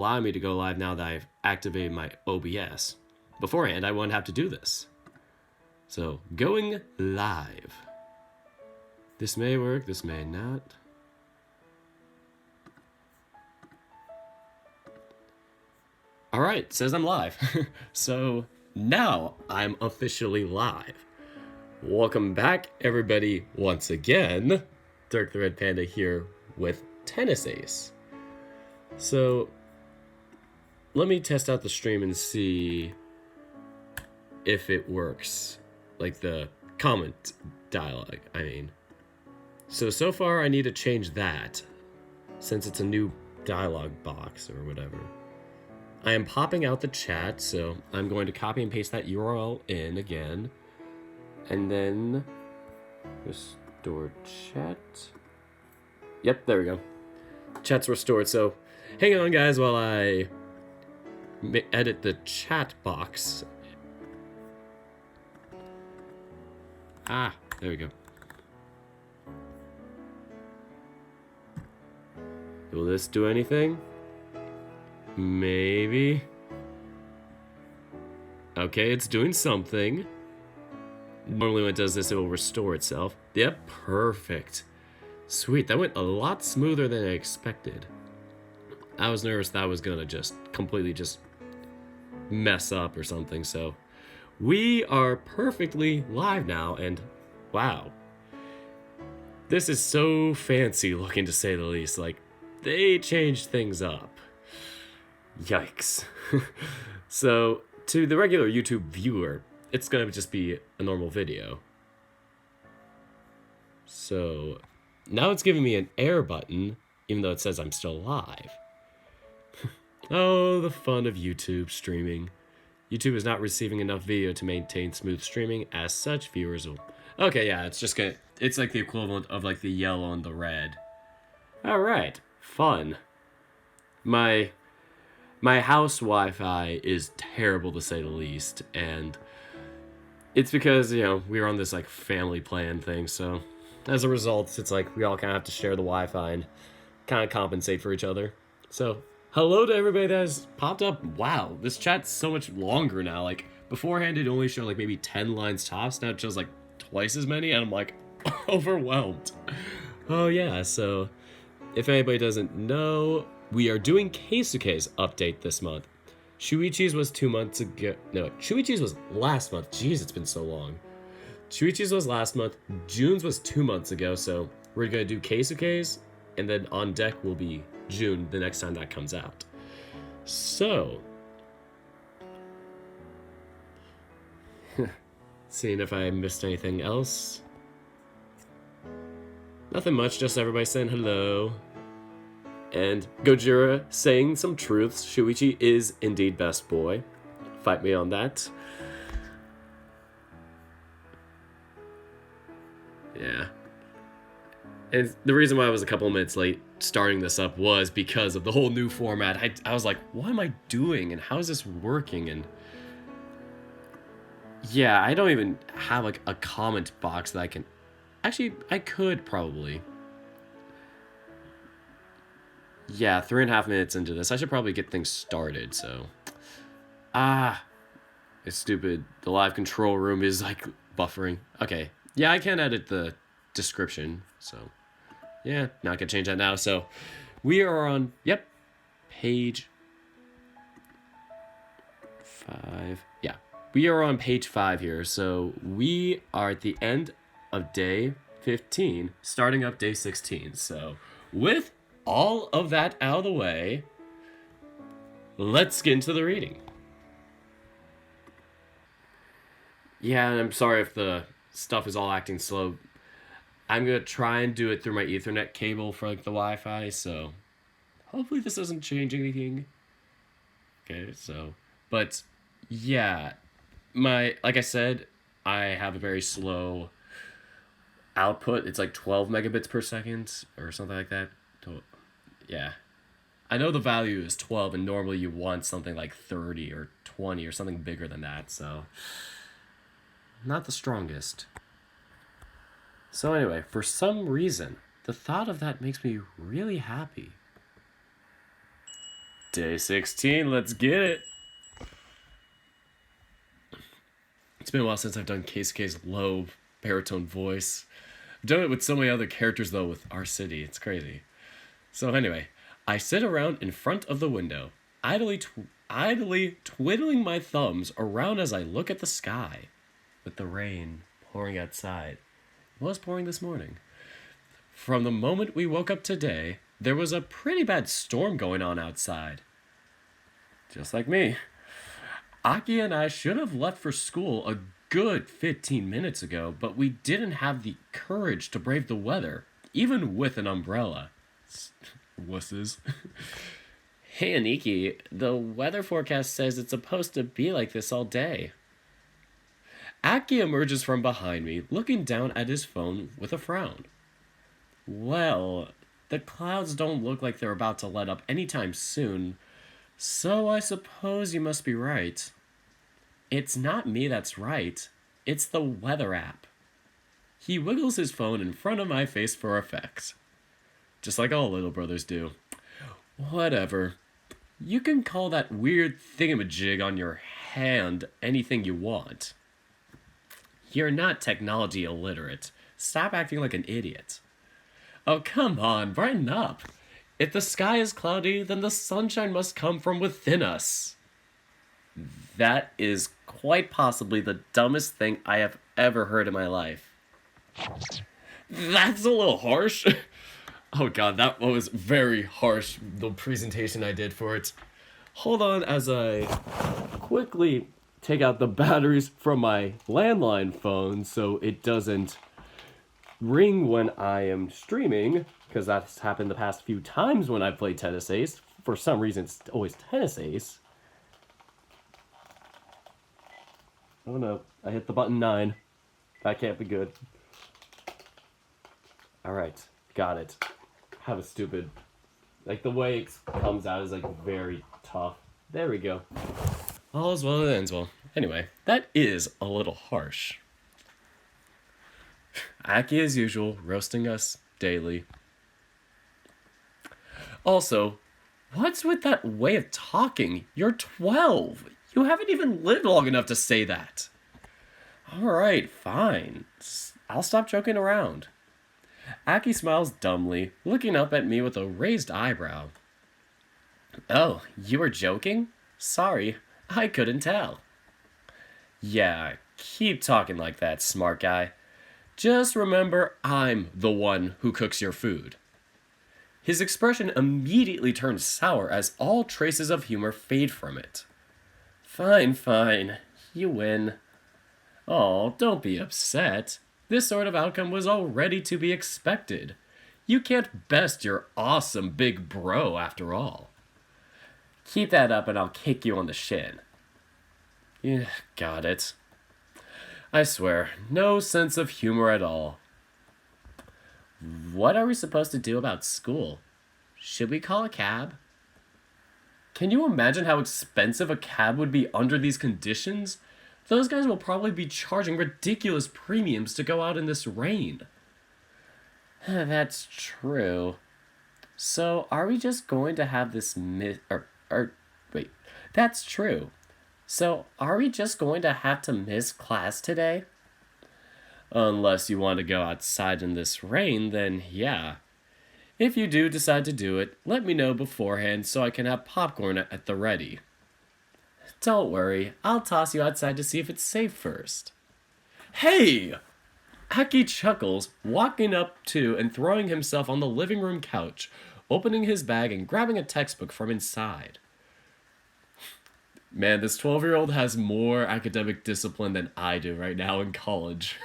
allow me to go live now that I've activated my OBS. Beforehand, I wouldn't have to do this. So, going live. This may work, this may not. Alright, says I'm live. So, now I'm officially live. Welcome back, everybody, once again. Dirk the Red Panda here with Tennis Ace. So, let me test out the stream and see if it works. Like the comment dialogue, I mean. So far I need to change that, since it's a new dialogue box or whatever. I am popping out the chat, so I'm going to copy and paste that URL in again. And then restore chat. Yep, there we go. Chat's restored, so hang on guys while I edit the chat box. Ah, there we go. Will this do anything? Maybe. Okay, it's doing something. Normally when it does this, it will restore itself. Yep, perfect. Sweet, that went a lot smoother than I expected. I was nervous that I was gonna just completely just mess up or something, so we are perfectly live now, and wow. This is so fancy looking, to say the least. Like, they changed things up. Yikes. So, to the regular YouTube viewer, it's gonna just be a normal video. So, now it's giving me an air button, even though it says I'm still live. Oh, the fun of YouTube streaming. YouTube is not receiving enough video to maintain smooth streaming. As such, viewers will... Okay, yeah, it's just gonna... It's like the equivalent of like the yellow and the red. Alright, fun. My house Wi-Fi is terrible, to say the least, and it's because, you know, we're on this like family plan thing, so as a result, it's like we all kind of have to share the Wi-Fi and kind of compensate for each other. So, hello to everybody that has popped up. Wow, this chat's so much longer now. Like, beforehand it only showed like maybe 10 lines tops, now it shows like twice as many, and I'm like overwhelmed. Oh yeah, so if anybody doesn't know, we are doing Keisuke's update this month. Shuichi's was 2 months ago. No, Shuichi's was last month. Jeez, it's been so long. Shuichi's was last month. June's was 2 months ago, so we're gonna do Keisuke's, and then on deck will be June the next time that comes out. So, seeing if I missed anything else. Nothing much, just everybody saying hello. And Gojira saying some truths. Shuichi is indeed best boy. Fight me on that. Yeah. And the reason why I was a couple minutes late starting this up was because of the whole new format. I was like, what am I doing? And how is this working? And yeah, I don't even have like a comment box that I can... Actually, I could probably. Yeah, 3.5 minutes into this. I should probably get things started, so... It's stupid. The live control room is, like, buffering. Okay. Yeah, I can edit the description, so... Yeah, not gonna change that now, so... We are on... Yep. Page... 5... Yeah. We are on page 5 here, so we are at the end of day 15, starting up day 16, so... With all of that out of the way, let's get into the reading. Yeah, and I'm sorry if the stuff is all acting slow. I'm gonna try and do it through my Ethernet cable for like the Wi-Fi, so hopefully this doesn't change anything. Okay, so, but yeah, like I said, I have a very slow output. It's like 12 megabits per second or something like that. Yeah. I know the value is 12, and normally you want something like 30 or 20 or something bigger than that, so... Not the strongest. So anyway, for some reason, the thought of that makes me really happy. Day 16, let's get it. It's been a while since I've done Keisuke's low baritone voice. I've done it with so many other characters, though, with our city. It's crazy. So anyway, I sit around in front of the window, idly twiddling my thumbs around as I look at the sky, with the rain pouring outside. It was pouring this morning. From the moment we woke up today, there was a pretty bad storm going on outside. Just like me. Aki and I should have left for school a good 15 minutes ago, but we didn't have the courage to brave the weather, even with an umbrella. Wusses. Hey, Aniki, the weather forecast says it's supposed to be like this all day. Aki emerges from behind me, looking down at his phone with a frown. Well, the clouds don't look like they're about to let up anytime soon, so I suppose you must be right. It's not me that's right. It's the weather app. He wiggles his phone in front of my face for effect. Just like all little brothers do. Whatever. You can call that weird thingamajig on your hand anything you want. You're not technology illiterate. Stop acting like an idiot. Oh, come on, brighten up. If the sky is cloudy, then the sunshine must come from within us. That is quite possibly the dumbest thing I have ever heard in my life. That's a little harsh. Oh god, that was very harsh, the presentation I did for it. Hold on as I quickly take out the batteries from my landline phone so it doesn't ring when I am streaming, because that's happened the past few times when I've played Tennis Ace. For some reason, it's always Tennis Ace. Oh no, I hit the button 9. That can't be good. Alright, got it. Have a stupid... Like, the way it comes out is, like, very tough. There we go. All's well that ends well. Anyway, that is a little harsh. Aki, as usual, roasting us daily. Also, what's with that way of talking? You're 12. You haven't even lived long enough to say that. Alright, fine. I'll stop joking around. Aki smiles dumbly, looking up at me with a raised eyebrow. Oh, you were joking? Sorry, I couldn't tell. Yeah, keep talking like that, smart guy. Just remember, I'm the one who cooks your food. His expression immediately turns sour as all traces of humor fade from it. Fine, fine. You win. Oh, don't be upset. This sort of outcome was already to be expected. You can't best your awesome big bro after all. Keep that up and I'll kick you on the shin. Yeah, got it. I swear, no sense of humor at all. What are we supposed to do about school? Should we call a cab? Can you imagine how expensive a cab would be under these conditions? Those guys will probably be charging ridiculous premiums to go out in this rain. That's true. So, are we just going to have this wait. That's true. So, are we just going to have to miss class today? Unless you want to go outside in this rain, then yeah. If you do decide to do it, let me know beforehand so I can have popcorn at the ready. Don't worry, I'll toss you outside to see if it's safe first. Hey! Aki chuckles, walking up to and throwing himself on the living room couch, opening his bag and grabbing a textbook from inside. Man, this 12-year-old has more academic discipline than I do right now in college.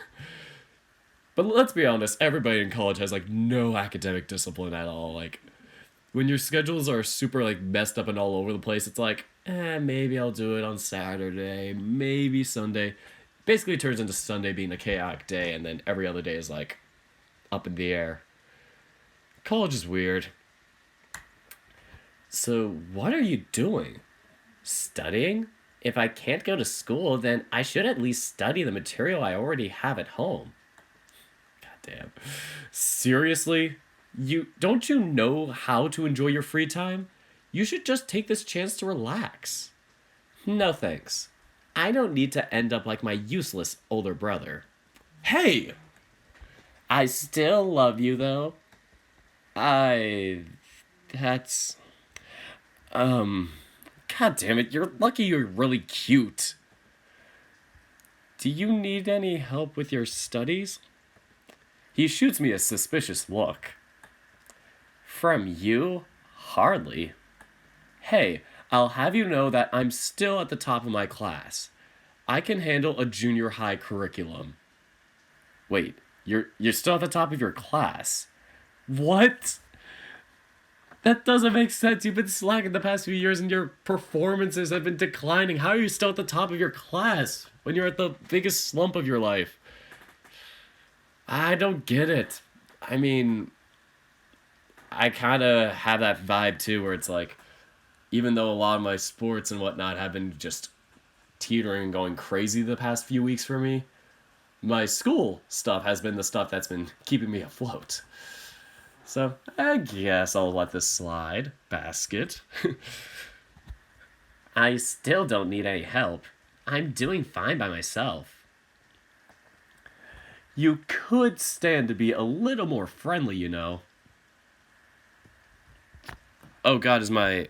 But let's be honest, everybody in college has, like, no academic discipline at all. Like, when your schedules are super, like, messed up and all over the place, it's like, maybe I'll do it on Saturday, maybe Sunday. Basically, it turns into Sunday being a chaotic day, and then every other day is, like, up in the air. College is weird. So, what are you doing? Studying? If I can't go to school, then I should at least study the material I already have at home. Goddamn. Seriously? Don't you know how to enjoy your free time? You should just take this chance to relax. No thanks. I don't need to end up like my useless older brother. Hey! I still love you, though. I... That's... God damn it, you're lucky you're really cute. Do you need any help with your studies? He shoots me a suspicious look. From you? Hardly. Hey, I'll have you know that I'm still at the top of my class. I can handle a junior high curriculum. Wait, you're still at the top of your class? What? That doesn't make sense. You've been slacking the past few years and your performances have been declining. How are you still at the top of your class when you're at the biggest slump of your life? I don't get it. I mean, I kind of have that vibe too where it's like, even though a lot of my sports and whatnot have been just teetering and going crazy the past few weeks for me, my school stuff has been the stuff that's been keeping me afloat. So, I guess I'll let this slide. Basket. I still don't need any help. I'm doing fine by myself. You could stand to be a little more friendly, you know. Oh god, is my...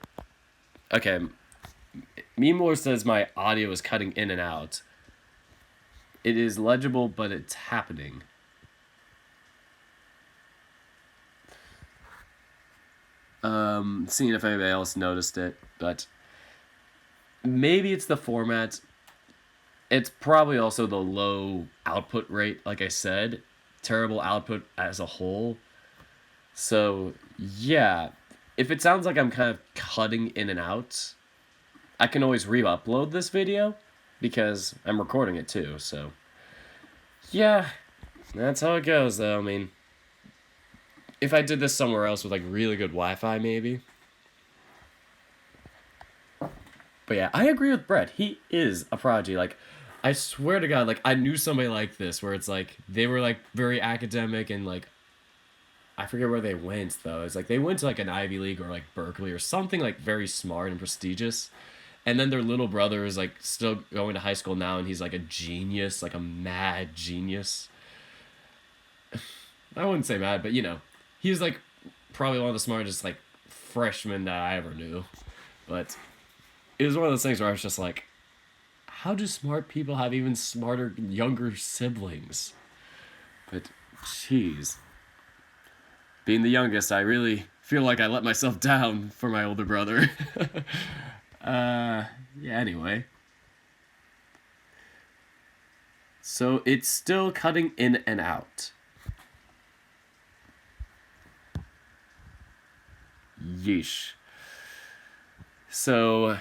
Okay. Memor says my audio is cutting in and out. It is legible, but it's happening. Seeing if anybody else noticed it, but maybe it's the format. It's probably also the low output rate, like I said. Terrible output as a whole. So, yeah. If it sounds like I'm kind of cutting in and out, I can always re-upload this video, because I'm recording it too, so... Yeah, that's how it goes, though. I mean, if I did this somewhere else with, like, really good Wi-Fi, maybe. But yeah, I agree with Brett. He is a prodigy. Like, I swear to God, like, I knew somebody like this, where it's like, they were, like, very academic and, like, I forget where they went, though. It's like, they went to, like, an Ivy League or, like, Berkeley or something, like, very smart and prestigious. And then their little brother is, like, still going to high school now, and he's, like, a genius, like, a mad genius. I wouldn't say mad, but, you know, he's, like, probably one of the smartest, like, freshmen that I ever knew. But it was one of those things where I was just like, how do smart people have even smarter, younger siblings? But, jeez. Being the youngest, I really feel like I let myself down for my older brother. Yeah, anyway. So it's still cutting in and out. Yeesh. So,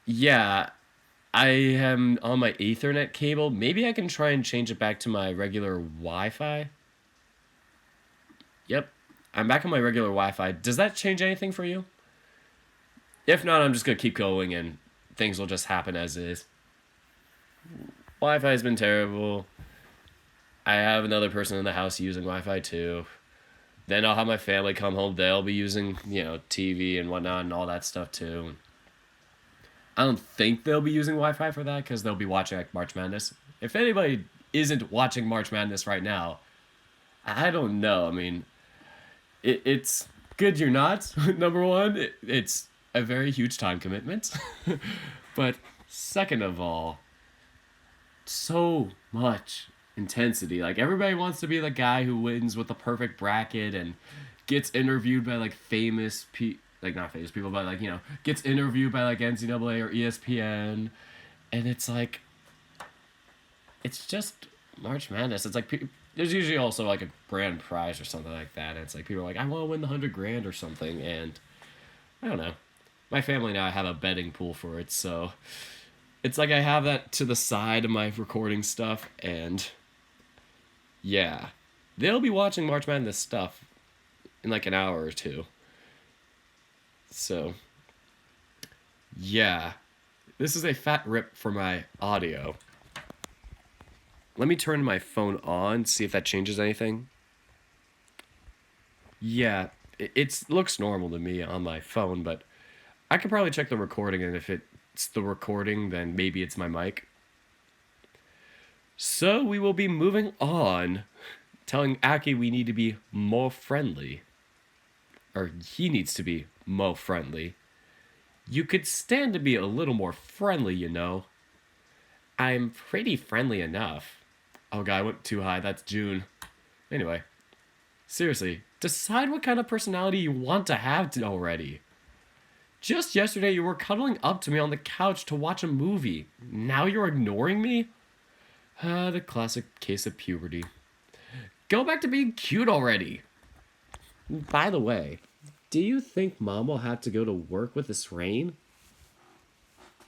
yeah, I am on my Ethernet cable. Maybe I can try and change it back to my regular Wi-Fi. Yep, I'm back on my regular Wi-Fi. Does that change anything for you? If not, I'm just going to keep going and things will just happen as is. Wi-Fi has been terrible. I have another person in the house using Wi-Fi too. Then I'll have my family come home. They'll be using, you know, TV and whatnot and all that stuff too. I don't think they'll be using Wi-Fi for that because they'll be watching like March Madness. If anybody isn't watching March Madness right now, I don't know. I mean, it's good you're not, number one. It's a very huge time commitment. But second of all, so much intensity. Like, everybody wants to be the guy who wins with the perfect bracket and gets interviewed by, like, famous like, not famous people, but, like, you know, gets interviewed by, like, NCAA or ESPN. And it's, like, it's just March Madness. It's, like, there's usually also, like, a grand prize or something like that. And it's, like, people are like, I want to win the $100,000 or something. And I don't know. My family and I have a betting pool for it, so it's like I have that to the side of my recording stuff, and yeah, they'll be watching March Madness stuff in like an hour or two. So, yeah, this is a fat rip for my audio. Let me turn my phone on, see if that changes anything. Yeah, It looks normal to me on my phone, but I could probably check the recording, and if it's the recording, then maybe it's my mic. So we will be moving on, telling Aki we need to be more friendly. Or he needs to be more friendly. You could stand to be a little more friendly, you know. I'm pretty friendly enough. Oh god, I went too high. That's June. Anyway. Seriously, decide what kind of personality you want to have already. Just yesterday you were cuddling up to me on the couch to watch a movie. Now you're ignoring me? The classic case of puberty. Go back to being cute already. By the way, do you think Mom will have to go to work with this rain?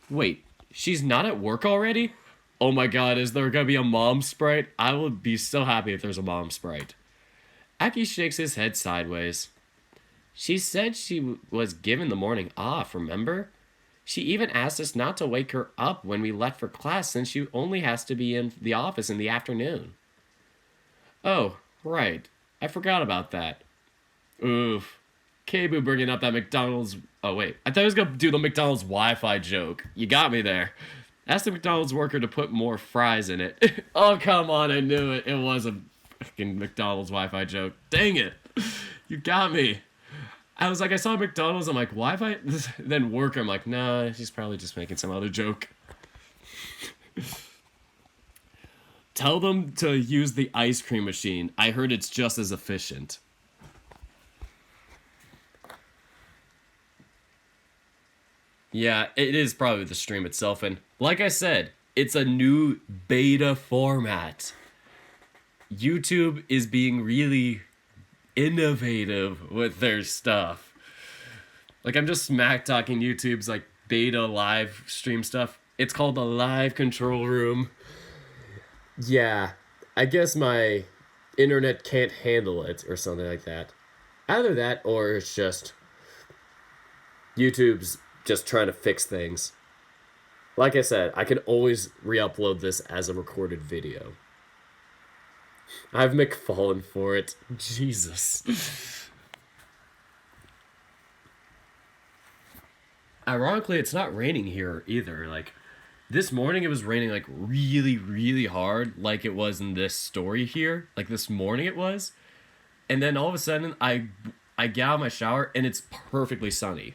Wait, she's not at work already? Oh my god, is there gonna be a mom sprite? I will be so happy if there's a mom sprite. Aki shakes his head sideways. She said she was given the morning off, remember? She even asked us not to wake her up when we left for class since she only has to be in the office in the afternoon. Oh, right. I forgot about that. Oof. Kebu bringing up that McDonald's... Oh, wait. I thought I was going to do the McDonald's Wi-Fi joke. You got me there. Ask the McDonald's worker to put more fries in it. Oh, come on. I knew it. It was a fucking McDonald's Wi-Fi joke. Dang it. You got me. I was like, I saw McDonald's. I'm like, Wi-Fi? Then worker. I'm like, nah, she's probably just making some other joke. Tell them to use the ice cream machine. I heard it's just as efficient. Yeah, it is probably the stream itself, and like I said, it's a new beta format. YouTube is being really innovative with their stuff. Like, I'm just smack talking YouTube's like beta live stream stuff. It's called the live control room. Yeah, I guess my internet can't handle it or something like that. Either that or it's just YouTube's just trying to fix things. Like I said, I can always re-upload this as a recorded video. I've McFallen for it. Jesus. Ironically, it's not raining here either. Like, this morning it was raining like really, really hard, like it was in this story here. Like this morning it was. And then all of a sudden I get out of my shower and it's perfectly sunny.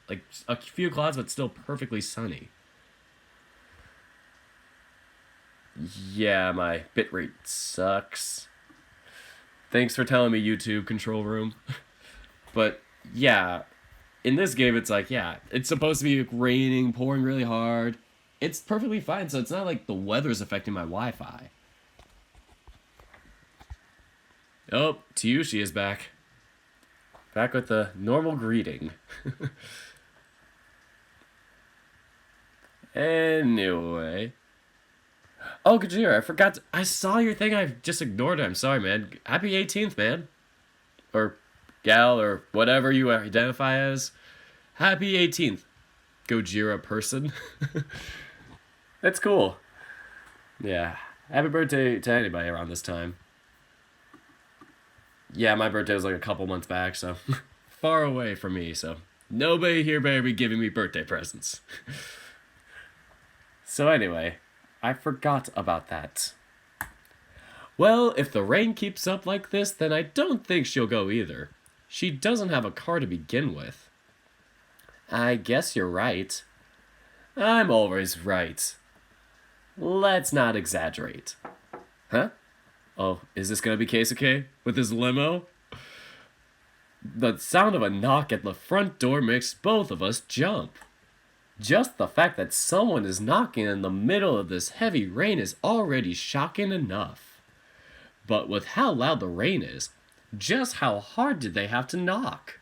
Like, a few clouds, but still perfectly sunny. Yeah, my bitrate sucks. Thanks for telling me, YouTube control room. But, yeah, in this game, it's like, yeah, it's supposed to be raining, pouring really hard. It's perfectly fine, so it's not like the weather's affecting my Wi-Fi. Oh, Tiyushi is back. Back with the normal greeting. Anyway. Oh, Gajira, I forgot. I saw your thing. I just ignored it. I'm sorry, man. Happy 18th, man. Or gal, or whatever you identify as. Happy 18th, Gojira person. That's cool. Yeah. Happy birthday to anybody around this time. Yeah, my birthday was like a couple months back, so far away from me, so nobody here better be giving me birthday presents. So anyway, I forgot about that. Well, if the rain keeps up like this, then I don't think she'll go either. She doesn't have a car to begin with. I guess you're right. I'm always right. Let's not exaggerate. Huh? Oh, is this gonna be Keisuke with his limo? The sound of a knock at the front door makes both of us jump. Just the fact that someone is knocking in the middle of this heavy rain is already shocking enough. But with how loud the rain is, just how hard did they have to knock?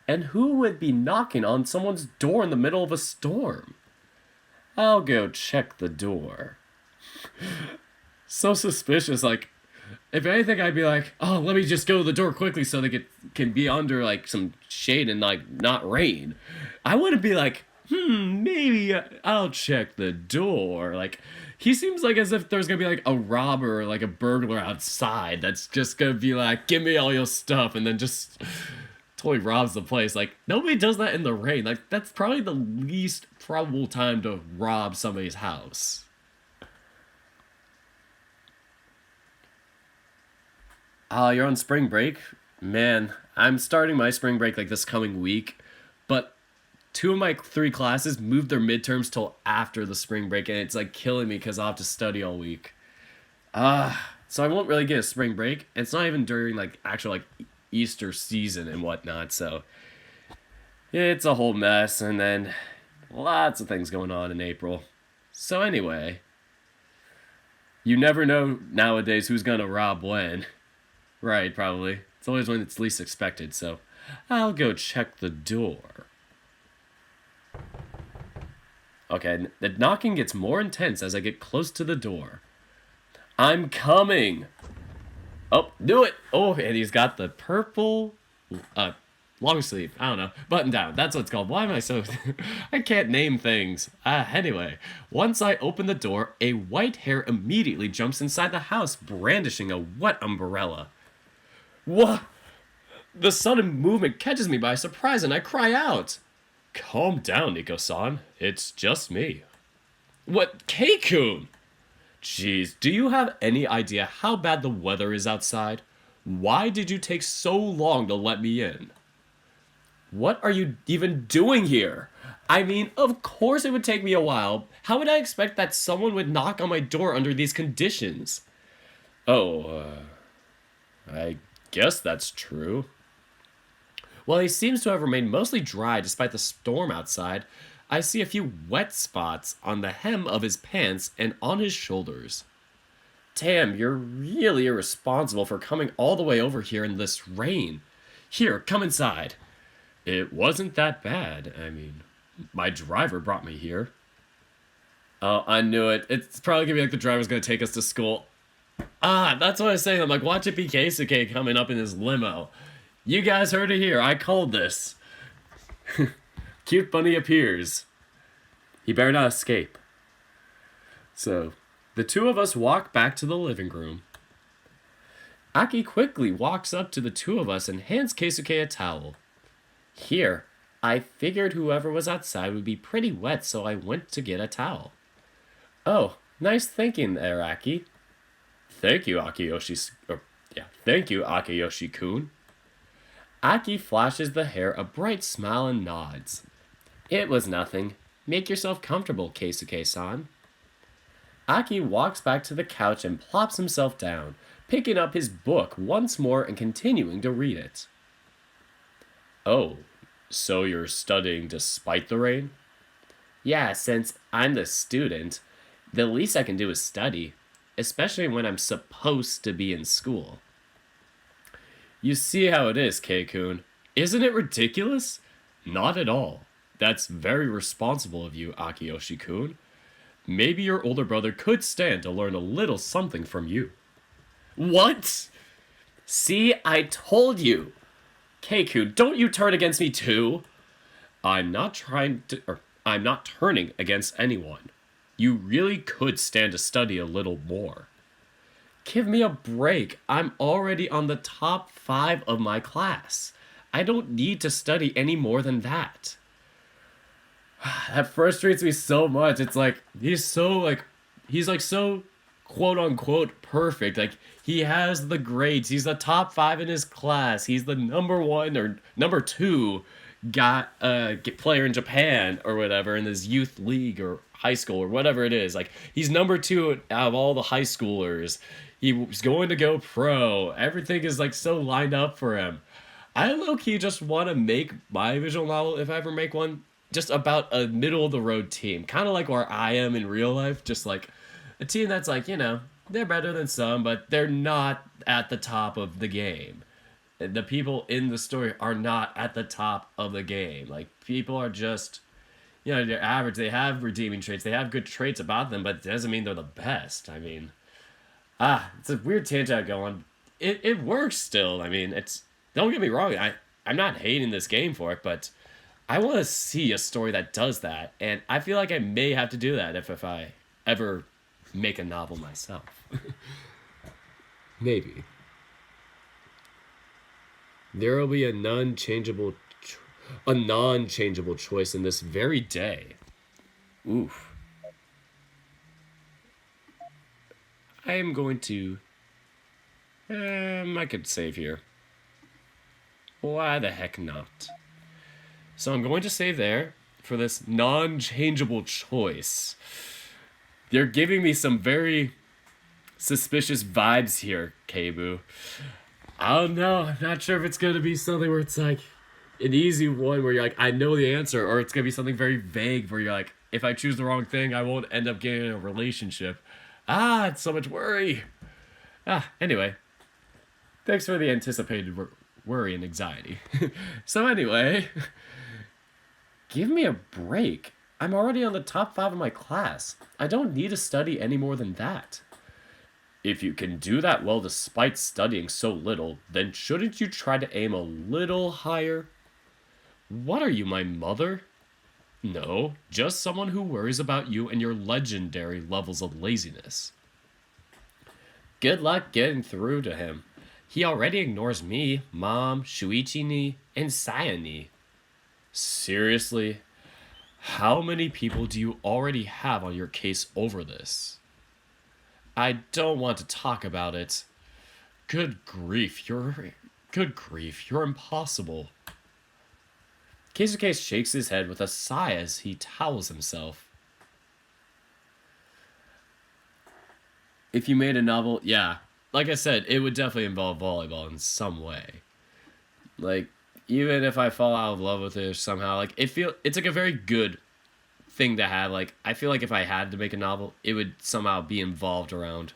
And who would be knocking on someone's door in the middle of a storm? I'll go check the door. So suspicious, like, if anything, I'd be like, oh, let me just go to the door quickly so they can be under, like, some shade and, like, not rain. I wouldn't be like, maybe I'll check the door. Like, he seems like as if there's gonna be, like, a robber or, like, a burglar outside that's just gonna be like, give me all your stuff, and then just totally robs the place. Like, nobody does that in the rain. Like, that's probably the least probable time to rob somebody's house. You're on spring break? Man, I'm starting my spring break like this coming week, but two of my three classes moved their midterms till after the spring break, and it's like killing me because I'll have to study all week. So I won't really get a spring break. It's not even during like actual like Easter season and whatnot, so it's a whole mess, and then lots of things going on in April. So anyway, you never know nowadays who's gonna rob when. Right, probably. It's always when it's least expected, so I'll go check the door. Okay, the knocking gets more intense as I get close to the door. I'm coming! Oh, do it! Oh, and he's got the purple, long sleeve, I don't know, button down, that's what it's called. Why am I so... I can't name things. Anyway, once I open the door, a white hare immediately jumps inside the house, brandishing a wet umbrella. What? The sudden movement catches me by surprise and I cry out. Calm down, Nico-san. It's just me. What, Keikun? Jeez, do you have any idea how bad the weather is outside? Why did you take so long to let me in? What are you even doing here? I mean, of course it would take me a while. How would I expect that someone would knock on my door under these conditions? I guess that's true. Well, he seems to have remained mostly dry despite the storm outside. I see a few wet spots on the hem of his pants and on his shoulders. Damn, you're really irresponsible for coming all the way over here in this rain. Here, come inside. It wasn't that bad. I mean, my driver brought me here. Oh, I knew it. It's probably gonna be like the driver's gonna take us to school. That's what I was saying. I'm like, watch it be Keisuke coming up in his limo. You guys heard it here. I called this. Cute bunny appears. He better not escape. So, the two of us walk back to the living room. Aki quickly walks up to the two of us and hands Keisuke a towel. Here, I figured whoever was outside would be pretty wet, so I went to get a towel. Oh, nice thinking there, Aki. Thank you, Akiyoshi-kun. Aki flashes the hare a bright smile and nods. It was nothing. Make yourself comfortable, Keisuke-san. Aki walks back to the couch and plops himself down, picking up his book once more and continuing to read it. Oh, so you're studying despite the rain? Yeah, since I'm the student, the least I can do is study, especially when I'm supposed to be in school. You see how it is, Keikun. Isn't it ridiculous? Not at all. That's very responsible of you, Akiyoshi-kun. Maybe your older brother could stand to learn a little something from you. What? See, I told you. Keikun, don't you turn against me too? I'm not turning against anyone. You really could stand to study a little more. Give me a break. I'm already on the top 5 of my class. I don't need to study any more than that. That frustrates me so much. It's like, he's so quote unquote perfect. Like, he has the grades. He's the top 5 in his class. He's the number 1 or number 2 player in Japan or whatever in his youth league or high school or whatever it is. Like, he's number 2 out of all the high schoolers. He's going to go pro. Everything is like so lined up for him. I low-key just want to make my visual novel, if I ever make one, just about a middle-of-the-road team. Kind of like where I am in real life. Just like a team that's like, you know, they're better than some, but they're not at the top of the game. The people in the story are not at the top of the game. Like, people are just, you know, they're average. They have redeeming traits. They have good traits about them, but it doesn't mean they're the best. I mean, it's a weird tangent I go on. It works still. I mean, don't get me wrong. I'm not hating this game for it, but I want to see a story that does that, and I feel like I may have to do that if I ever make a novel myself. Maybe. There will be a non-changeable choice in this very day. Oof. I am going to. I could save here. Why the heck not? So I'm going to save there for this non-changeable choice. You're giving me some very suspicious vibes here, Keibu. I don't know. I'm not sure if it's going to be something where it's like an easy one where you're like, I know the answer, or it's going to be something very vague where you're like, if I choose the wrong thing, I won't end up getting in a relationship. It's so much worry. Anyway. Thanks for the anticipated worry and anxiety. So anyway, give me a break. I'm already on the top 5 of my class. I don't need to study any more than that. If you can do that well despite studying so little, then shouldn't you try to aim a little higher? What are you, my mother? No, just someone who worries about you and your legendary levels of laziness. Good luck getting through to him. He already ignores me, Mom, Shuichi ni, and Saya ni. Seriously? How many people do you already have on your case over this? I don't want to talk about it. Good grief, you're impossible. Keisuke shakes his head with a sigh as he towels himself. If you made a novel, yeah, like I said, it would definitely involve volleyball in some way. Like, even if I fall out of love with it somehow, like, it's like a very good thing to have. Like, I feel like if I had to make a novel, it would somehow be involved around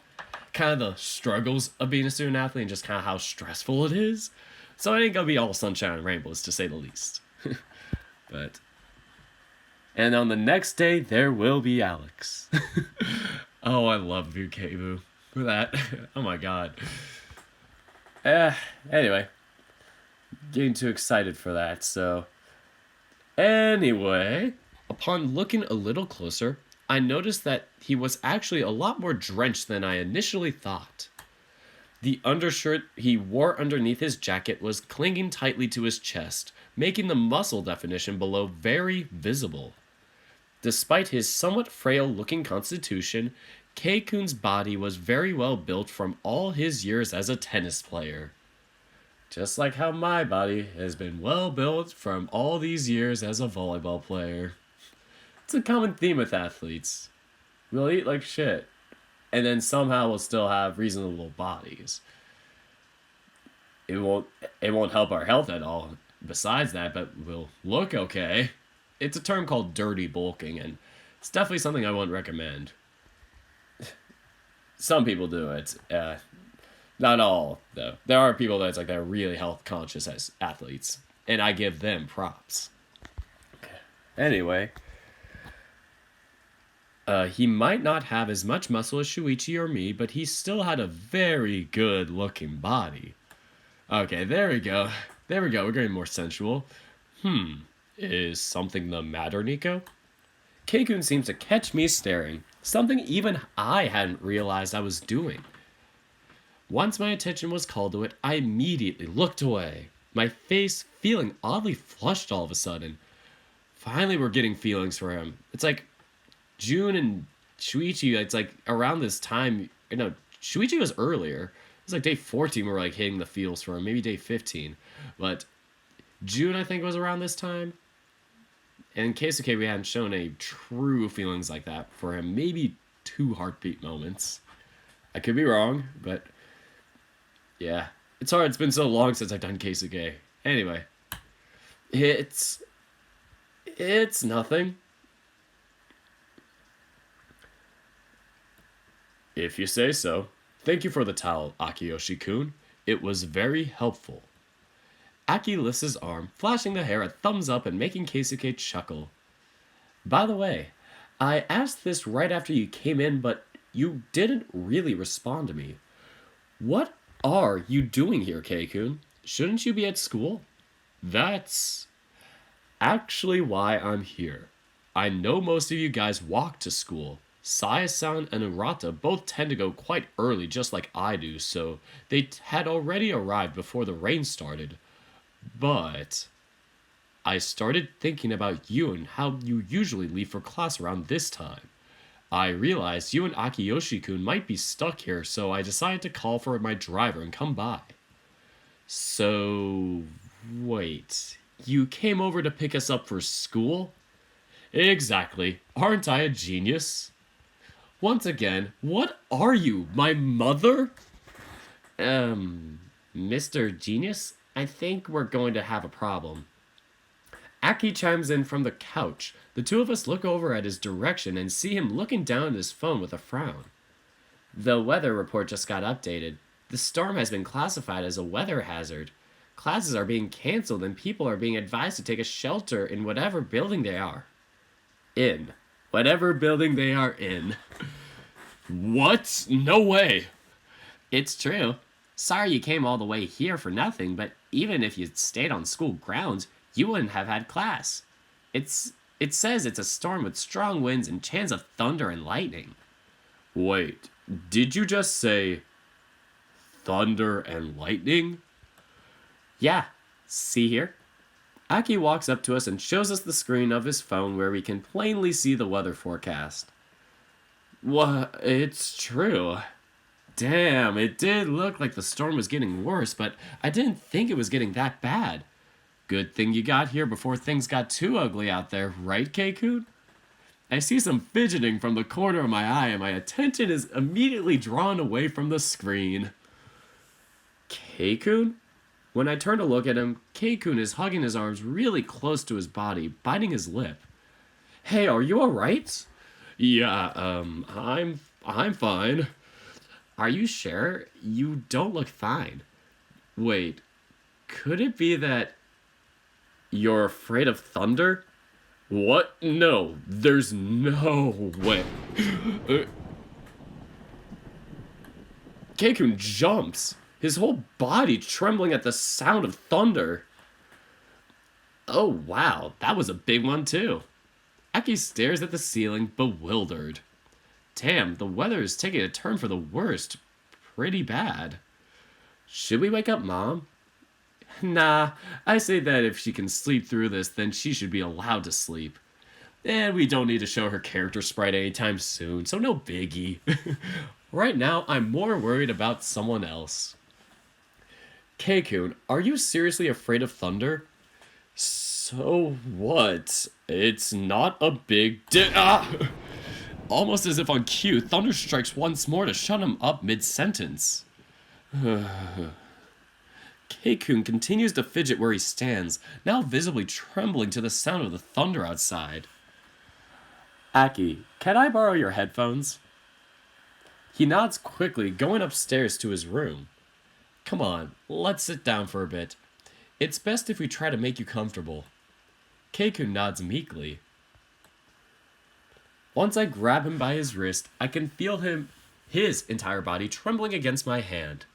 kind of the struggles of being a student athlete and just kind of how stressful it is. So it ain't gonna be all sunshine and rainbows, to say the least. But, and on the next day, there will be Alex. Oh, I love you, Keibu, for that. Oh my god. Anyway, getting too excited for that, so. Anyway, upon looking a little closer, I noticed that he was actually a lot more drenched than I initially thought. The undershirt he wore underneath his jacket was clinging tightly to his chest, making the muscle definition below very visible. Despite his somewhat frail-looking constitution, Kei-kun's body was very well built from all his years as a tennis player. Just like how my body has been well built from all these years as a volleyball player. It's a common theme with athletes. We'll eat like shit, and then somehow we'll still have reasonable bodies. It won't help our health at all besides that, but we'll look okay. It's a term called dirty bulking, and it's definitely something I wouldn't recommend. Some people do it. Not all, though. There are people that's like they're really health conscious as athletes, and I give them props. Anyway, he might not have as much muscle as Shuichi or me, but he still had a very good looking body. Okay, there we go. There we go. We're getting more sensual. Is something the matter, Nico? Keikun seems to catch me staring, something even I hadn't realized I was doing. Once my attention was called to it, I immediately looked away, my face feeling oddly flushed all of a sudden. Finally, we're getting feelings for him. It's like June and Shuichi, it's like around this time, Shuichi was earlier. It was like day 14 we were like hitting the feels for him, maybe day 15. But June, I think, was around this time. And in Keisuke, we hadn't shown any true feelings like that for him. Maybe 2 heartbeat moments. I could be wrong, but yeah. It's hard. It's been so long since I've done Keisuke. Anyway. It's nothing. If you say so. Thank you for the towel, Akiyoshi-kun. It was very helpful. Aki lifts his arm, flashing the hair a thumbs up and making Keisuke chuckle. By the way, I asked this right after you came in, but you didn't really respond to me. What are you doing here, Kei-kun? Shouldn't you be at school? That's actually why I'm here. I know most of you guys walk to school. Saya-san and Urata both tend to go quite early just like I do, so they had already arrived before the rain started. But I started thinking about you and how you usually leave for class around this time. I realized you and Akiyoshi-kun might be stuck here, so I decided to call for my driver and come by. So, wait. You came over to pick us up for school? Exactly. Aren't I a genius? Once again, what are you, my mother? Mr. Genius, I think we're going to have a problem. Aki chimes in from the couch. The two of us look over at his direction and see him looking down at his phone with a frown. The weather report just got updated. The storm has been classified as a weather hazard. Classes are being canceled and people are being advised to take a shelter in whatever building they are in. Whatever building they are in. What? No way. It's true. Sorry you came all the way here for nothing, but even if you stayed on school grounds, you wouldn't have had class. It says it's a storm with strong winds and chance of thunder and lightning. Wait, did you just say thunder and lightning? Yeah, see here? Aki walks up to us and shows us the screen of his phone where we can plainly see the weather forecast. What? It's true. Damn, it did look like the storm was getting worse, but I didn't think it was getting that bad. Good thing you got here before things got too ugly out there, right, Keikun? I see some fidgeting from the corner of my eye and my attention is immediately drawn away from the screen. Keikun? When I turn to look at him, Keikun is hugging his arms really close to his body, biting his lip. Hey, are you alright? Yeah, I'm fine. Are you sure? You don't look fine. Wait, could it be that you're afraid of thunder? What? No, there's no way. Keikun jumps, his whole body trembling at the sound of thunder. Oh wow, that was a big one too. Aki stares at the ceiling, bewildered. Damn, the weather is taking a turn for the worst. Pretty bad. Should we wake up Mom? Nah, I say that if she can sleep through this, then she should be allowed to sleep. And we don't need to show her character sprite anytime soon, so no biggie. Right now, I'm more worried about someone else. Keikun, are you seriously afraid of thunder? So what? It's not a big Almost as if on cue, thunder strikes once more to shut him up mid-sentence. Keikun continues to fidget where he stands, now visibly trembling to the sound of the thunder outside. Aki, can I borrow your headphones? He nods quickly, going upstairs to his room. Come on, let's sit down for a bit. It's best if we try to make you comfortable. Keikun nods meekly. Once I grab him by his wrist, I can feel his entire body trembling against my hand.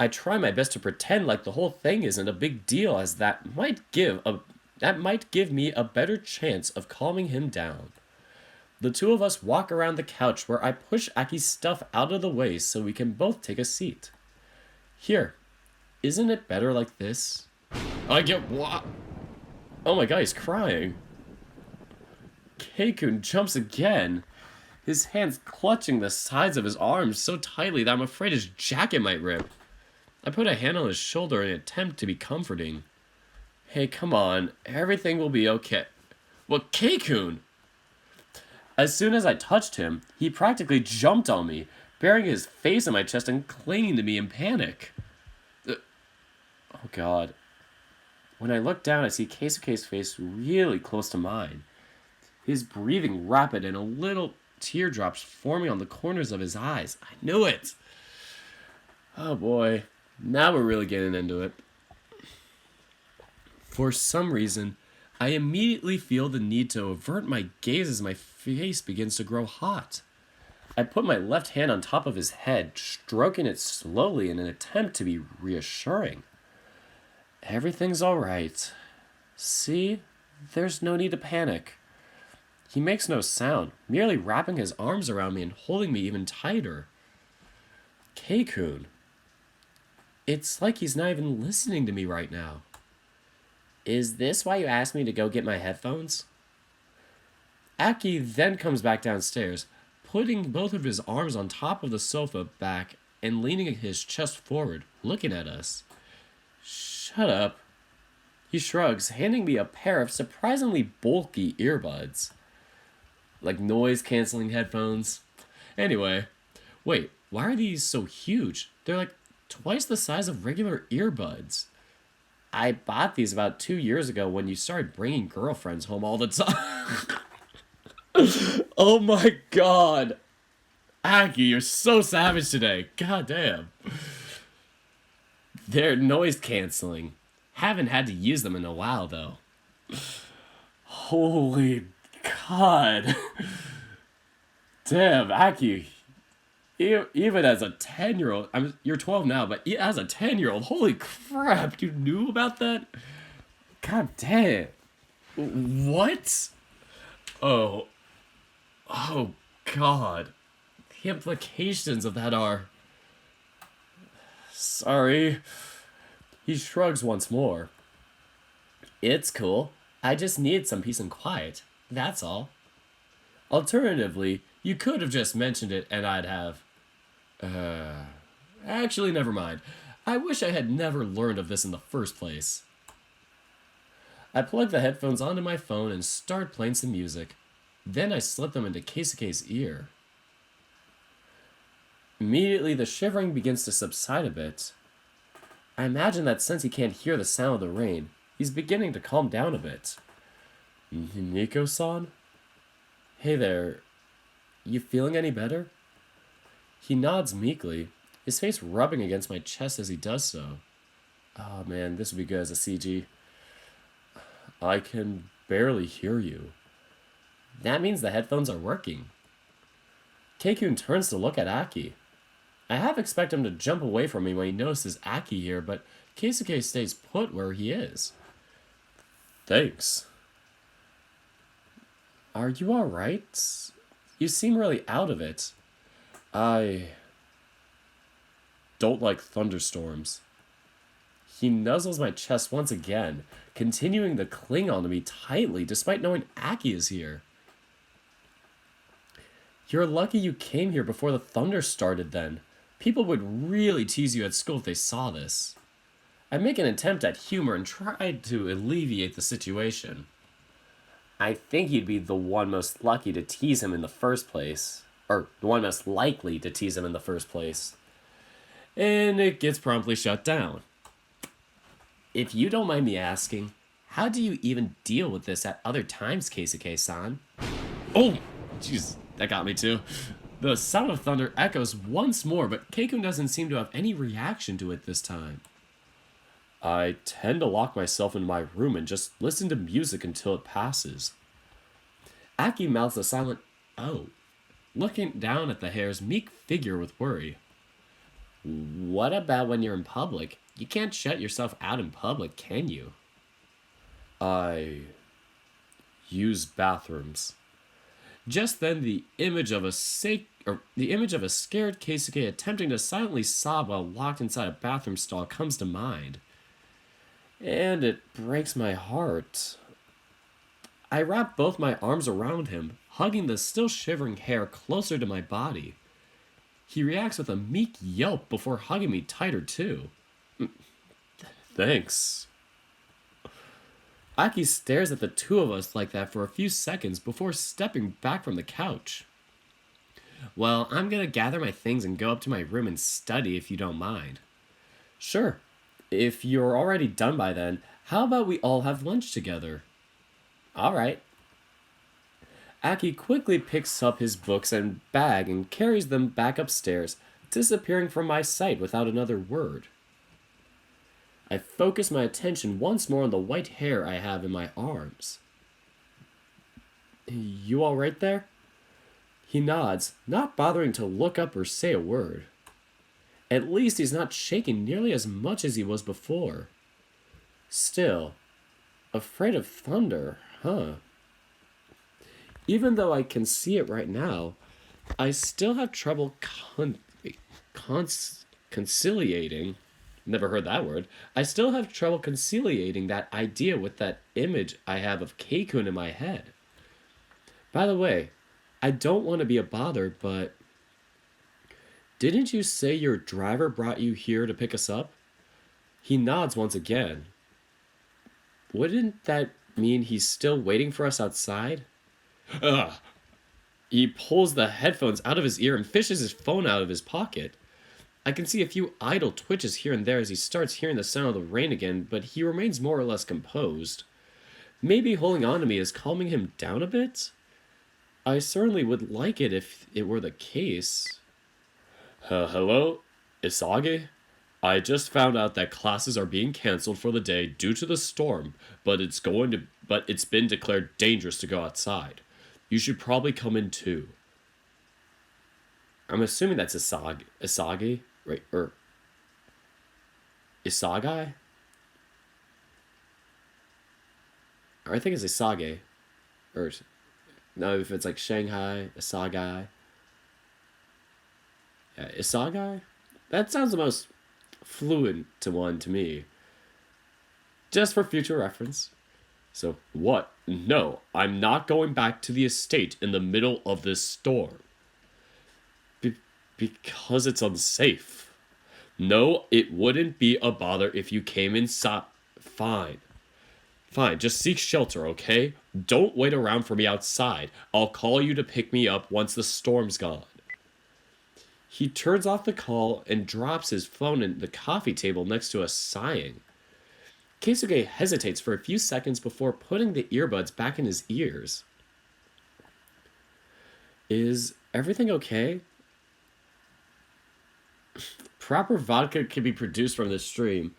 I try my best to pretend like the whole thing isn't a big deal, as that might give me a better chance of calming him down. The two of us walk around the couch where I push Aki's stuff out of the way so we can both take a seat. Here, isn't it better like this? I get what? Oh my god, he's crying. Keikun jumps again, his hands clutching the sides of his arms so tightly that I'm afraid his jacket might rip. I put a hand on his shoulder in an attempt to be comforting. Hey, come on, everything will be okay. Well, Keikun! As soon as I touched him, he practically jumped on me, burying his face in my chest and clinging to me in panic. Oh god. When I look down, I see Keisuke's face really close to mine. His breathing rapid and a little teardrops forming on the corners of his eyes. I knew it! Oh boy, now we're really getting into it. For some reason, I immediately feel the need to avert my gaze as my face begins to grow hot. I put my left hand on top of his head, stroking it slowly in an attempt to be reassuring. Everything's alright. See? There's no need to panic. He makes no sound, merely wrapping his arms around me and holding me even tighter. Keikun. It's like he's not even listening to me right now. Is this why you asked me to go get my headphones? Aki then comes back downstairs, putting both of his arms on top of the sofa back and leaning his chest forward, looking at us. Shut up. He shrugs, handing me a pair of surprisingly bulky earbuds. Like noise canceling headphones. Anyway, wait, why are these so huge? They're like twice the size of regular earbuds. I bought these about 2 years ago when you started bringing girlfriends home all the time. Oh my god. Aki, you're so savage today. God damn. They're noise canceling. Haven't had to use them in a while though. Holy god. Damn, Aki. Even as a 10-year-old, you're 12 now, but as a 10-year-old, holy crap, you knew about that? God damn. What? Oh. Oh, God. The implications of that are... Sorry. He shrugs once more. It's cool. I just need some peace and quiet. That's all. Alternatively, you could have just mentioned it and I'd have... Actually, never mind. I wish I had never learned of this in the first place. I plug the headphones onto my phone and start playing some music. Then I slip them into Keisuke's ear. Immediately, the shivering begins to subside a bit. I imagine that since he can't hear the sound of the rain, he's beginning to calm down a bit. Nico-san? Hey there. You feeling any better? He nods meekly, his face rubbing against my chest as he does so. Oh man, this would be good as a CG. I can barely hear you. That means the headphones are working. Keikun turns to look at Aki. I half expect him to jump away from me when he notices Aki here, but Keisuke stays put where he is. Thanks. Are you alright? You seem really out of it. I don't like thunderstorms. He nuzzles my chest once again, continuing to cling onto me tightly despite knowing Aki is here. You're lucky you came here before the thunder started then. People would really tease you at school if they saw this. I make an attempt at humor and try to alleviate the situation. I think you'd be the one most lucky to tease him in the first place. Or the one most likely to tease him in the first place. And it gets promptly shut down. If you don't mind me asking, how do you even deal with this at other times, Keisuke-san? Oh, jeez, that got me too. The sound of thunder echoes once more, but Keikun doesn't seem to have any reaction to it this time. I tend to lock myself in my room and just listen to music until it passes. Aki mouths a silent "oh," looking down at the hare's meek figure with worry. What about when you're in public? You can't shut yourself out in public, can you? I use bathrooms. Just then, the image of a scared Keisuke attempting to silently sob while locked inside a bathroom stall comes to mind. And it breaks my heart. I wrap both my arms around him, hugging the still shivering hair closer to my body. He reacts with a meek yelp before hugging me tighter too. Thanks. Aki stares at the two of us like that for a few seconds before stepping back from the couch. Well, I'm gonna gather my things and go up to my room and study if you don't mind. Sure. If you're already done by then, how about we all have lunch together? Alright. Aki quickly picks up his books and bag and carries them back upstairs, disappearing from my sight without another word. I focus my attention once more on the white hair I have in my arms. You all right there? He nods, not bothering to look up or say a word. At least he's not shaking nearly as much as he was before. Still, afraid of thunder, huh? Even though I can see it right now, I still have trouble conciliating Never heard that word. I still have trouble conciliating that idea with that image I have of Keikun in my head. By the way, I don't want to be a bother, but didn't you say your driver brought you here to pick us up? He nods once again. Wouldn't that mean he's still waiting for us outside? Ugh. He pulls the headphones out of his ear and fishes his phone out of his pocket. I can see a few idle twitches here and there as he starts hearing the sound of the rain again, but he remains more or less composed. Maybe holding on to me is calming him down a bit? I certainly would like it if it were the case. Hello? Isage? I just found out that classes are being canceled for the day due to the storm, but it's been declared dangerous to go outside. You should probably come in too. I'm assuming that's Isage, right? Or Isagai? Or I think it's Isage. Or no, if it's like Shanghai, Isagai. Yeah, Isagai? That sounds the most fluent to one to me. Just for future reference. So, what? No, I'm not going back to the estate in the middle of this storm. Because it's unsafe. No, it wouldn't be a bother if you came inside. Fine. Fine, just seek shelter, okay? Don't wait around for me outside. I'll call you to pick me up once the storm's gone. He turns off the call and drops his phone in the coffee table next to us, sighing. Keisuke hesitates for a few seconds before putting the earbuds back in his ears. Is everything okay? Proper vodka can be produced from this stream.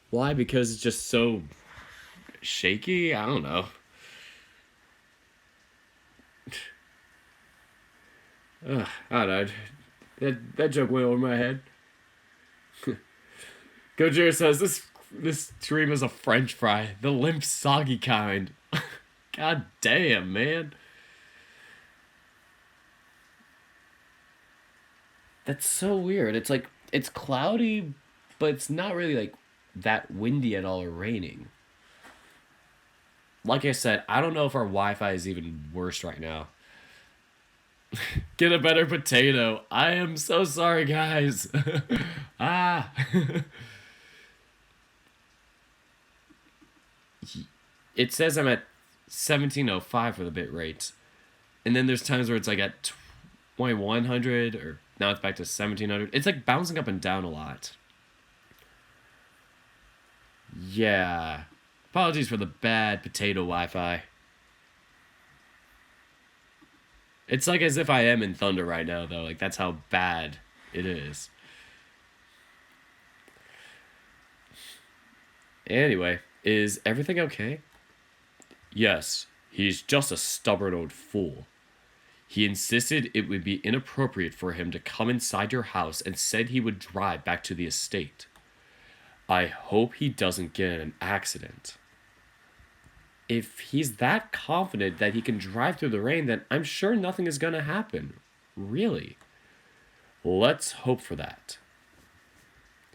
Why? Because it's just so shaky? I don't know. I don't know. That joke went over my head. Gojira says this stream is a French fry, the limp, soggy kind. God damn, man. That's so weird. It's like, it's cloudy, but it's not really like that windy at all or raining. Like I said, I don't know if our Wi-Fi is even worse right now. Get a better potato. I am so sorry, guys. It says I'm at 1705 for the bit rate. And then there's times where it's like at 2100 or now it's back to 1700. It's like bouncing up and down a lot. Yeah. Apologies for the bad potato Wi-Fi. It's like as if I am in Thunder right now, though. Like, that's how bad it is. Anyway, is everything okay? Yes, he's just a stubborn old fool. He insisted it would be inappropriate for him to come inside your house and said he would drive back to the estate. I hope he doesn't get in an accident. If he's that confident that he can drive through the rain, then I'm sure nothing is going to happen. Really. Let's hope for that.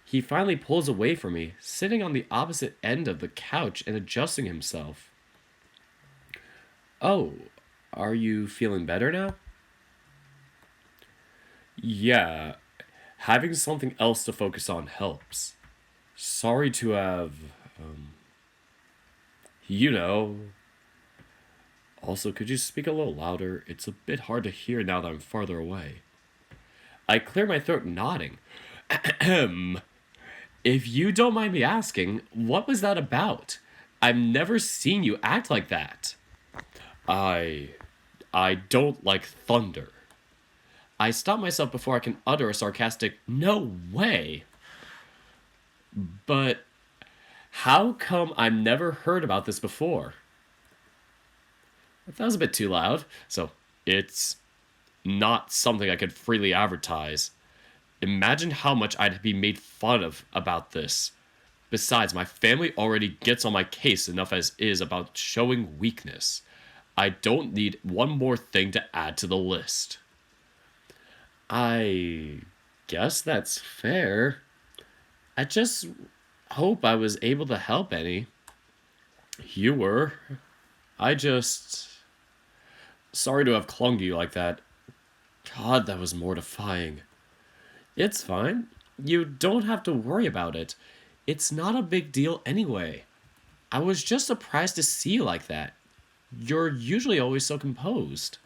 He finally pulls away from me, sitting on the opposite end of the couch and adjusting himself. Oh, are you feeling better now? Yeah, having something else to focus on helps. Sorry to have, you know. Also, could you speak a little louder? It's a bit hard to hear now that I'm farther away. I clear my throat, nodding. If you don't mind me asking, what was that about? I've never seen you act like that. I don't like thunder. I stop myself before I can utter a sarcastic, no way. But how come I've never heard about this before? That was a bit too loud. So, it's not something I could freely advertise. Imagine how much I'd be made fun of about this. Besides, my family already gets on my case enough as is about showing weakness. I don't need one more thing to add to the list. I guess that's fair. I just hope I was able to help any. You were. I just. Sorry to have clung to you like that. God, that was mortifying. It's fine. You don't have to worry about it. It's not a big deal anyway. I was just surprised to see you like that. You're usually always so composed.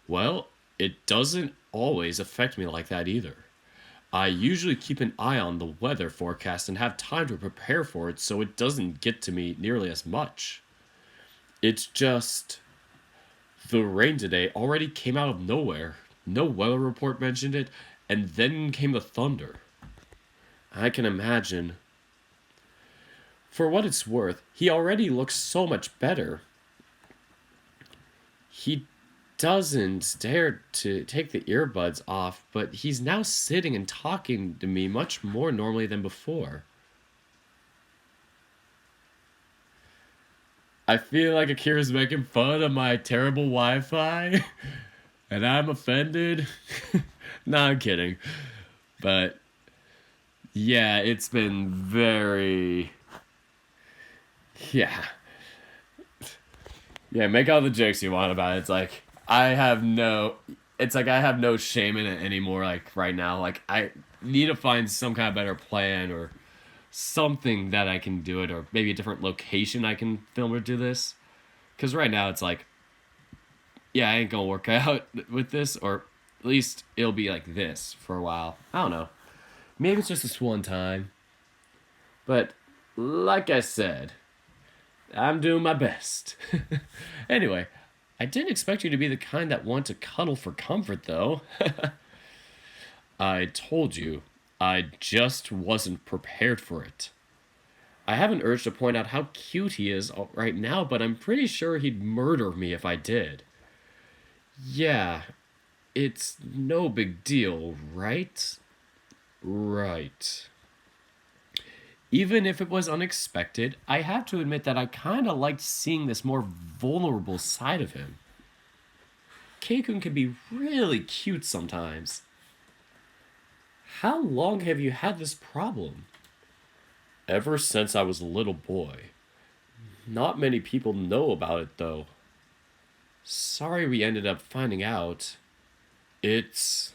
Well, it doesn't always affect me like that either. I usually keep an eye on the weather forecast and have time to prepare for it so it doesn't get to me nearly as much. It's just. The rain today already came out of nowhere. No weather report mentioned it, and then came the thunder. I can imagine. For what it's worth, he already looks so much better. He doesn't dare to take the earbuds off, but he's now sitting and talking to me much more normally than before. I feel like Akira's making fun of my terrible Wi-Fi, and I'm offended. No, I'm kidding. But yeah, it's been very. Yeah. Yeah, make all the jokes you want about it. It's like I have no it's like I have no shame in it anymore, like right now. Like I need to find some kind of better plan or something that I can do it, or maybe a different location I can film or do this. Cause right now it's like, yeah, I ain't gonna work out with this, or at least it'll be like this for a while. I don't know. Maybe it's just this one time. But like I said, I'm doing my best. Anyway, I didn't expect you to be the kind that want to cuddle for comfort, though. I told you, I just wasn't prepared for it. I have an urge to point out how cute he is right now, but I'm pretty sure he'd murder me if I did. Yeah, it's no big deal, right? Right. Even if it was unexpected, I have to admit that I kinda liked seeing this more vulnerable side of him. Keikun can be really cute sometimes. How long have you had this problem? Ever since I was a little boy. Not many people know about it, though. Sorry we ended up finding out. It's.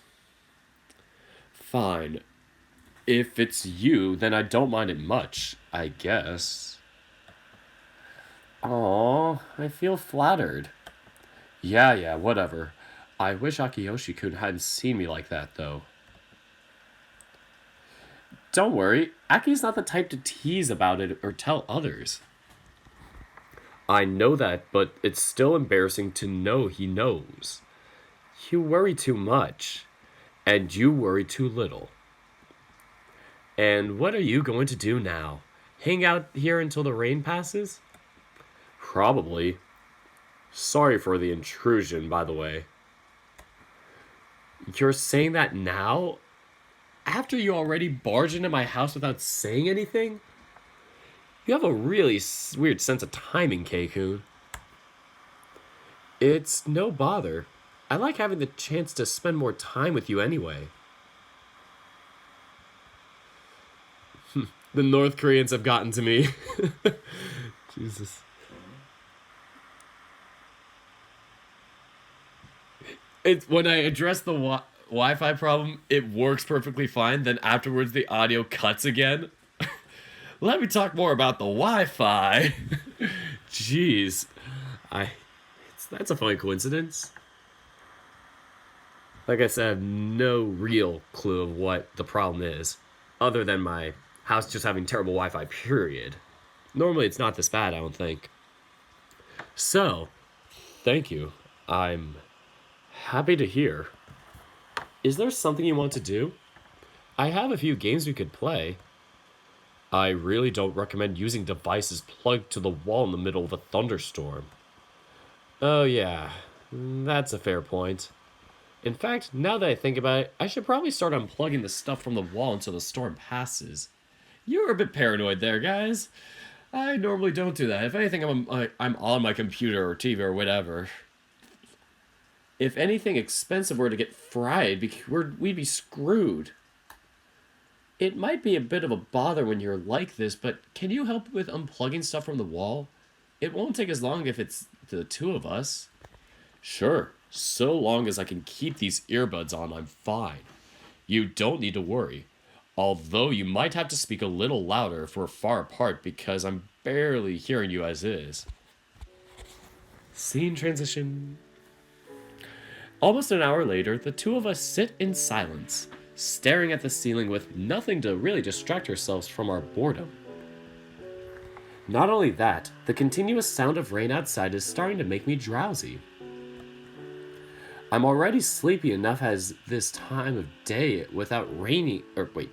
Fine. If it's you, then I don't mind it much, I guess. Aw, I feel flattered. Yeah, whatever. I wish Akiyoshi-kun hadn't seen me like that, though. Don't worry, Aki's not the type to tease about it or tell others. I know that, but it's still embarrassing to know he knows. You worry too much, and you worry too little. And what are you going to do now? Hang out here until the rain passes? Probably. Sorry for the intrusion, by the way. You're saying that now? After you already barged into my house without saying anything? You have a really weird sense of timing, Keikun. It's no bother. I like having the chance to spend more time with you anyway. The North Koreans have gotten to me. Jesus. It's when I address the Wi-Fi problem, it works perfectly fine. Then afterwards, the audio cuts again. Let me talk more about the Wi-Fi. Jeez, that's a funny coincidence. Like I said, I have no real clue of what the problem is, other than my house just having terrible Wi-Fi. Period. Normally, it's not this bad, I don't think. So, thank you. I'm happy to hear. Is there something you want to do? I have a few games we could play. I really don't recommend using devices plugged to the wall in the middle of a thunderstorm. Oh yeah, that's a fair point. In fact, now that I think about it, I should probably start unplugging the stuff from the wall until the storm passes. You're a bit paranoid there, guys. I normally don't do that. If anything, I'm on my computer or TV or whatever. If anything expensive were to get fried, we'd be screwed. It might be a bit of a bother when you're like this, but can you help with unplugging stuff from the wall? It won't take as long if it's the two of us. Sure, so long as I can keep these earbuds on, I'm fine. You don't need to worry. Although you might have to speak a little louder if we're far apart because I'm barely hearing you as is. Scene transition. Almost an hour later, the two of us sit in silence, staring at the ceiling with nothing to really distract ourselves from our boredom. Not only that, the continuous sound of rain outside is starting to make me drowsy. I'm already sleepy enough as this time of day without rainy or wait.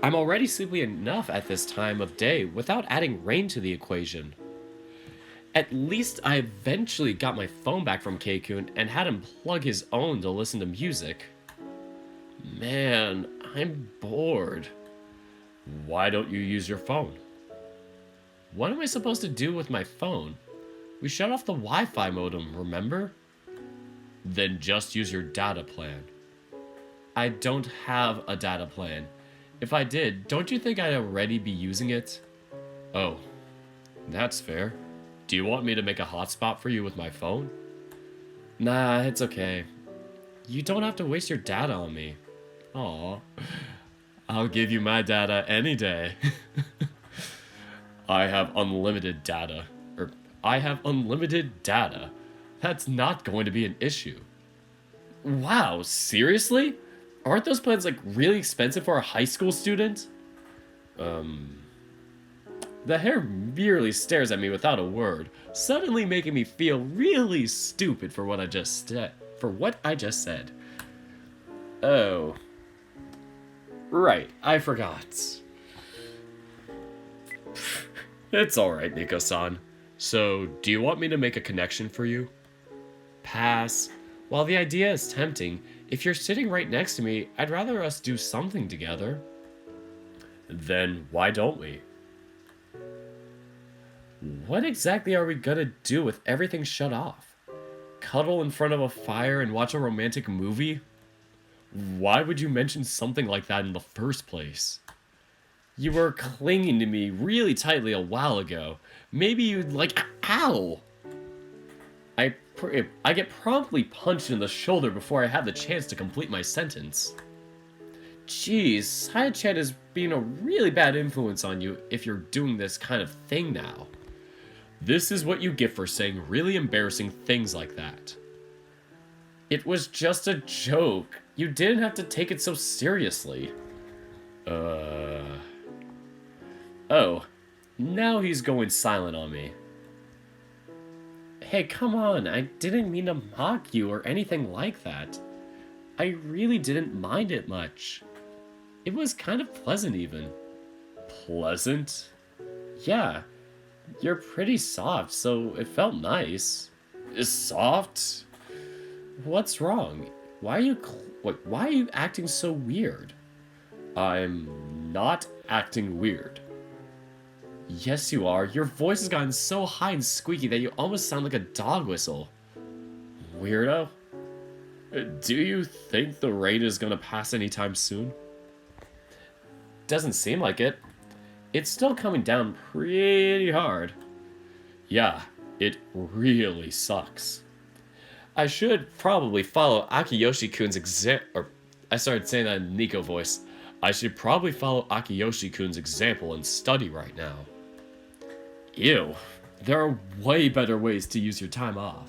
I'm already sleepy enough at this time of day without adding rain to the equation. At least I eventually got my phone back from Keikun and had him plug his own to listen to music. Man, I'm bored. Why don't you use your phone? What am I supposed to do with my phone? We shut off the Wi-Fi modem, remember? Then just use your data plan. I don't have a data plan. If I did, don't you think I'd already be using it? Oh, that's fair. Do you want me to make a hotspot for you with my phone? Nah, it's okay. You don't have to waste your data on me. Aw. I'll give you my data any day. I have unlimited data. I have unlimited data. That's not going to be an issue. Wow, seriously? Aren't those plans like really expensive for a high school student? The hair merely stares at me without a word, suddenly making me feel really stupid for what I just said. Oh. Right, I forgot. It's alright, Nico-san. So, do you want me to make a connection for you? Pass. While the idea is tempting, if you're sitting right next to me, I'd rather us do something together. Then why don't we? What exactly are we gonna do with everything shut off? Cuddle in front of a fire and watch a romantic movie? Why would you mention something like that in the first place? You were clinging to me really tightly a while ago. Maybe you'd like... Ow! I get promptly punched in the shoulder before I have the chance to complete my sentence. Jeez, Saya-chan is being a really bad influence on you if you're doing this kind of thing now. This is what you get for saying really embarrassing things like that. It was just a joke. You didn't have to take it so seriously. Oh, now he's going silent on me. Hey, come on, I didn't mean to mock you or anything like that. I really didn't mind it much. It was kind of pleasant even. Pleasant? Yeah, you're pretty soft, so it felt nice. Soft? What's wrong? Why are you acting so weird? I'm not acting weird. Yes, you are. Your voice has gotten so high and squeaky that you almost sound like a dog whistle. Weirdo? Do you think the rain is gonna pass anytime soon? Doesn't seem like it. It's still coming down pretty hard. Yeah, it really sucks. I should probably follow Akiyoshi-kun's I started saying that in Nico voice. I should probably follow Akiyoshi-kun's example and study right now. Ew, there are way better ways to use your time off.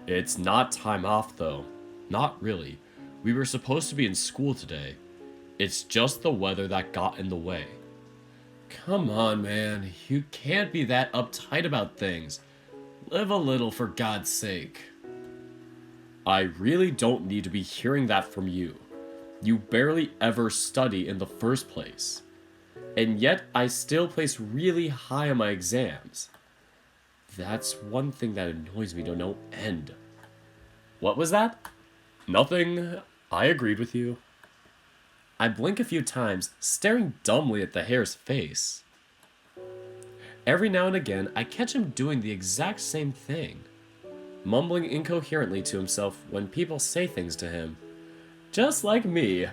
It's not time off though. Not really. We were supposed to be in school today. It's just the weather that got in the way. Come on, man. You can't be that uptight about things. Live a little for God's sake. I really don't need to be hearing that from you. You barely ever study in the first place. And yet, I still place really high on my exams. That's one thing that annoys me to no end. What was that? Nothing. I agreed with you. I blink a few times, staring dumbly at the hare's face. Every now and again, I catch him doing the exact same thing, mumbling incoherently to himself when people say things to him. Just like me.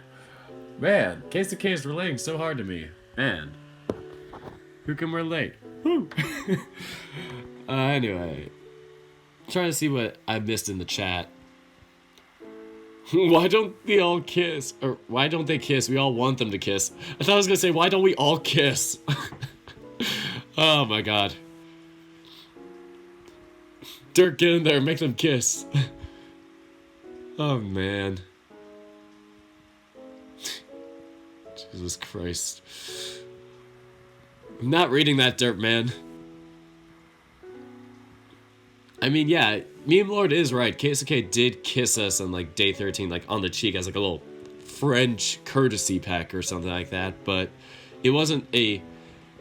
Man, Keisuke is relating so hard to me. Man. Who can relate? Woo! Anyway. Trying to see what I missed in the chat. Why don't they all kiss? Or why don't they kiss? We all want them to kiss. I thought I was gonna say, why don't we all kiss? Oh my god. Dirk, get in there, make them kiss. Oh man. Jesus Christ. I'm not reading that, Dirk, man. I mean, yeah, Meme Lord is right. Keisuke did kiss us on, like, day 13, like, on the cheek as, like, a little French courtesy peck or something like that, but it wasn't a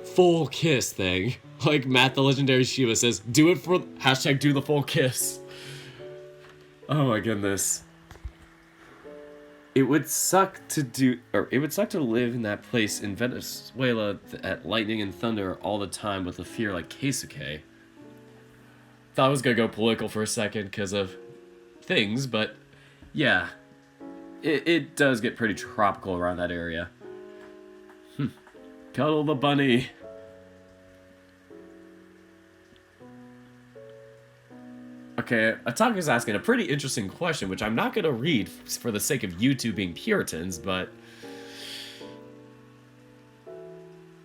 full kiss thing. Like Matt the Legendary Shiva says, do it for hashtag do the full kiss. Oh my goodness. It would suck to live in that place in Venezuela at lightning and thunder all the time with a fear like Keisuke. Thought I was gonna go political for a second because of things, but yeah. It does get pretty tropical around that area. Cuddle the bunny. Okay, Ataku's asking a pretty interesting question, which I'm not going to read for the sake of YouTube being Puritans, but...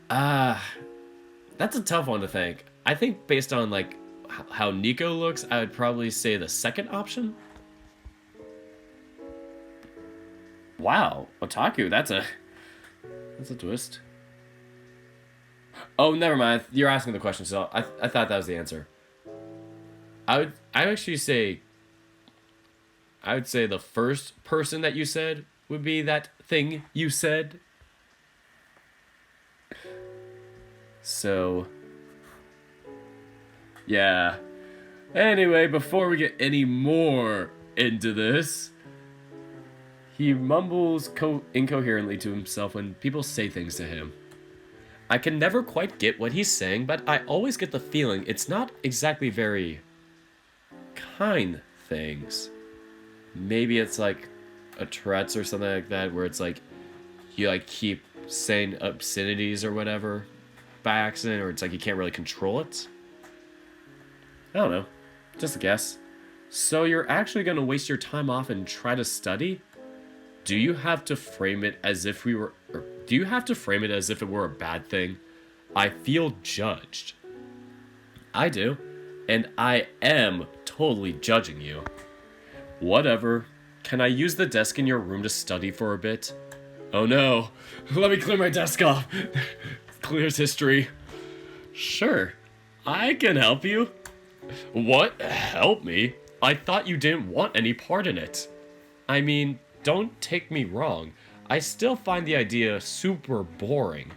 that's a tough one to think. I think based on, like, how Nico looks, I would probably say the second option. Wow, Otaku, that's a twist. Oh, never mind. You're asking the question, so I thought that was the answer. I would say the first person that you said would be that thing you said. So, yeah. Anyway, before we get any more into this, he mumbles incoherently to himself when people say things to him. I can never quite get what he's saying, but I always get the feeling it's not exactly very kind things. Maybe it's like a Tourette's or something like that, where it's like you like keep saying obscenities or whatever by accident, or it's like you can't really control it. I don't know. Just a guess. So you're actually going to waste your time off and try to study? Do you have to frame it as if it were a bad thing? I feel judged. I do. And I am totally judging you. Whatever. Can I use the desk in your room to study for a bit? Oh no. Let me clear my desk off. Clears history. Sure. I can help you. What? Help me? I thought you didn't want any part in it. I mean, don't take me wrong. I still find the idea super boring.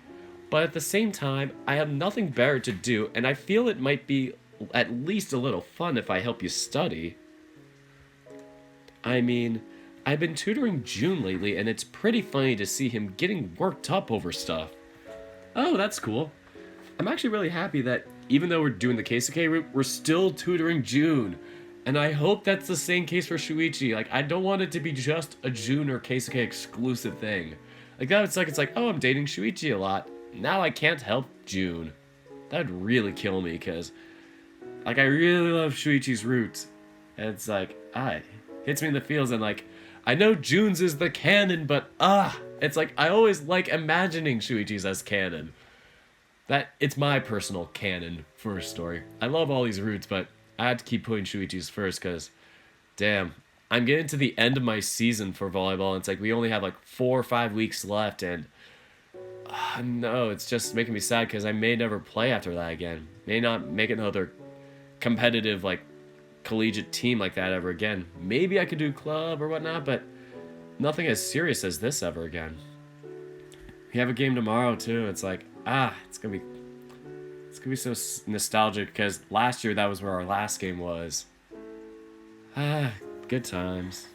But at the same time, I have nothing better to do, and I feel it might be at least a little fun if I help you study. I mean, I've been tutoring June lately, and it's pretty funny to see him getting worked up over stuff. Oh, that's cool. I'm actually really happy that even though we're doing the Keisuke route, we're still tutoring June. And I hope that's the same case for Shuichi. Like, I don't want it to be just a June or Keisuke exclusive thing. Like, that would suck. It's like, oh, I'm dating Shuichi a lot. Now I can't help June. That'd really kill me, because, like, I really love Shuichi's roots. And it's like, it hits me in the feels, and, like, I know June's is the canon, but, it's like, I always like imagining Shuichi's as canon. It's my personal canon for a story. I love all these roots, but I had to keep putting Shuichi's first, because, damn, I'm getting to the end of my season for volleyball, and it's like, we only have, like, 4 or 5 weeks left, and, no, it's just making me sad, because I may never play after that again. May not make another competitive, like, collegiate team like that ever again. Maybe I could do club or whatnot, but nothing as serious as this ever again. We have a game tomorrow, too. It's like, it's gonna be so nostalgic, because last year that was where our last game was. Good times.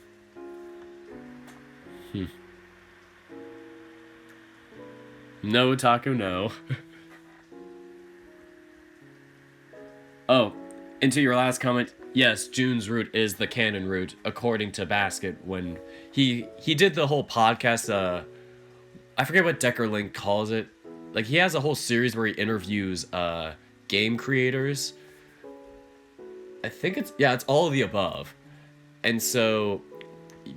No, Taco, no. Oh, into your last comment, yes, June's route is the canon route, according to Basket, when he did the whole podcast, I forget what Deckerlink calls it. Like, he has a whole series where he interviews game creators. I think it's all of the above. And so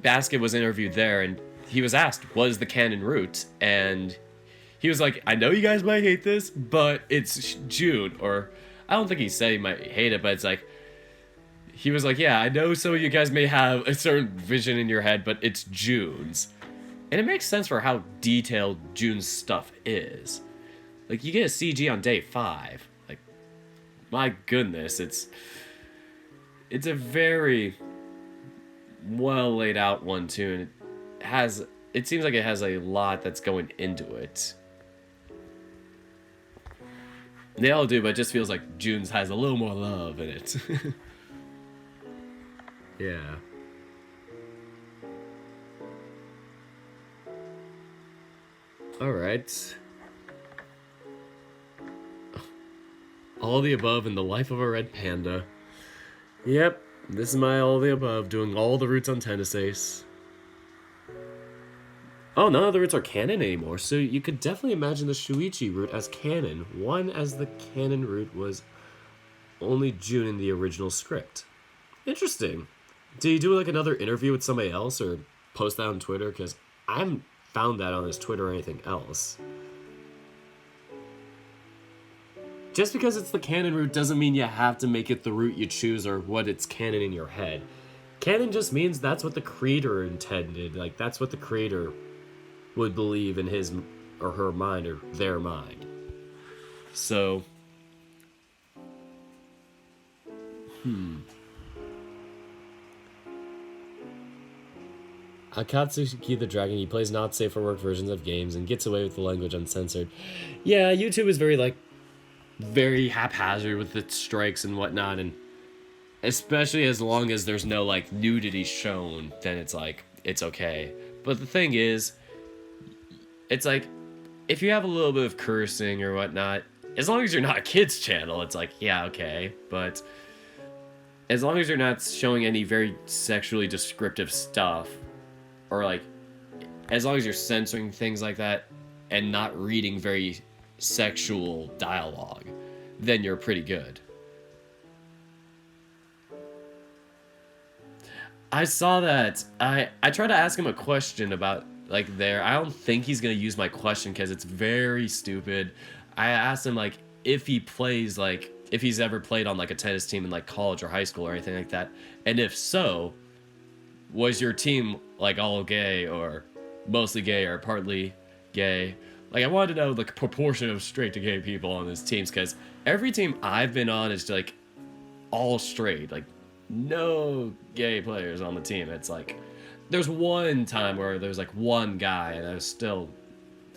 Basket was interviewed there, and he was asked, what is the canon route? And he was like, I know you guys might hate this, but it's June. Or, I don't think he said he might hate it, but it's like, he was like, yeah, I know some of you guys may have a certain vision in your head, but it's June's. And it makes sense for how detailed June's stuff is. Like, you get a CG on day 5. Like, my goodness, it's a very well laid out one too, and it seems like it has a lot that's going into it. They all do, but it just feels like June's has a little more love in it. Yeah. Alright. All the above in the life of a red panda. Yep, this is my all the above, doing all the routes on Tennis Ace. Oh, none of the routes are canon anymore, so you could definitely imagine the Shuichi route as canon. One, as the canon route was only June in the original script. Interesting. Did he do like another interview with somebody else or post that on Twitter? Because I haven't found that on his Twitter or anything else. Just because it's the canon route doesn't mean you have to make it the route you choose or what it's canon in your head. Canon just means that's what the creator intended. Like, that's what the creator would believe in his or her mind or their mind. So, Akatsuki the Dragon, he plays not safe for work versions of games and gets away with the language uncensored. Yeah, YouTube is very haphazard with its strikes and whatnot, and especially as long as there's no like nudity shown, then it's like it's okay. But the thing is, it's like if you have a little bit of cursing or whatnot, as long as you're not a kids channel, it's like, yeah, okay. But as long as you're not showing any very sexually descriptive stuff, or like as long as you're censoring things like that and not reading very sexual dialogue, then you're pretty good. I saw that. I tried to ask him a question about like there. I don't think he's gonna use my question because it's very stupid. I asked him like if he plays like if he's ever played on like a tennis team in like college or high school or anything like that, and if so, was your team like all gay or mostly gay or partly gay? Like, I wanted to know the proportion of straight to gay people on his teams, because every team I've been on is like all straight, like no gay players on the team. It's like there's one time where there's like one guy, and I was still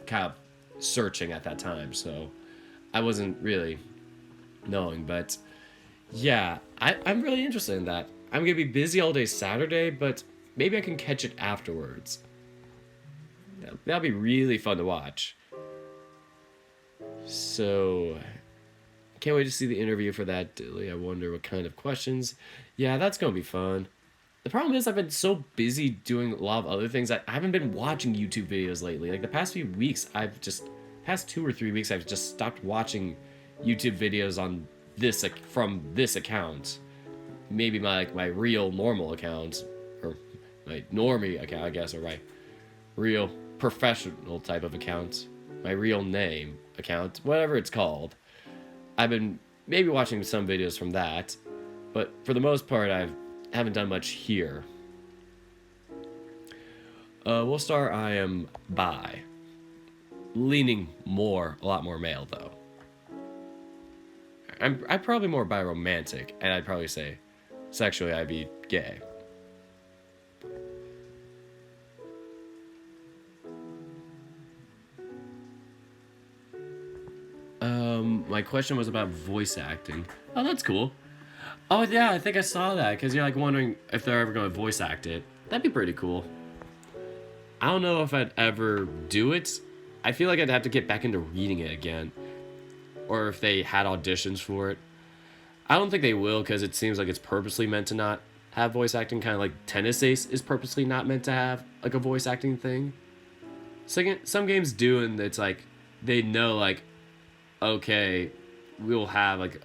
kind of searching at that time, so I wasn't really knowing. But yeah, I'm really interested in that. I'm gonna be busy all day Saturday, but maybe I can catch it afterwards. That'll be really fun to watch. So, can't wait to see the interview for that, Dilly. I wonder what kind of questions. Yeah, that's gonna be fun. The problem is I've been so busy doing a lot of other things. I haven't been watching YouTube videos lately. Like the past few weeks, past 2 or 3 weeks, I've just stopped watching YouTube videos on from this account. Maybe my real normal account, or my normie account, I guess, or my real professional type of account, my real name account, whatever it's called. I've been maybe watching some videos from that, but for the most part, I haven't done much here. We'll start. I am bi, leaning a lot more male though. I'm probably more bi-romantic, and I'd probably say sexually I'd be gay. My question was about voice acting. Oh, that's cool. Oh, yeah, I think I saw that, because you're, like, wondering if they're ever going to voice act it. That'd be pretty cool. I don't know if I'd ever do it. I feel like I'd have to get back into reading it again. Or if they had auditions for it. I don't think they will, because it seems like it's purposely meant to not have voice acting, kind of like Tennis Ace is purposely not meant to have, like, a voice acting thing. some games do, and it's like they know like, okay, we'll have like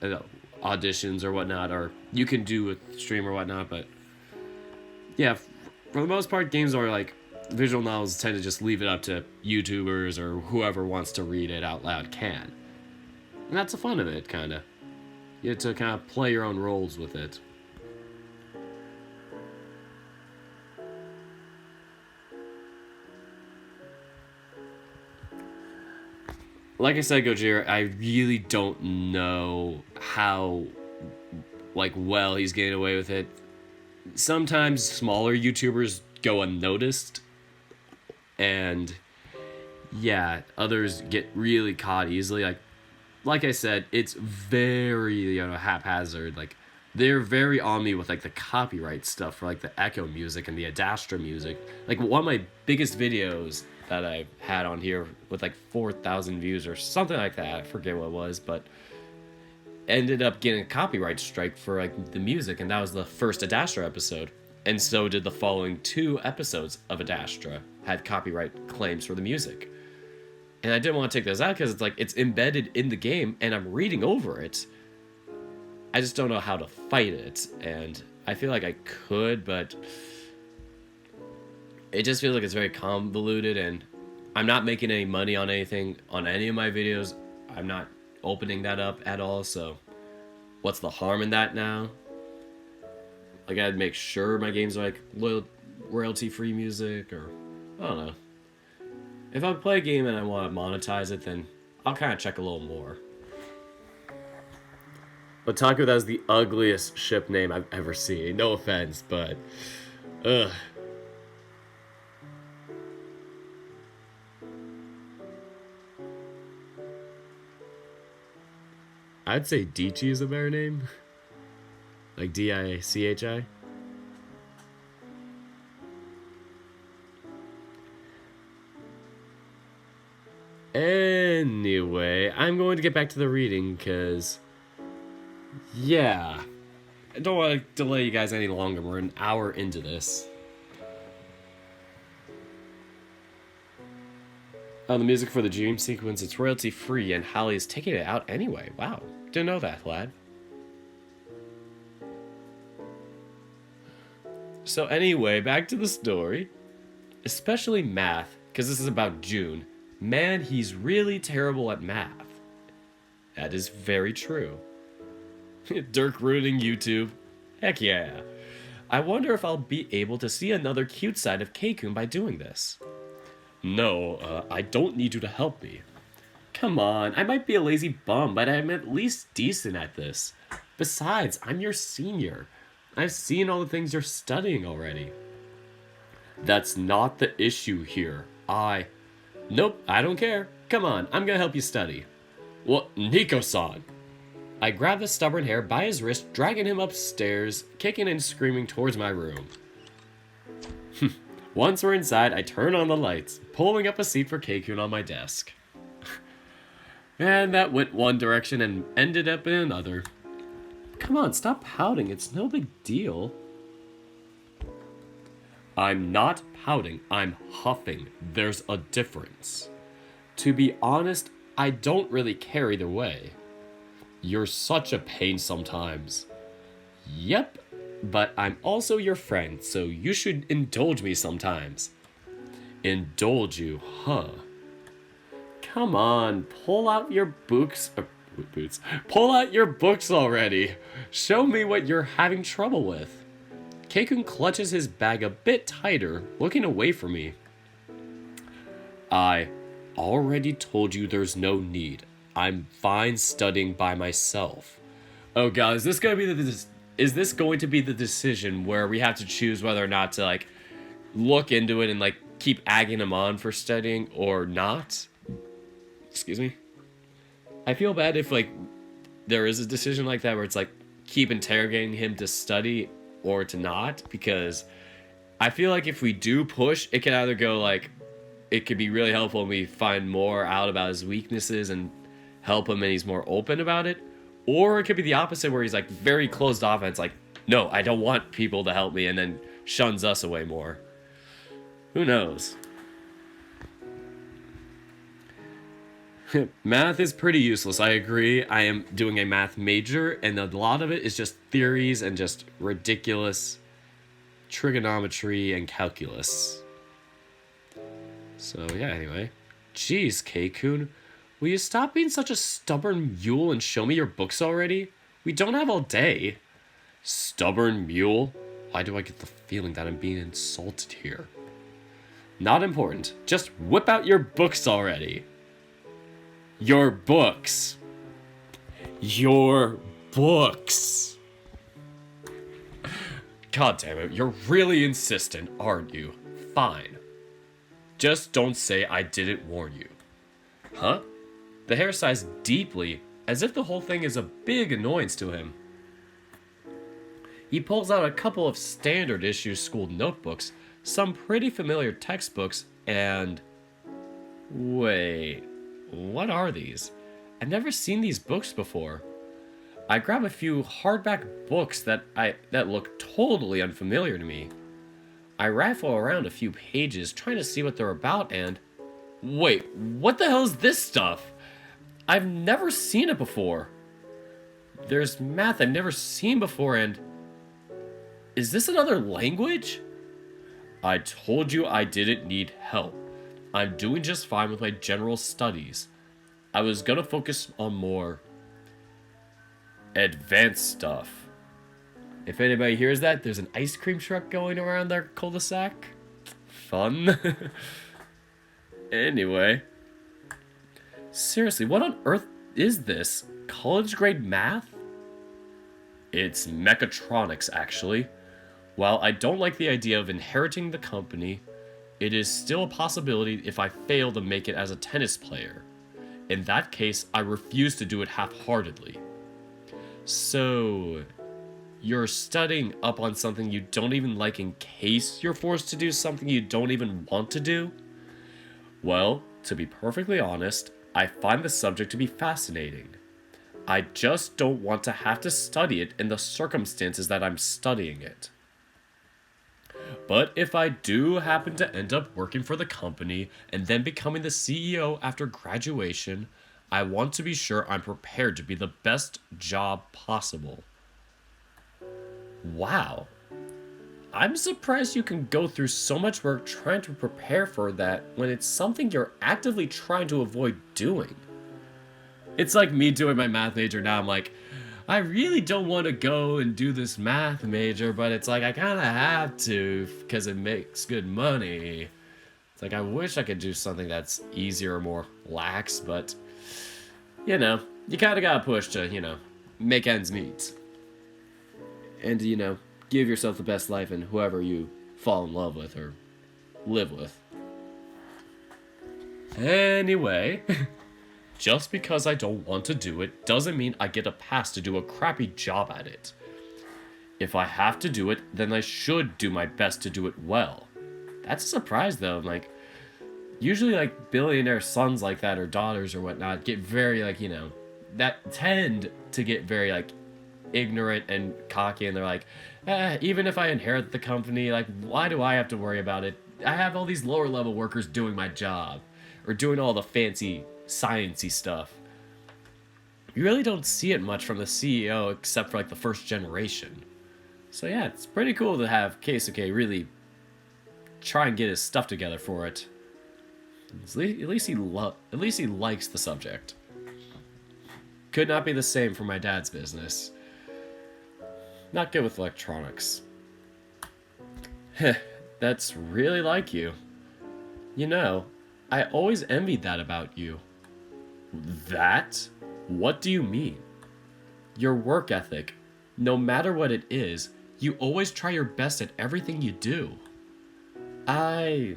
auditions or whatnot, or you can do a stream or whatnot. But yeah, for the most part, games are like visual novels tend to just leave it up to YouTubers or whoever wants to read it out loud can, and that's the fun of it, kind of. You get to kind of play your own roles with it. Like I said, Gojira, I really don't know how like well he's getting away with it. Sometimes smaller YouTubers go unnoticed, and yeah, others get really caught easily. Like I said, it's very haphazard. Like they're very on me with like the copyright stuff for like the echo music and the Adastra music. Like one of my biggest videos that I had on here with like 4,000 views or something like that. I forget what it was, but ended up getting a copyright strike for like the music, and that was the first Adastra episode. And so did the following 2 episodes of Adastra had copyright claims for the music. And I didn't want to take those out because it's like it's embedded in the game and I'm reading over it. I just don't know how to fight it, and I feel like I could, but it just feels like it's very convoluted, and I'm not making any money on anything on any of my videos. I'm not opening that up at all, so what's the harm in that now? Like, I'd make sure my games are like royalty-free music, or I don't know. If I play a game and I want to monetize it, then I'll kind of check a little more. Otaku, that is the ugliest ship name I've ever seen. No offense, but ugh. I'd say Dichi is a better name. Like D-I-C-H-I. Anyway, I'm going to get back to the reading, because yeah, I don't want to delay you guys any longer. We're an hour into this. The music for the dream sequence, it's royalty free, and Hallie is taking it out anyway. Wow, didn't know that, lad. So anyway, back to the story. Especially math, because this is about June. Man, he's really terrible at math. That is very true. Dirk ruining YouTube. Heck yeah. I wonder if I'll be able to see another cute side of Keikun by doing this. No, I don't need you to help me. Come on, I might be a lazy bum, but I'm at least decent at this. Besides, I'm your senior. I've seen all the things you're studying already. That's not the issue here. Nope, I don't care. Come on, I'm gonna help you study. Well, Nico-san. I grab the stubborn hair by his wrist, dragging him upstairs, kicking and screaming towards my room. Once we're inside, I turn on the lights, pulling up a seat for Keikun on my desk. And that went one direction and ended up in another. Come on, stop pouting. It's no big deal. I'm not pouting. I'm huffing. There's a difference. To be honest, I don't really care either way. You're such a pain sometimes. Yep, but I'm also your friend, so you should indulge me sometimes. Indulge you, huh? Come on, pull out your books. Pull out your books already. Show me what you're having trouble with. Keikun clutches his bag a bit tighter, looking away from me. I already told you there's no need. I'm fine studying by myself. Oh god, is this going to be the decision where we have to choose whether or not to like look into it and like keep egging him on for studying or not? Excuse me. I feel bad if like there is a decision like that where it's like keep interrogating him to study or to not, because I feel like if we do push, it can either go like it could be really helpful and we find more out about his weaknesses and help him and he's more open about it, or it could be the opposite where he's like very closed off and it's like, no, I don't want people to help me, and then shuns us away more. Who knows? Math is pretty useless. I agree. I am doing a math major, and a lot of it is just theories and just ridiculous trigonometry and calculus. So, yeah, anyway. Jeez, Keikun. Will you stop being such a stubborn mule and show me your books already? We don't have all day. Stubborn mule? Why do I get the feeling that I'm being insulted here? Not important. Just whip out your books already. Your books. Your books. God damn it, you're really insistent, aren't you? Fine. Just don't say I didn't warn you. Huh? The hair sighs deeply, as if the whole thing is a big annoyance to him. He pulls out a couple of standard issue school notebooks, some pretty familiar textbooks, and... Wait, what are these? I've never seen these books before. I grab a few hardback books that look totally unfamiliar to me. I rifle around a few pages trying to see what they're about and... Wait, what the hell is this stuff? I've never seen it before. There's math I've never seen before and... Is this another language? I told you I didn't need help. I'm doing just fine with my general studies. I was gonna focus on more advanced stuff. If anybody hears that, there's an ice cream truck going around their cul-de-sac. Fun. Anyway. Seriously, what on earth is this? College grade math? It's mechatronics, actually. While I don't like the idea of inheriting the company, it is still a possibility if I fail to make it as a tennis player. In that case, I refuse to do it half-heartedly. So, you're studying up on something you don't even like in case you're forced to do something you don't even want to do? Well, to be perfectly honest, I find the subject to be fascinating. I just don't want to have to study it in the circumstances that I'm studying it. But if I do happen to end up working for the company and then becoming the CEO after graduation, I want to be sure I'm prepared to be the best job possible. Wow. I'm surprised you can go through so much work trying to prepare for that when it's something you're actively trying to avoid doing. It's like me doing my math major now. I'm like, I really don't want to go and do this math major, but it's like I kind of have to because it makes good money. It's like I wish I could do something that's easier or more lax, but you know, you kind of got to push to, you know, make ends meet. And, you know, give yourself the best life in whoever you fall in love with or live with. Anyway, just because I don't want to do it doesn't mean I get a pass to do a crappy job at it. If I have to do it, then I should do my best to do it well. That's a surprise though, like, usually like billionaire sons like that or daughters or whatnot get very like, you know, that tend to get very like ignorant and cocky and they're like, even if I inherit the company, like why do I have to worry about it? I have all these lower level workers doing my job or doing all the fancy sciencey stuff. You really don't see it much from the CEO except for like the first generation. So yeah, it's pretty cool to have Keisuke really try and get his stuff together for it. At least he likes the subject. Could not be the same for my dad's business. Not good with electronics. Heh, that's really like you. You know, I always envied that about you. That? What do you mean? Your work ethic. No matter what it is, you always try your best at everything you do. I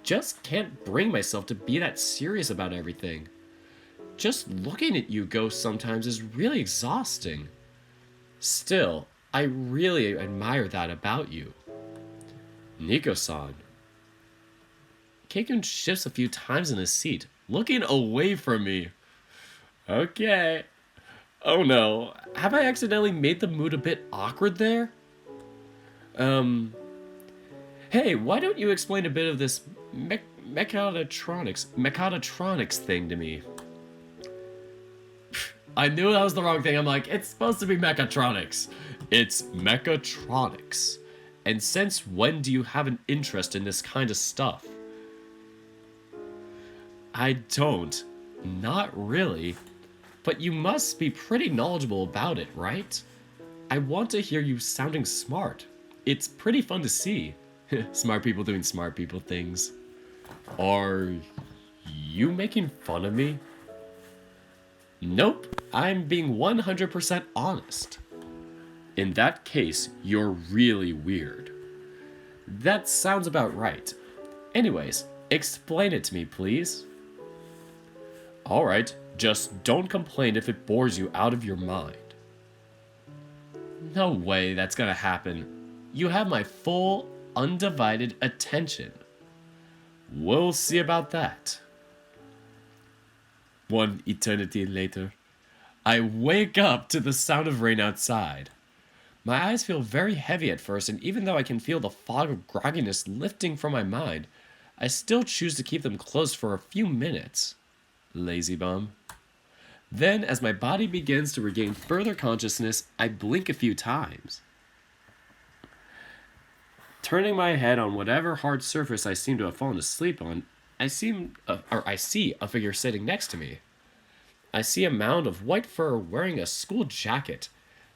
just can't bring myself to be that serious about everything. Just looking at you go sometimes is really exhausting. Still, I really admire that about you. Nico-san. Keikun shifts a few times in his seat, looking away from me. Okay. Oh no, have I accidentally made the mood a bit awkward there? Hey, why don't you explain a bit of this mechatronics thing to me. I knew that was the wrong thing. I'm like, it's supposed to be mechatronics. It's mechatronics. And since when do you have an interest in this kind of stuff? I don't. Not really. But you must be pretty knowledgeable about it, right? I want to hear you sounding smart. It's pretty fun to see. Smart people doing smart people things. Are you making fun of me? Nope, I'm being 100% honest. In that case, you're really weird. That sounds about right. Anyways, explain it to me, please. Alright, just don't complain if it bores you out of your mind. No way that's gonna happen. You have my full, undivided attention. We'll see about that. One eternity later, I wake up to the sound of rain outside. My eyes feel very heavy at first, and even though I can feel the fog of grogginess lifting from my mind, I still choose to keep them closed for a few minutes. Lazy bum. Then, as my body begins to regain further consciousness, I blink a few times. Turning my head on whatever hard surface I seem to have fallen asleep on, I see a figure sitting next to me. I see a mound of white fur wearing a school jacket,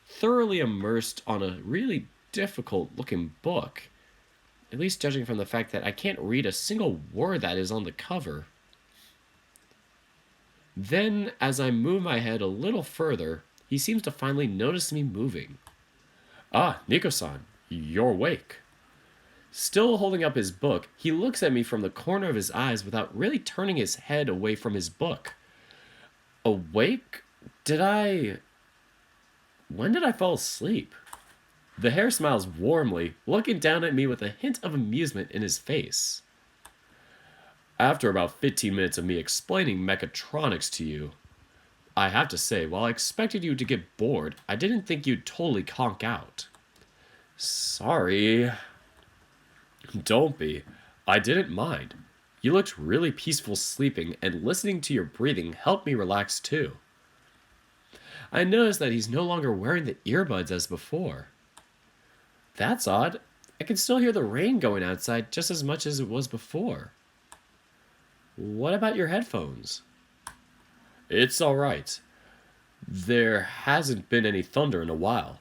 thoroughly immersed on a really difficult-looking book. At least judging from the fact that I can't read a single word that is on the cover. Then, as I move my head a little further, he seems to finally notice me moving. Ah, Nico-san, you're awake. Still holding up his book, he looks at me from the corner of his eyes without really turning his head away from his book. Awake? When did I fall asleep? The hare smiles warmly, looking down at me with a hint of amusement in his face. After about 15 minutes of me explaining mechatronics to you, I have to say, while I expected you to get bored, I didn't think you'd totally conk out. Sorry. Don't be. I didn't mind. You looked really peaceful sleeping, and listening to your breathing helped me relax too. I noticed that he's no longer wearing the earbuds as before. That's odd. I can still hear the rain going outside just as much as it was before. What about your headphones? It's alright. There hasn't been any thunder in a while.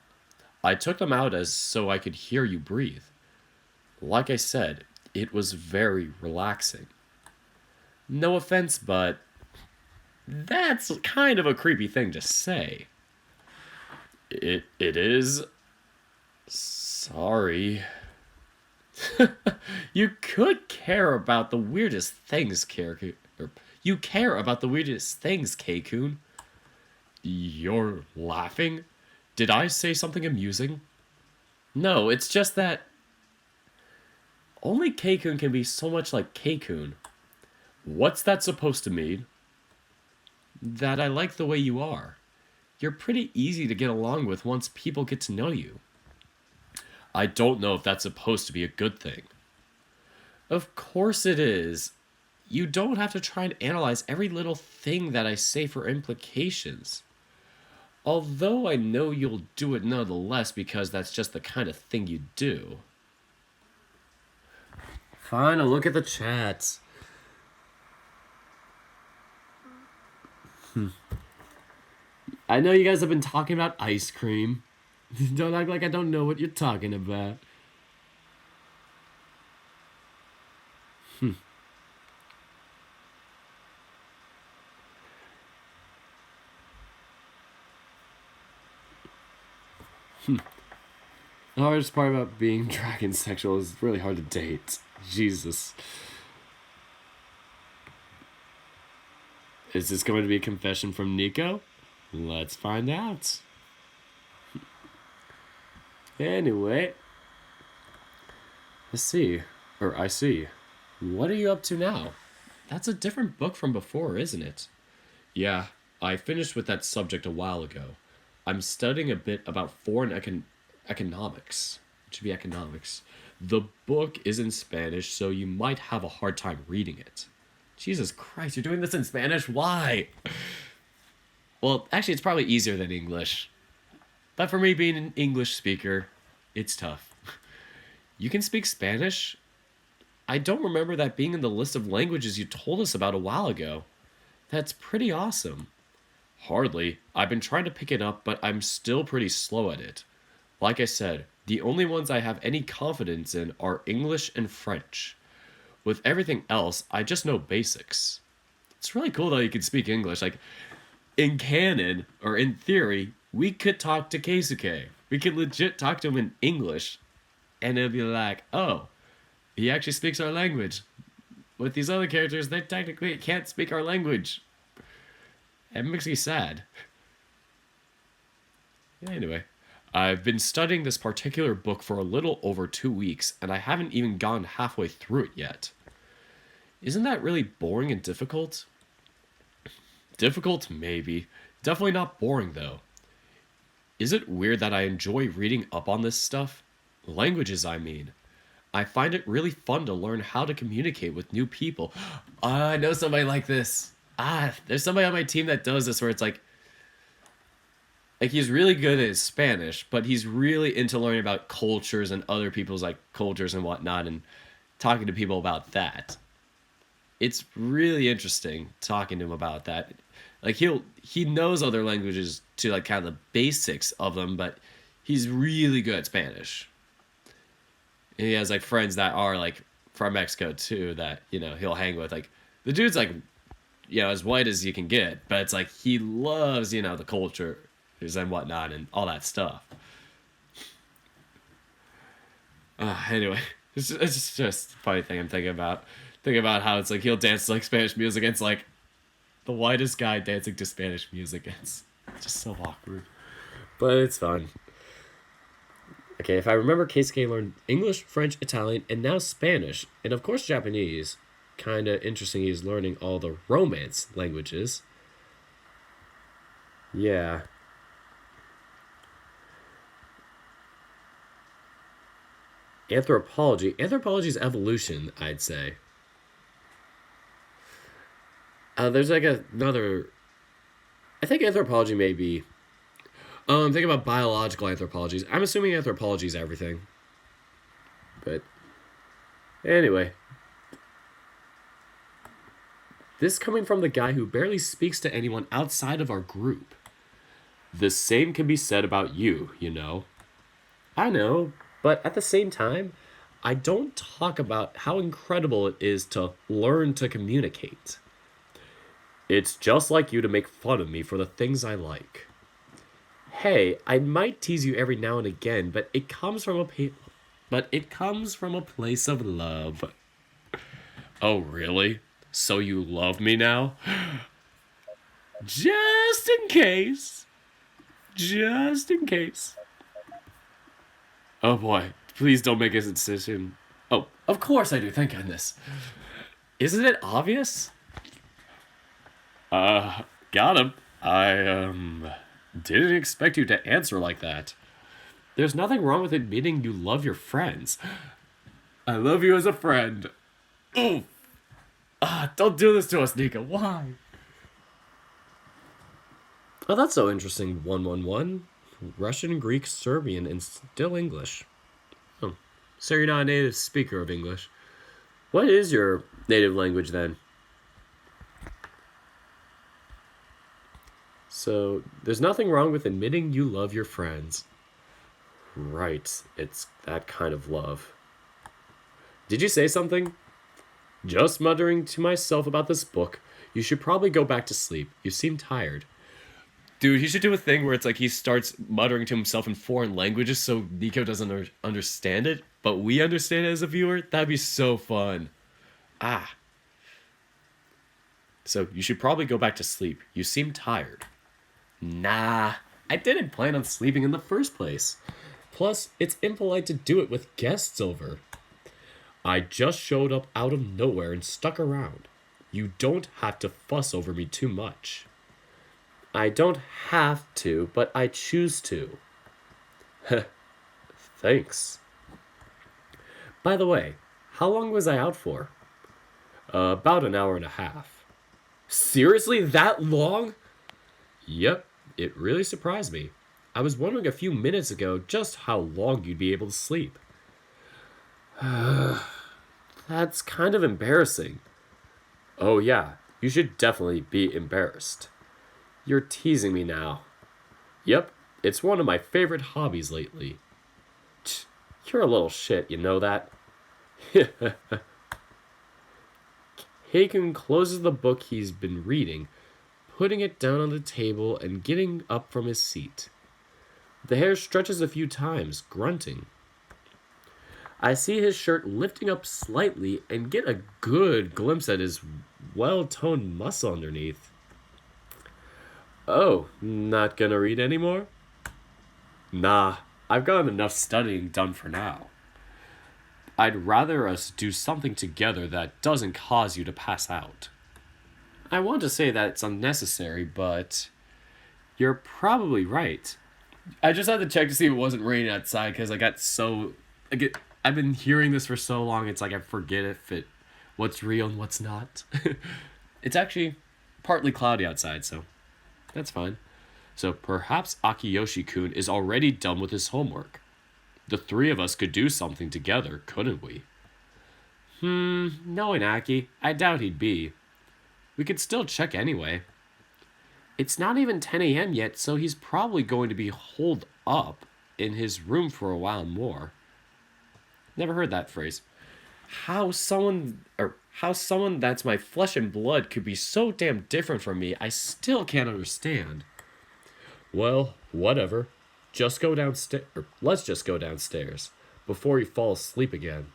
I took them out so I could hear you breathe. Like I said, it was very relaxing. No offense, but that's kind of a creepy thing to say. It is. Sorry. You could care about the weirdest things, You care about the weirdest things, K-kun. You're laughing? Did I say something amusing? No, it's just that only K-kun can be so much like K-kun. What's that supposed to mean? That I like the way you are. You're pretty easy to get along with once people get to know you. I don't know if that's supposed to be a good thing. Of course it is. You don't have to try and analyze every little thing that I say for implications. Although I know you'll do it nonetheless because that's just the kind of thing you do. Fine, I'll look at the chats. I know you guys have been talking about ice cream. Don't act like I don't know what you're talking about. The hardest part about being dragon sexual is really hard to date. Jesus. Is this going to be a confession from Nico? Let's find out. Anyway. I see. What are you up to now? That's a different book from before, isn't it? Yeah, I finished with that subject a while ago. I'm studying a bit about foreign economics. It should be economics. The book is in Spanish, so you might have a hard time reading it. Jesus Christ, you're doing this in Spanish? Why? Well, actually, it's probably easier than English. But for me being an English speaker, it's tough. You can speak Spanish? I don't remember that being in the list of languages you told us about a while ago. That's pretty awesome. Hardly. I've been trying to pick it up, but I'm still pretty slow at it. Like I said, the only ones I have any confidence in are English and French. With everything else, I just know basics. It's really cool though you can speak English. Like, in canon, or in theory, we could talk to Keisuke. We could legit talk to him in English, and it'll be like, oh, he actually speaks our language. With these other characters, they technically can't speak our language. It makes me sad. Anyway, I've been studying this particular book for a little over 2 weeks, and I haven't even gone halfway through it yet. Isn't that really boring and difficult? Difficult, maybe. Definitely not boring, though. Is it weird that I enjoy reading up on this stuff? Languages, I mean. I find it really fun to learn how to communicate with new people. I know somebody like this. There's somebody on my team that does this where it's like he's really good at Spanish, but he's really into learning about cultures and other people's like cultures and whatnot and talking to people about that. It's really interesting talking to him about that. Like he knows other languages to like kind of the basics of them, but he's really good at Spanish. And he has like friends that are like from Mexico too that, he'll hang with. Like the dude's like, as white as you can get, but it's like he loves, the culture and whatnot and all that stuff. Anyway, it's just a funny thing I'm thinking about. Thinking about how it's like he'll dance to like Spanish music. It's like the whitest guy dancing to Spanish music. It's just so awkward. But it's fun. Okay, if I remember, Keisuke learned English, French, Italian, and now Spanish, and of course Japanese. Kinda interesting he's learning all the Romance languages. Yeah. Anthropology. Anthropology is evolution, I'd say. There's like another. I think anthropology may be. Think about biological anthropologies. I'm assuming anthropology is everything. But anyway, this coming from the guy who barely speaks to anyone outside of our group. The same can be said about you, I know, but at the same time, I don't talk about how incredible it is to learn to communicate. It's just like you to make fun of me for the things I like. Hey, I might tease you every now and again, but it comes from a place of love. Oh, really? So you love me now? Just in case. Just in case. Oh boy, please don't make a decision. Oh, of course I do, thank goodness. Isn't it obvious? Got him. I, didn't expect you to answer like that. There's nothing wrong with admitting you love your friends. I love you as a friend. Oof. Don't do this to us, Nika. Why? Oh, that's so interesting. 111. Russian, Greek, Serbian, and still English. Oh. So you're not a native speaker of English. What is your native language then? So, there's nothing wrong with admitting you love your friends. Right, it's that kind of love. Did you say something? Just muttering to myself about this book. You should probably go back to sleep. You seem tired. Dude, he should do a thing where it's like he starts muttering to himself in foreign languages so Nico doesn't understand it, but we understand it as a viewer. That'd be so fun. So, you should probably go back to sleep. You seem tired. Nah, I didn't plan on sleeping in the first place. Plus, it's impolite to do it with guests over. I just showed up out of nowhere and stuck around. You don't have to fuss over me too much. I don't have to, but I choose to. Thanks. By the way, how long was I out for? About an hour and a half. Seriously, that long? Yep, it really surprised me. I was wondering a few minutes ago just how long you'd be able to sleep. That's kind of embarrassing. Oh, yeah, you should definitely be embarrassed. You're teasing me now. Yep, it's one of my favorite hobbies lately. You're a little shit, you know that? Hagen closes the book he's been reading, putting it down on the table and getting up from his seat. The hare stretches a few times, grunting. I see his shirt lifting up slightly and get a good glimpse at his well toned muscle underneath. Oh, not gonna read anymore? Nah, I've got enough studying done for now. I'd rather us do something together that doesn't cause you to pass out. I want to say that it's unnecessary, but you're probably right. I just had to check to see if it wasn't raining outside because I got so I've been hearing this for so long. It's like I forget if it what's real and what's not. It's actually partly cloudy outside, so that's fine. So perhaps Akiyoshi-kun is already done with his homework. The three of us could do something together, couldn't we? Knowing Aki, I doubt he'd be. We could still check anyway. It's not even 10 a.m. yet, so he's probably going to be holed up in his room for a while more. Never heard that phrase. How someone that's my flesh and blood could be so damn different from me, I still can't understand. Well, whatever. Just go downstairs. Let's just go downstairs before he falls asleep again.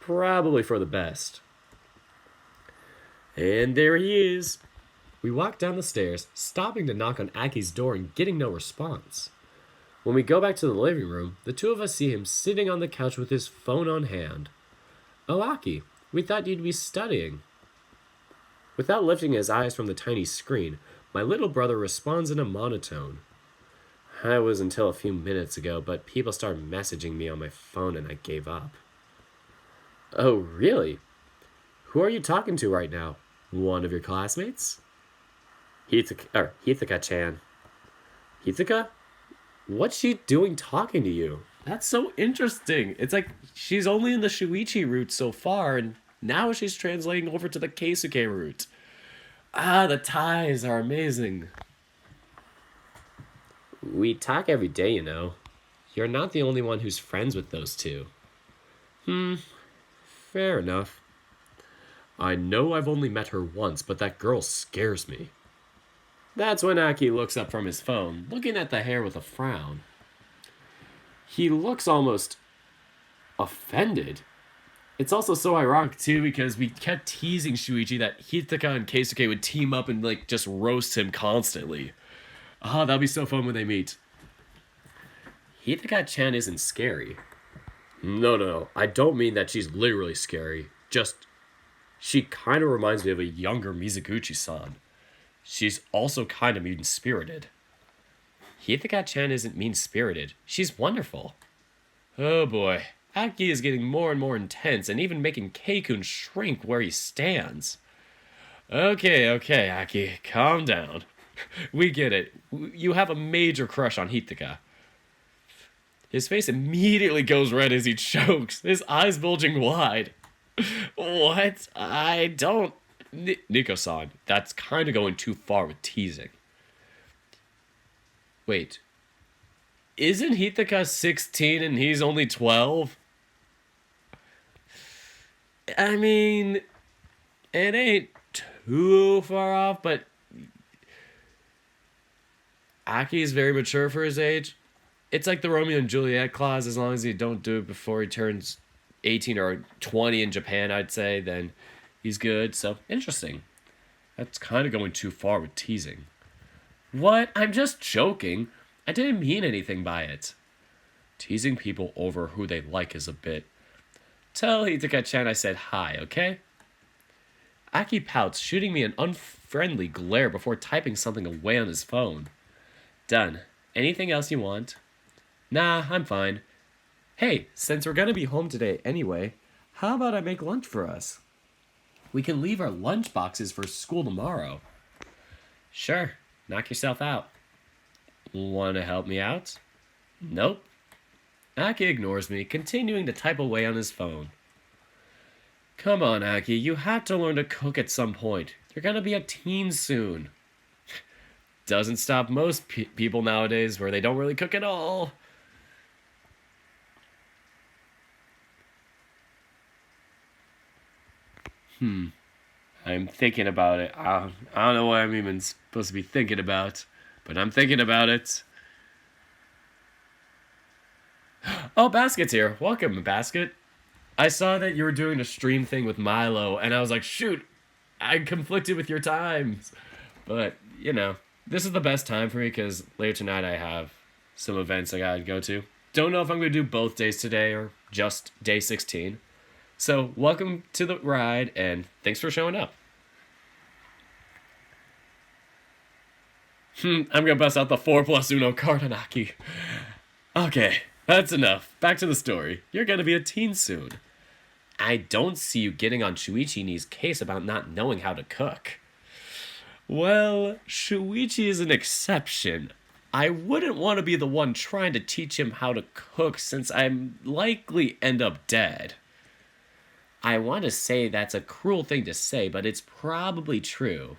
Probably for the best. And there he is. We walk down the stairs, stopping to knock on Aki's door and getting no response. When we go back to the living room, the two of us see him sitting on the couch with his phone on hand. Oh, Aki, we thought you'd be studying. Without lifting his eyes from the tiny screen, my little brother responds in a monotone. I was until a few minutes ago, but people started messaging me on my phone and I gave up. Oh, really? Who are you talking to right now? One of your classmates? Hithaka-chan. Hithaka? What's she doing talking to you? That's so interesting. It's like she's only in the Shuichi route so far, and now she's translating over to the Keisuke route. Ah, the ties are amazing. We talk every day, you know. You're not the only one who's friends with those two. Fair enough. I know I've only met her once, but that girl scares me. That's when Aki looks up from his phone, looking at the hair with a frown. He looks almost offended. It's also so ironic, too, because we kept teasing Shuichi that Hithaka and Keisuke would team up and, just roast him constantly. Ah, that'll be so fun when they meet. Hithaka-chan isn't scary. No. I don't mean that she's literally scary. Just, she kind of reminds me of a younger Mizuguchi-san. She's also kind of mean-spirited. Hithaka-chan isn't mean-spirited. She's wonderful. Oh boy. Aki is getting more and more intense and even making Keikun shrink where he stands. Okay, Aki, calm down. We get it. You have a major crush on Hithaka. His face immediately goes red as he chokes, his eyes bulging wide. What? I don't... Nico-san, that's kind of going too far with teasing. Wait. Isn't Hithaka 16 and he's only 12? I mean, it ain't too far off, but Aki's very mature for his age. It's like the Romeo and Juliet clause. As long as you don't do it before he turns 18 or 20 in Japan, I'd say, then he's good. So, interesting. That's kind of going too far with teasing. What? I'm just joking. I didn't mean anything by it. Teasing people over who they like is a bit. Tell Hithaka-chan I said hi, okay? Aki pouts, shooting me an unfriendly glare before typing something away on his phone. Done. Anything else you want? Nah, I'm fine. Hey, since we're gonna be home today anyway, how about I make lunch for us? We can leave our lunch boxes for school tomorrow. Sure, knock yourself out. Wanna help me out? Nope. Aki ignores me, continuing to type away on his phone. Come on, Aki, you have to learn to cook at some point. You're gonna be a teen soon. Doesn't stop most people nowadays where they don't really cook at all. I'm thinking about it. I don't know what I'm even supposed to be thinking about, but I'm thinking about it. Oh, Basket's here. Welcome, Basket. I saw that you were doing a stream thing with Milo, and I was like, shoot, I conflicted with your times. But, this is the best time for me because later tonight I have some events I gotta go to. Don't know if I'm gonna do both days today or just day 16. So, welcome to the ride, and thanks for showing up. I'm gonna bust out the 4+1 card on Aki. Okay, that's enough. Back to the story. You're gonna be a teen soon. I don't see you getting on Shuichi's case about not knowing how to cook. Well, Shuichi is an exception. I wouldn't want to be the one trying to teach him how to cook since I'm likely end up dead. I want to say that's a cruel thing to say, but it's probably true.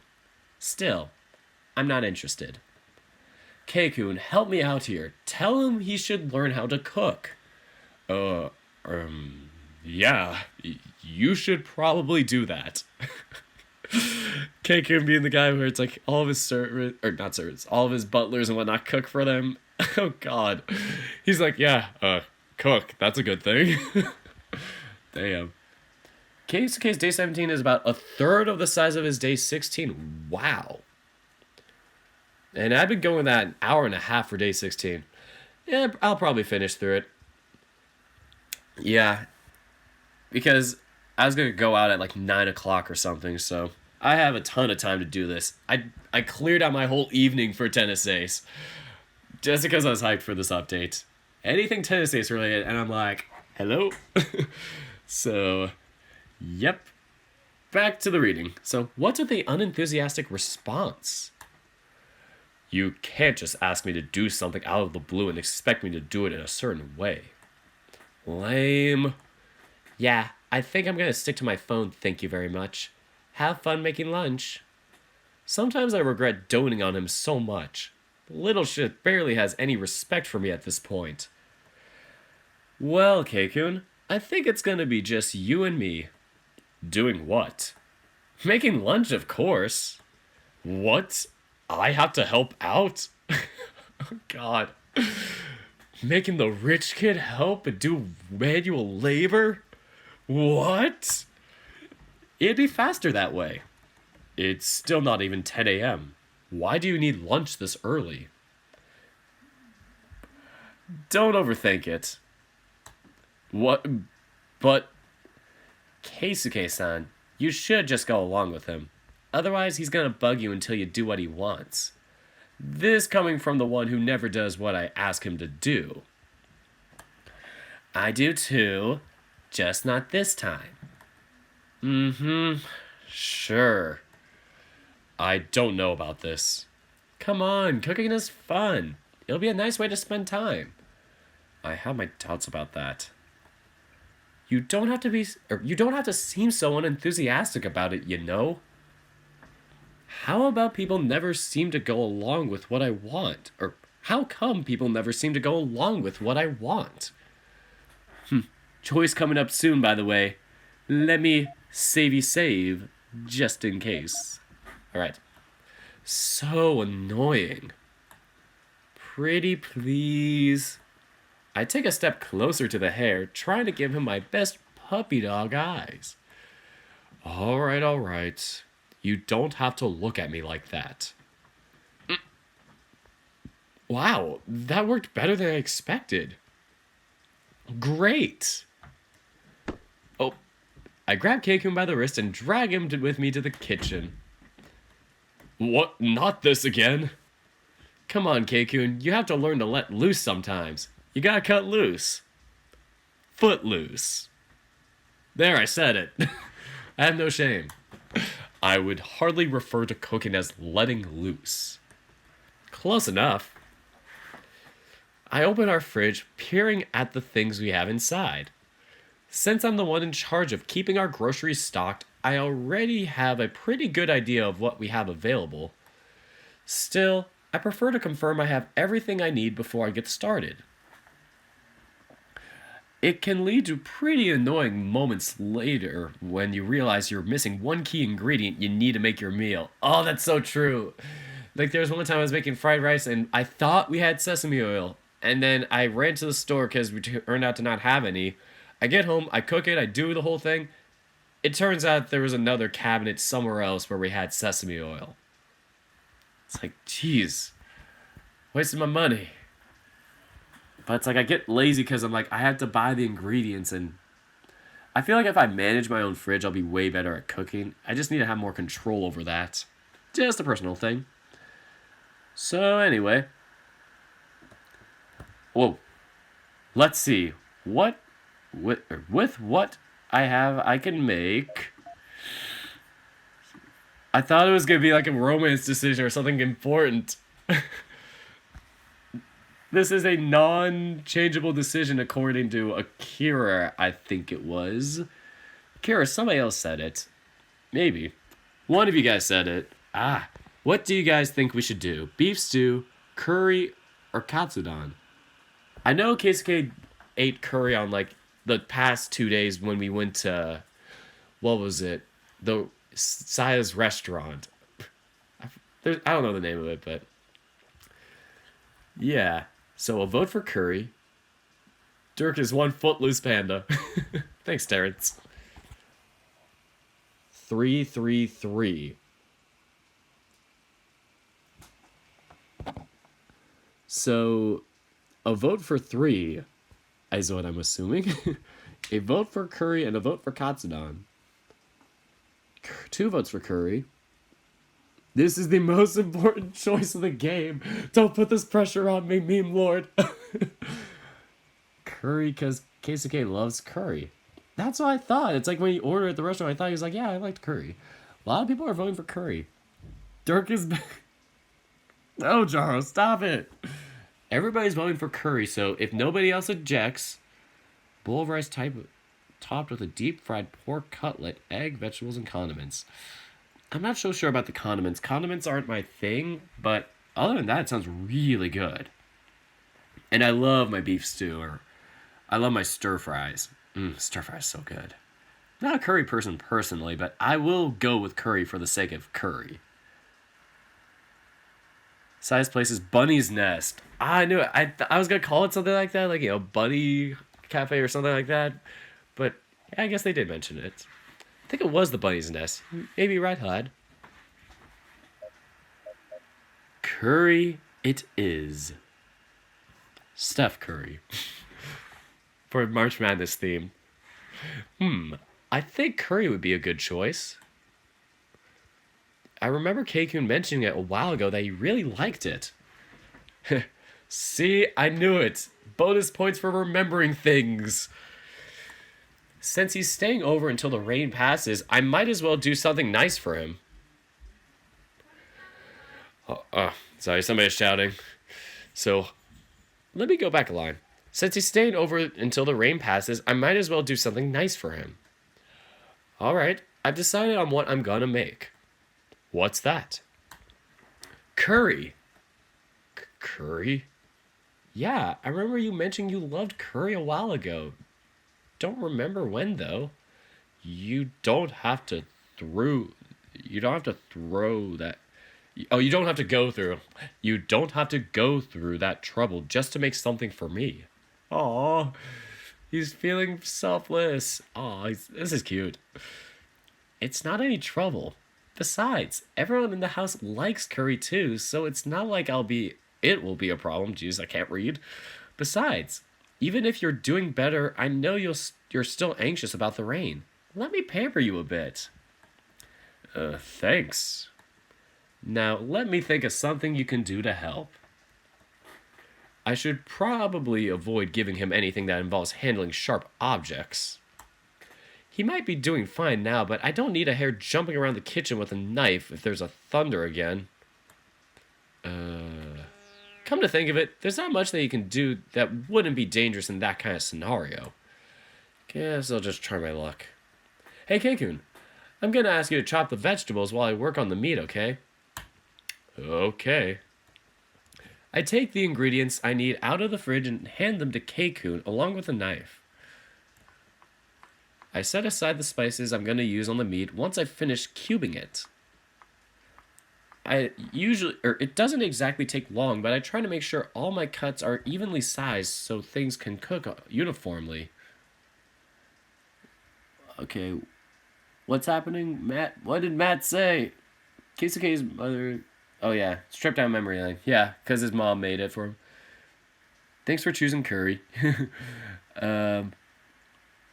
Still, I'm not interested. Keikun, help me out here. Tell him he should learn how to cook. Yeah, you should probably do that. Keikun being the guy where it's like all of his servants, or not servants, all of his butlers and whatnot cook for them. Oh god. He's like, yeah, cook, that's a good thing. Damn. Keisuke's day 17 is about a third of the size of his day 16. Wow. And I've been going that an hour and a half for day 16. Yeah, I'll probably finish through it. Yeah. Because I was going to go out at like 9 o'clock or something, so I have a ton of time to do this. I cleared out my whole evening for Tennis Ace. Just because I was hyped for this update. Anything Tennis Ace related, and I'm like, hello? So, yep. Back to the reading. So, what's with the unenthusiastic response? You can't just ask me to do something out of the blue and expect me to do it in a certain way. Lame. Yeah, I think I'm gonna stick to my phone, thank you very much. Have fun making lunch. Sometimes I regret doting on him so much. Little shit barely has any respect for me at this point. Well, Keikun, I think it's gonna be just you and me. Doing what? Making lunch, of course. What? I have to help out? Oh, God. Making the rich kid help and do manual labor? What? It'd be faster that way. It's still not even 10 a.m. Why do you need lunch this early? Don't overthink it. What? But... Keisuke-san, you should just go along with him. Otherwise, he's gonna bug you until you do what he wants. This coming from the one who never does what I ask him to do. I do too, just not this time. Sure. I don't know about this. Come on, cooking is fun. It'll be a nice way to spend time. I have my doubts about that. You don't have to seem so unenthusiastic about it, you know? How about people never seem to go along with what I want? Or how come people never seem to go along with what I want? Choice coming up soon, by the way. Let me save, just in case. Alright. So annoying. Pretty please. I take a step closer to the hare, trying to give him my best puppy dog eyes. Alright. You don't have to look at me like that. Wow, that worked better than I expected. Great! Oh, I grab Keikun by the wrist and drag him with me to the kitchen. What? Not this again? Come on, Keikun, you have to learn to let loose sometimes. You gotta cut loose. footloose. There, I said it. I have no shame. I would hardly refer to cooking as letting loose. Close enough. I open our fridge, peering at the things we have inside. Since I'm the one in charge of keeping our groceries stocked, I already have a pretty good idea of what we have available. Still, I prefer to confirm I have everything I need before I get started. It can lead to pretty annoying moments later when you realize you're missing one key ingredient you need to make your meal. Oh, that's so true. Like, there was one time I was making fried rice and I thought we had sesame oil. And then I ran to the store because we turned out to not have any. I get home, I cook it, I do the whole thing. It turns out there was another cabinet somewhere else where we had sesame oil. It's like, geez, wasting my money. But it's like I get lazy because I'm like, I have to buy the ingredients, and I feel like if I manage my own fridge, I'll be way better at cooking. I just need to have more control over that. Just a personal thing. So anyway. Whoa. Let's see. With what I have, I can make. I thought it was going to be like a romance decision or something important. This is a non-changeable decision according to Akira, I think it was. Akira, somebody else said it. Maybe. One of you guys said it. What do you guys think we should do? Beef stew, curry, or katsudon? I know Keisuke ate curry on, like, the past 2 days when we went to, what was it? The Saya's restaurant. I don't know the name of it, but yeah. So a vote for curry. Dirk is one footloose panda. Thanks, Terrence. 3-3-3. So a vote for 3 is what I'm assuming. A vote for curry and a vote for katsudon. 2 votes for curry. This is the most important choice of the game. Don't put this pressure on me, meme lord. Curry, because Keisuke loves curry. That's what I thought. It's like when you order at the restaurant, I thought he was like, yeah, I liked curry. A lot of people are voting for curry. Dirk is back. No, Jaro, stop it. Everybody's voting for curry, so if nobody else objects, bowl of rice topped with a deep-fried pork cutlet, egg, vegetables, and condiments. I'm not so sure about the condiments. Condiments aren't my thing, but other than that, it sounds really good. And I love my beef stew, or I love my stir fries. Stir fries so good. Not a curry person personally, but I will go with curry for the sake of curry. Size place is Bunny's Nest. I knew it. I was going to call it something like that, like, Bunny Cafe or something like that. But yeah, I guess they did mention it. I think it was the Bunny's Nest. Maybe Red Hood. Curry it is. Steph Curry. For March Madness theme. I think curry would be a good choice. I remember K-Kun mentioning it a while ago that he really liked it. See, I knew it. Bonus points for remembering things. Since he's staying over until the rain passes, I might as well do something nice for him. Sorry, somebody's shouting. So, let me go back a line. Since he's staying over until the rain passes, I might as well do something nice for him. Alright, I've decided on what I'm gonna make. What's that? Curry. Curry? Yeah, I remember you mentioning you loved curry a while ago. Don't remember when, though. You don't have to throw that. Oh, you don't have to go through. You don't have to go through that trouble just to make something for me. Aw, he's feeling selfless. Aw, this is cute. It's not any trouble. Besides, everyone in the house likes curry too, so it's not like it will be a problem. Jeez, I can't read. Besides, even if you're doing better, I know you're still anxious about the rain. Let me pamper you a bit. Thanks. Now, let me think of something you can do to help. I should probably avoid giving him anything that involves handling sharp objects. He might be doing fine now, but I don't need a hare jumping around the kitchen with a knife if there's a thunder again. Come to think of it, there's not much that you can do that wouldn't be dangerous in that kind of scenario. Guess I'll just try my luck. Hey, Keikun, I'm gonna ask you to chop the vegetables while I work on the meat, okay? Okay. I take the ingredients I need out of the fridge and hand them to Keikun along with a knife. I set aside the spices I'm gonna use on the meat once I finish cubing it. It doesn't exactly take long, but I try to make sure all my cuts are evenly sized so things can cook uniformly. Okay, what's happening, Matt? What did Matt say? Keisuke's mother. Oh yeah, stripped down memory lane. Yeah, because his mom made it for him. Thanks for choosing curry.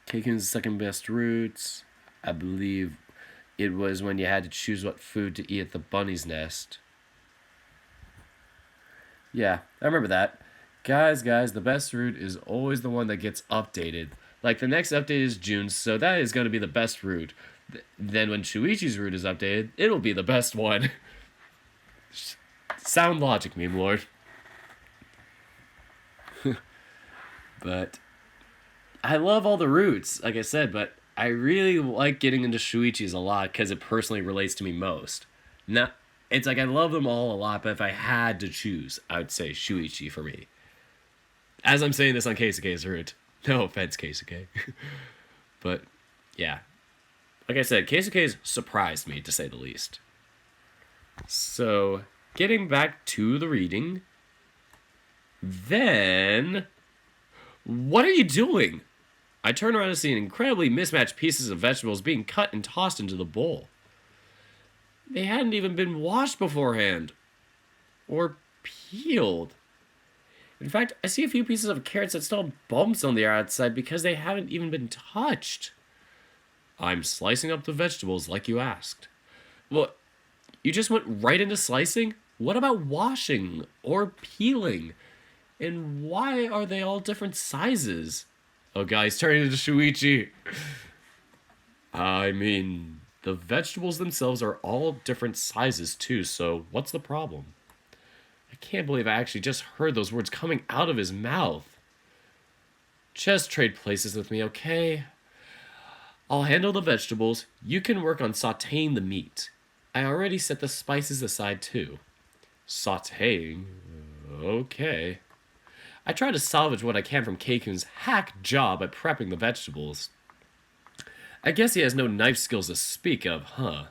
Keikun's second best roots. I believe it was when you had to choose what food to eat at the bunny's nest. Yeah, I remember that. Guys, the best route is always the one that gets updated. Like, the next update is June, so that is going to be the best route. Then when Shuichi's route is updated, it'll be the best one. Sound logic, meme lord. But I love all the routes, like I said, but I really like getting into Shuichi's a lot because it personally relates to me most. Now, it's like I love them all a lot, but if I had to choose, I would say Shuichi for me. As I'm saying this on Keisuke's route. No offense, Keisuke. But, yeah. Like I said, Keisuke's surprised me, to say the least. So, getting back to the reading. Then... What are you doing? I turn around and see incredibly mismatched pieces of vegetables being cut and tossed into the bowl. They hadn't even been washed beforehand. Or peeled. In fact, I see a few pieces of carrots that still have bumps on the outside because they haven't even been touched. I'm slicing up the vegetables like you asked. Well, you just went right into slicing? What about washing or peeling? And why are they all different sizes? Oh, guys, turning into Shuichi. I mean, the vegetables themselves are all different sizes too, so what's the problem? I can't believe I actually just heard those words coming out of his mouth. Just trade places with me, okay? I'll handle the vegetables. You can work on sauteing the meat. I already set the spices aside too. Sauteing? Okay. I try to salvage what I can from Keikun's hack job at prepping the vegetables. I guess he has no knife skills to speak of, huh?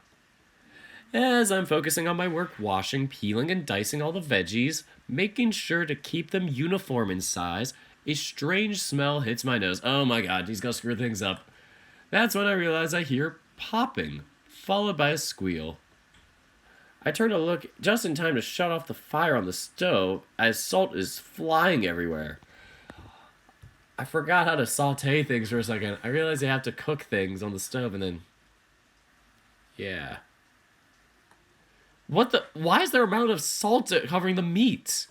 As I'm focusing on my work washing, peeling, and dicing all the veggies, making sure to keep them uniform in size, a strange smell hits my nose. Oh my god, he's gonna screw things up. That's when I realize I hear popping, followed by a squeal. I turn to look just in time to shut off the fire on the stove as salt is flying everywhere. I forgot how to saute things for a second. I realized I have to cook things on the stove and then... Yeah. What the... Why is there a mountain of salt covering the meat?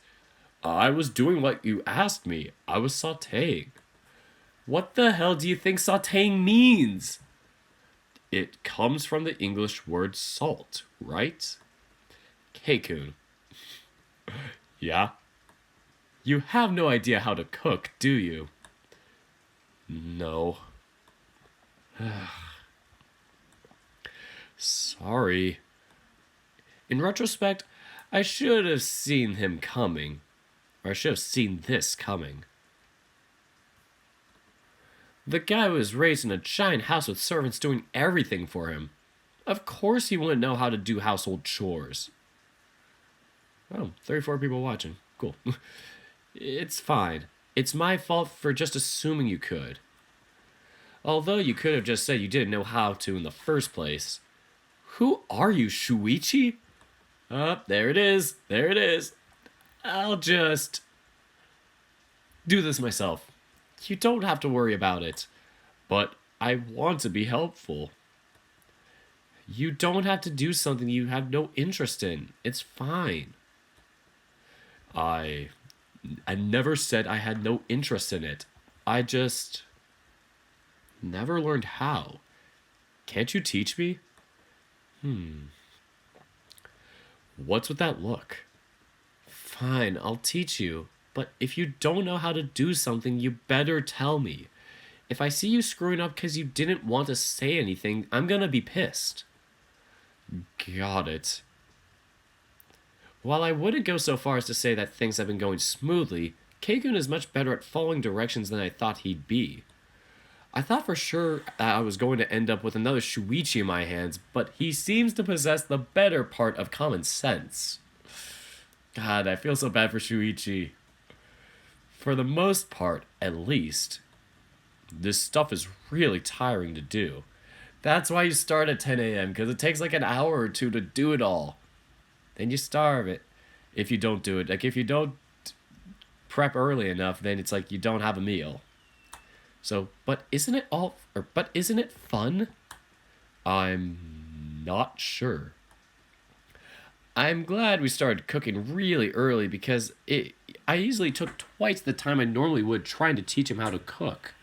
I was doing what you asked me. I was sauteing. What the hell do you think sauteing means? It comes from the English word salt, right? Keikun. Yeah? You have no idea how to cook, do you? No. Sorry. In retrospect, I should have seen him coming. Or I should have seen this coming. The guy was raised in a giant house with servants doing everything for him. Of course he wouldn't know how to do household chores. Oh, 34 people watching. Cool. It's fine. It's my fault for just assuming you could. Although you could have just said you didn't know how to in the first place. Who are you, Shuichi? There it is. There it is. I'll just do this myself. You don't have to worry about it. But I want to be helpful. You don't have to do something you have no interest in. It's fine. I I never said I had no interest in it. I just never learned how. Can't you teach me? What's with that look? Fine, I'll teach you. But if you don't know how to do something, you better tell me. If I see you screwing up because you didn't want to say anything, I'm gonna be pissed. Got it. While I wouldn't go so far as to say that things have been going smoothly, Keikun is much better at following directions than I thought he'd be. I thought for sure that I was going to end up with another Shuichi in my hands, but he seems to possess the better part of common sense. God, I feel so bad for Shuichi. For the most part, at least. This stuff is really tiring to do. That's why you start at 10 a.m., because it takes like an hour or two to do it all. Then you starve it. If you don't do it. Like, if you don't prep early enough, then it's like you don't have a meal. So, but isn't it fun? I'm not sure. I'm glad we started cooking really early because I easily took twice the time I normally would trying to teach him how to cook.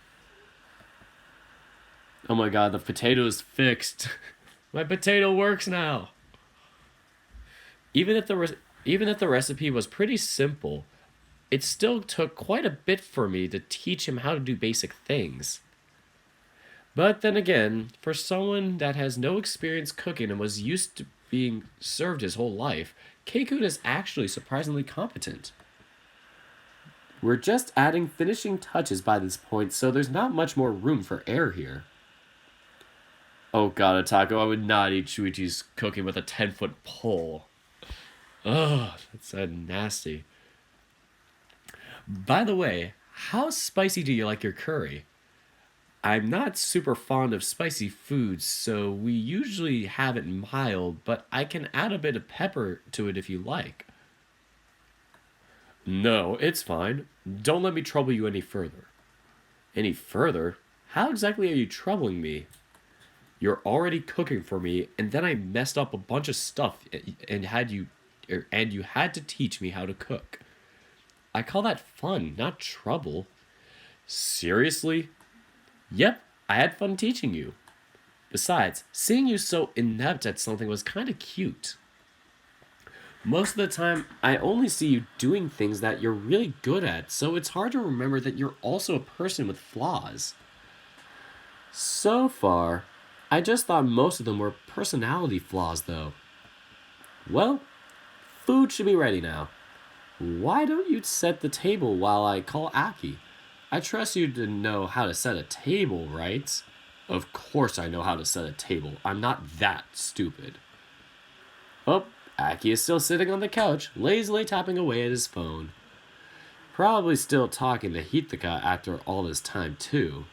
Oh my god, the potato is fixed. My potato works now. Even if the recipe was pretty simple, it still took quite a bit for me to teach him how to do basic things. But then again, for someone that has no experience cooking and was used to being served his whole life, Keikun is actually surprisingly competent. We're just adding finishing touches by this point, so there's not much more room for error here. Oh god, Atako, I would not eat Shuichi's cooking with a 10-foot pole. Ugh, that's so nasty. By the way, how spicy do you like your curry? I'm not super fond of spicy foods, so we usually have it mild, but I can add a bit of pepper to it if you like. No, it's fine. Don't let me trouble you any further. Any further? How exactly are you troubling me? You're already cooking for me, and then I messed up a bunch of stuff and you had to teach me how to cook. I call that fun, not trouble. Seriously? Yep, I had fun teaching you. Besides, seeing you so inept at something was kinda cute. Most of the time, I only see you doing things that you're really good at, so it's hard to remember that you're also a person with flaws. So far, I just thought most of them were personality flaws, though. Well, food should be ready now. Why don't you set the table while I call Aki? I trust you to know how to set a table, right? Of course I know how to set a table. I'm not that stupid. Oh, Aki is still sitting on the couch, lazily tapping away at his phone. Probably still talking to Hithaka after all this time, too.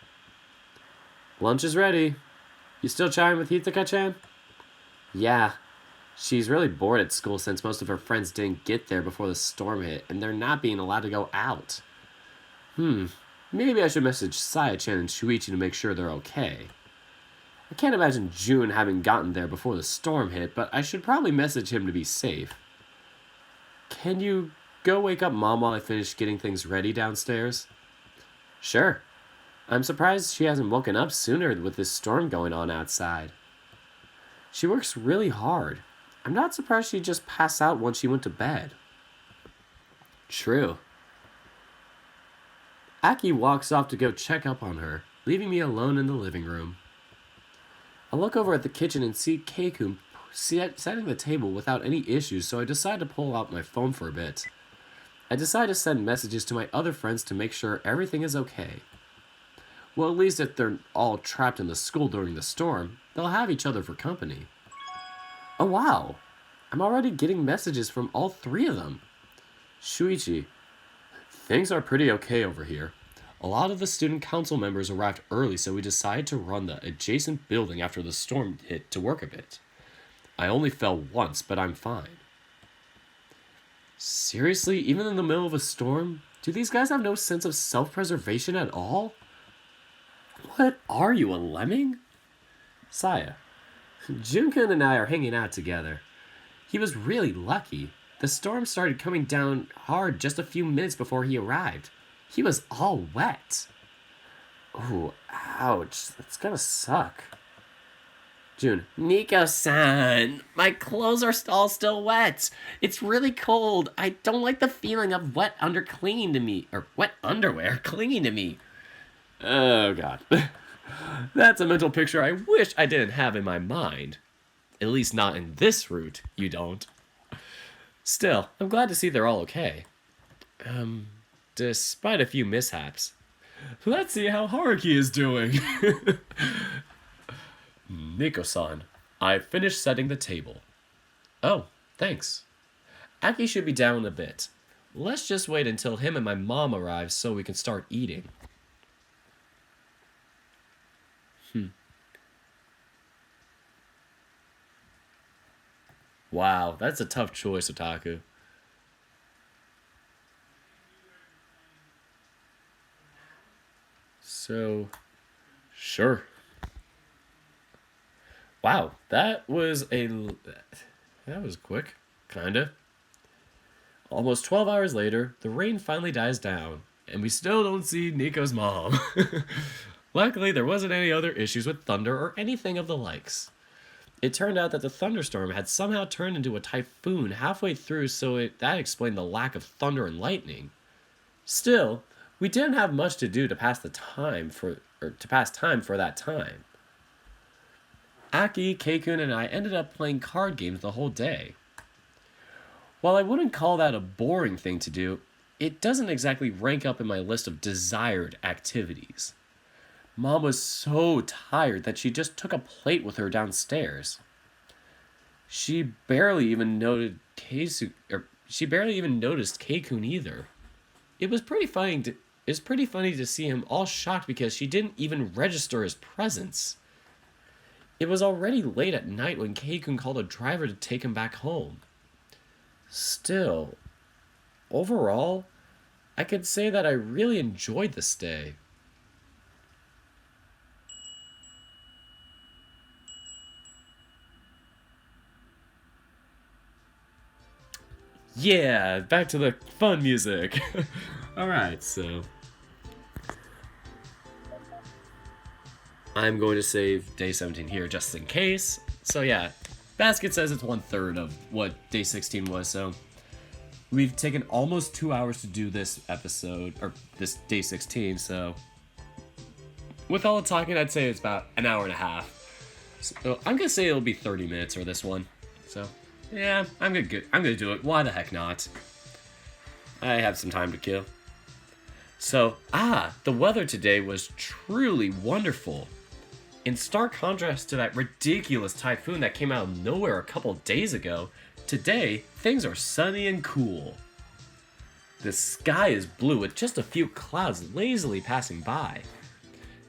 Lunch is ready. You still chatting with Hithaka-chan? Yeah. She's really bored at school since most of her friends didn't get there before the storm hit, and they're not being allowed to go out. Maybe I should message Saya-chan and Shuichi to make sure they're okay. I can't imagine Jun having gotten there before the storm hit, but I should probably message him to be safe. Can you go wake up Mom while I finish getting things ready downstairs? Sure. I'm surprised she hasn't woken up sooner with this storm going on outside. She works really hard. I'm not surprised she just passed out once she went to bed. True. Aki walks off to go check up on her, leaving me alone in the living room. I look over at the kitchen and see Keikun setting the table without any issues, so I decide to pull out my phone for a bit. I decide to send messages to my other friends to make sure everything is okay. Well, at least if they're all trapped in the school during the storm, they'll have each other for company. Oh wow! I'm already getting messages from all three of them. Shuichi, things are pretty okay over here. A lot of the student council members arrived early, so we decided to run the adjacent building after the storm hit to work a bit. I only fell once, but I'm fine. Seriously, even in the middle of a storm? Do these guys have no sense of self-preservation at all? What are you, a lemming? Saya, Junkun and I are hanging out together. He was really lucky. The storm started coming down hard just a few minutes before he arrived. He was all wet. Ooh, ouch. That's gonna suck. June. Nico-san, my clothes are all still wet. It's really cold. I don't like the feeling of wet under clinging to me. Or wet underwear clinging to me. Oh, God. That's a mental picture I wish I didn't have in my mind. At least not in this route, you don't. Still, I'm glad to see they're all okay. Despite a few mishaps. Let's see how Haruki is doing. Nico-san, I finished setting the table. Oh, thanks. Aki should be down in a bit. Let's just wait until him and my mom arrive so we can start eating. Wow, that's a tough choice, Otaku. So, sure. Wow, that was quick, kinda. Almost 12 hours later, the rain finally dies down, and we still don't see Nico's mom. Luckily, there wasn't any other issues with thunder or anything of the likes. It turned out that the thunderstorm had somehow turned into a typhoon halfway through, so that explained the lack of thunder and lightning. Still, we didn't have much to do to pass time for that time. Aki, Keikun, and I ended up playing card games the whole day. While I wouldn't call that a boring thing to do, it doesn't exactly rank up in my list of desired activities. Mom was so tired that she just took a plate with her downstairs. She barely even noticed Keikun either. It was pretty funny to see him all shocked because she didn't even register his presence. It was already late at night when Keikun called a driver to take him back home. Still, overall, I could say that I really enjoyed the stay. Yeah, back to the fun music. Alright, so I'm going to save day 17 here just in case. So yeah, Basket says it's 1/3 of what day 16 was, so we've taken almost 2 hours to do this episode, or this day 16, so with all the talking, I'd say it's about an hour and a half. So I'm gonna say it'll be 30 minutes for this one. So yeah, I'm gonna do it. Why the heck not? I have some time to kill. So, the weather today was truly wonderful. In stark contrast to that ridiculous typhoon that came out of nowhere a couple days ago, today, things are sunny and cool. The sky is blue with just a few clouds lazily passing by.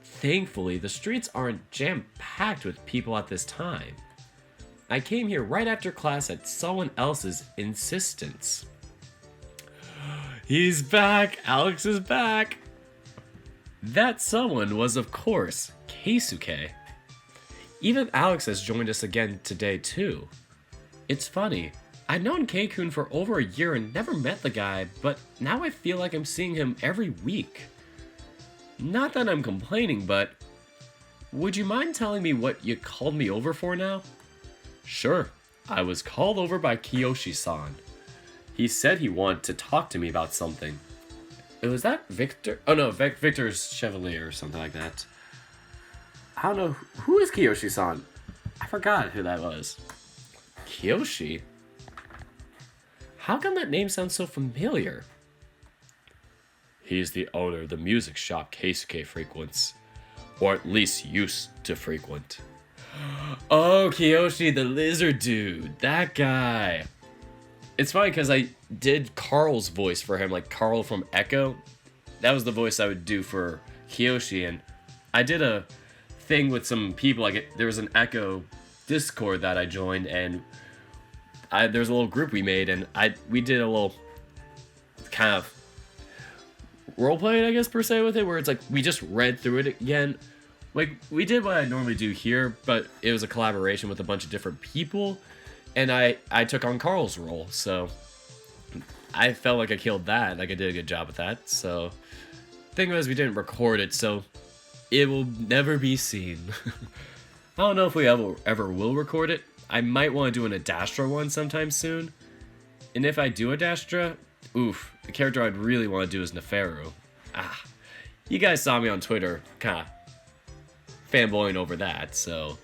Thankfully, the streets aren't jam-packed with people at this time. I came here right after class at someone else's insistence. He's back! Alex is back! That someone was, of course, Keisuke. Even Alex has joined us again today, too. It's funny, I'd known Keikun for over a year and never met the guy, but now I feel like I'm seeing him every week. Not that I'm complaining, but would you mind telling me what you called me over for now? Sure, I was called over by Kiyoshi-san. He said he wanted to talk to me about something. Was that Victor? Oh no, Victor's Chevalier or something like that. I don't know. Who is Kiyoshi-san? I forgot who that was. Kiyoshi? How come that name sounds so familiar? He's the owner of the music shop Keisuke frequents. Or at least used to frequent. Oh, Kiyoshi, the lizard dude. That guy. It's funny because I did Carl's voice for him, like Carl from Echo. That was the voice I would do for Kiyoshi, and I did a thing with some people. Like there was an Echo Discord that I joined, and there's a little group we made, and we did a little kind of role-playing, I guess, per se, with it, where it's like we just read through it again. Like, we did what I normally do here, but it was a collaboration with a bunch of different people, and I took on Carl's role, so I felt like I killed that. Like I did a good job with that. So, thing was, we didn't record it, so it will never be seen. I don't know if we ever will record it. I might want to do an Adastra one sometime soon. And if I do Adastra, oof, the character I'd really want to do is Neferu. Ah, you guys saw me on Twitter, kinda fanboying over that, so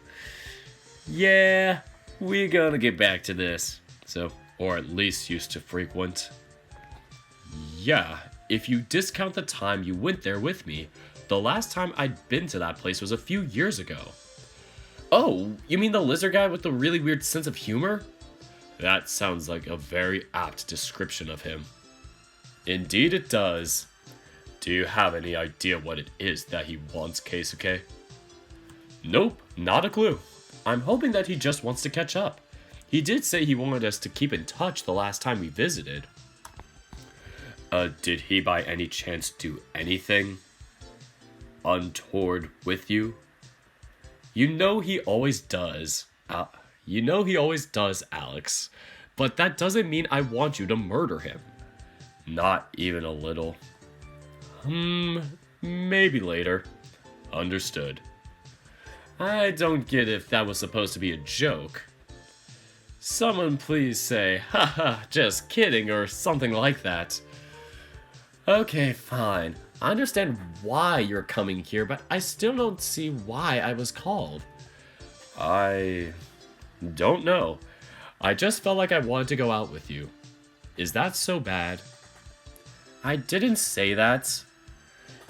yeah, we're gonna get back to this. So, or at least used to frequent. Yeah, if you discount the time you went there with me, the last time I'd been to that place was a few years ago. Oh, you mean the lizard guy with the really weird sense of humor? That sounds like a very apt description of him. Indeed it does. Do you have any idea what it is that he wants, Keisuke? Nope, not a clue. I'm hoping that he just wants to catch up. He did say he wanted us to keep in touch the last time we visited. Did he by any chance do anything untoward with you? You know he always does. Alex. But that doesn't mean I want you to murder him. Not even a little. Maybe later. Understood. I don't get if that was supposed to be a joke. Someone please say, haha, just kidding, or something like that. Okay, fine. I understand why you're coming here, but I still don't see why I was called. I don't know. I just felt like I wanted to go out with you. Is that so bad? I didn't say that.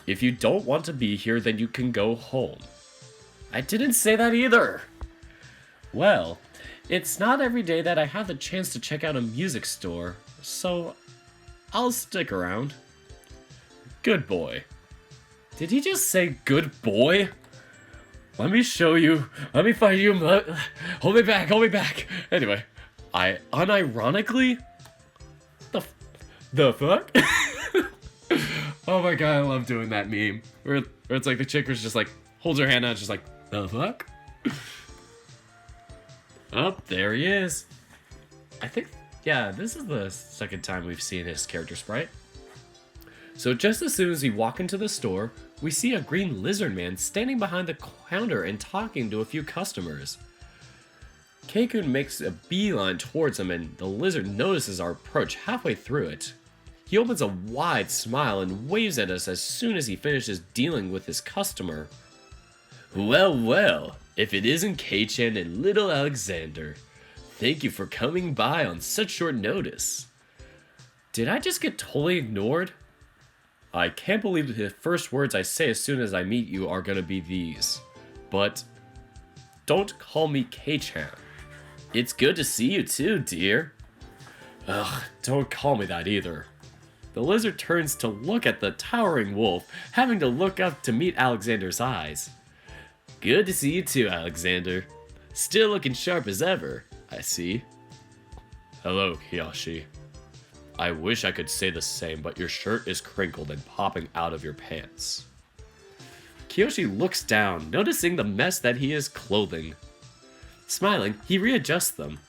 If you don't want to be here, then you can go home. I didn't say that either. Well, it's not every day that I have the chance to check out a music store, so I'll stick around. Good boy. Did he just say good boy? Let me show you. Let me find you. Hold me back. Anyway, I unironically... The fuck? Oh my god, I love doing that meme. Where it's like the chick was just like, holds her hand out, just like, the fuck? Oh, there he is. I think, yeah, this is the second time we've seen his character sprite. So just as soon as we walk into the store, we see a green lizard man standing behind the counter and talking to a few customers. Keikun makes a beeline towards him and the lizard notices our approach halfway through it. He opens a wide smile and waves at us as soon as he finishes dealing with his customer. Well, if it isn't Kei-chan and little Alexander. Thank you for coming by on such short notice. Did I just get totally ignored? I can't believe the first words I say as soon as I meet you are gonna be these. But don't call me Kei-chan. It's good to see you too, dear. Ugh, don't call me that either. The lizard turns to look at the towering wolf, having to look up to meet Alexander's eyes. Good to see you too, Alexander. Still looking sharp as ever, I see. Hello, Kiyoshi. I wish I could say the same, but your shirt is crinkled and popping out of your pants. Kiyoshi looks down, noticing the mess that he is clothing. Smiling, he readjusts them.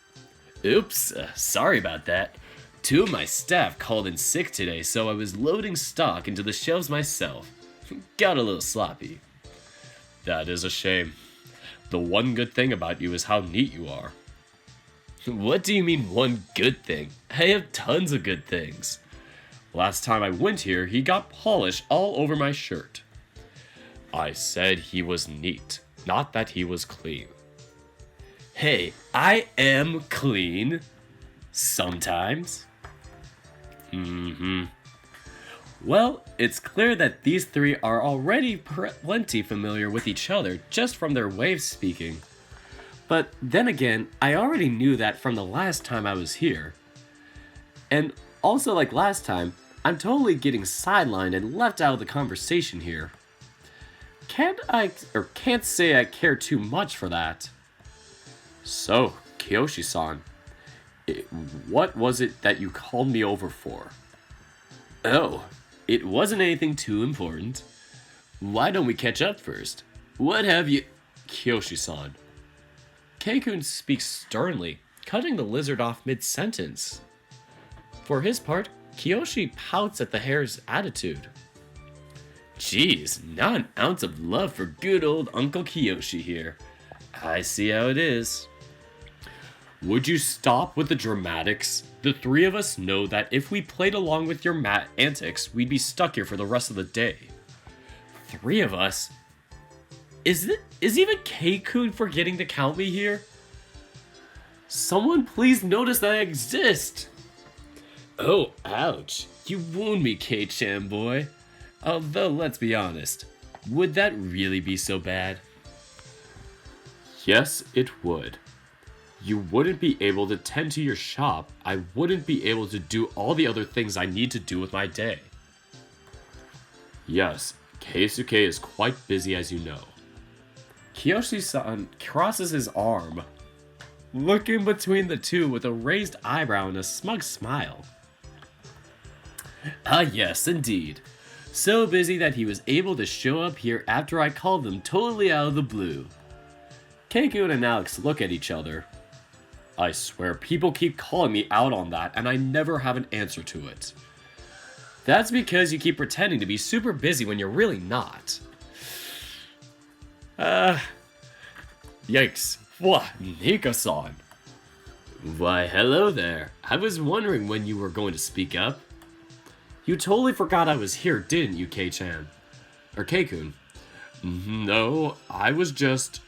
Oops, sorry about that. 2 of my staff called in sick today, so I was loading stock into the shelves myself. Got a little sloppy. That is a shame. The one good thing about you is how neat you are. What do you mean one good thing? I have tons of good things. Last time I went here, he got polish all over my shirt. I said he was neat, not that he was clean. Hey, I am clean. Sometimes. Well, it's clear that these three are already plenty familiar with each other just from their way of speaking. But then again, I already knew that from the last time I was here. And also like last time, I'm totally getting sidelined and left out of the conversation here. Can't say I care too much for that. So, Kiyoshi-san, what was it that you called me over for? Oh, it wasn't anything too important. Why don't we catch up first? What have you... Kiyoshi-san. Keikun speaks sternly, cutting the lizard off mid-sentence. For his part, Kiyoshi pouts at the hare's attitude. Geez, not an ounce of love for good old Uncle Kiyoshi here. I see how it is. Would you stop with the dramatics? The three of us know that if we played along with your antics, we'd be stuck here for the rest of the day. 3 of us? Is even Keikun forgetting to count me here? Someone please notice that I exist! Oh, ouch. You wound me, K-chan boy. Although, let's be honest, would that really be so bad? Yes, it would. You wouldn't be able to tend to your shop. I wouldn't be able to do all the other things I need to do with my day. Yes, Keisuke is quite busy, as you know. Kiyoshi-san crosses his arm, looking between the two with a raised eyebrow and a smug smile. Ah yes, indeed. So busy that he was able to show up here after I called him totally out of the blue. Keikun and Alex look at each other. I swear, people keep calling me out on that, and I never have an answer to it. That's because you keep pretending to be super busy when you're really not. Yikes. What, Nika-san? Why, hello there. I was wondering when you were going to speak up. You totally forgot I was here, didn't you, Kei-chan? Or Keikun? No, I was just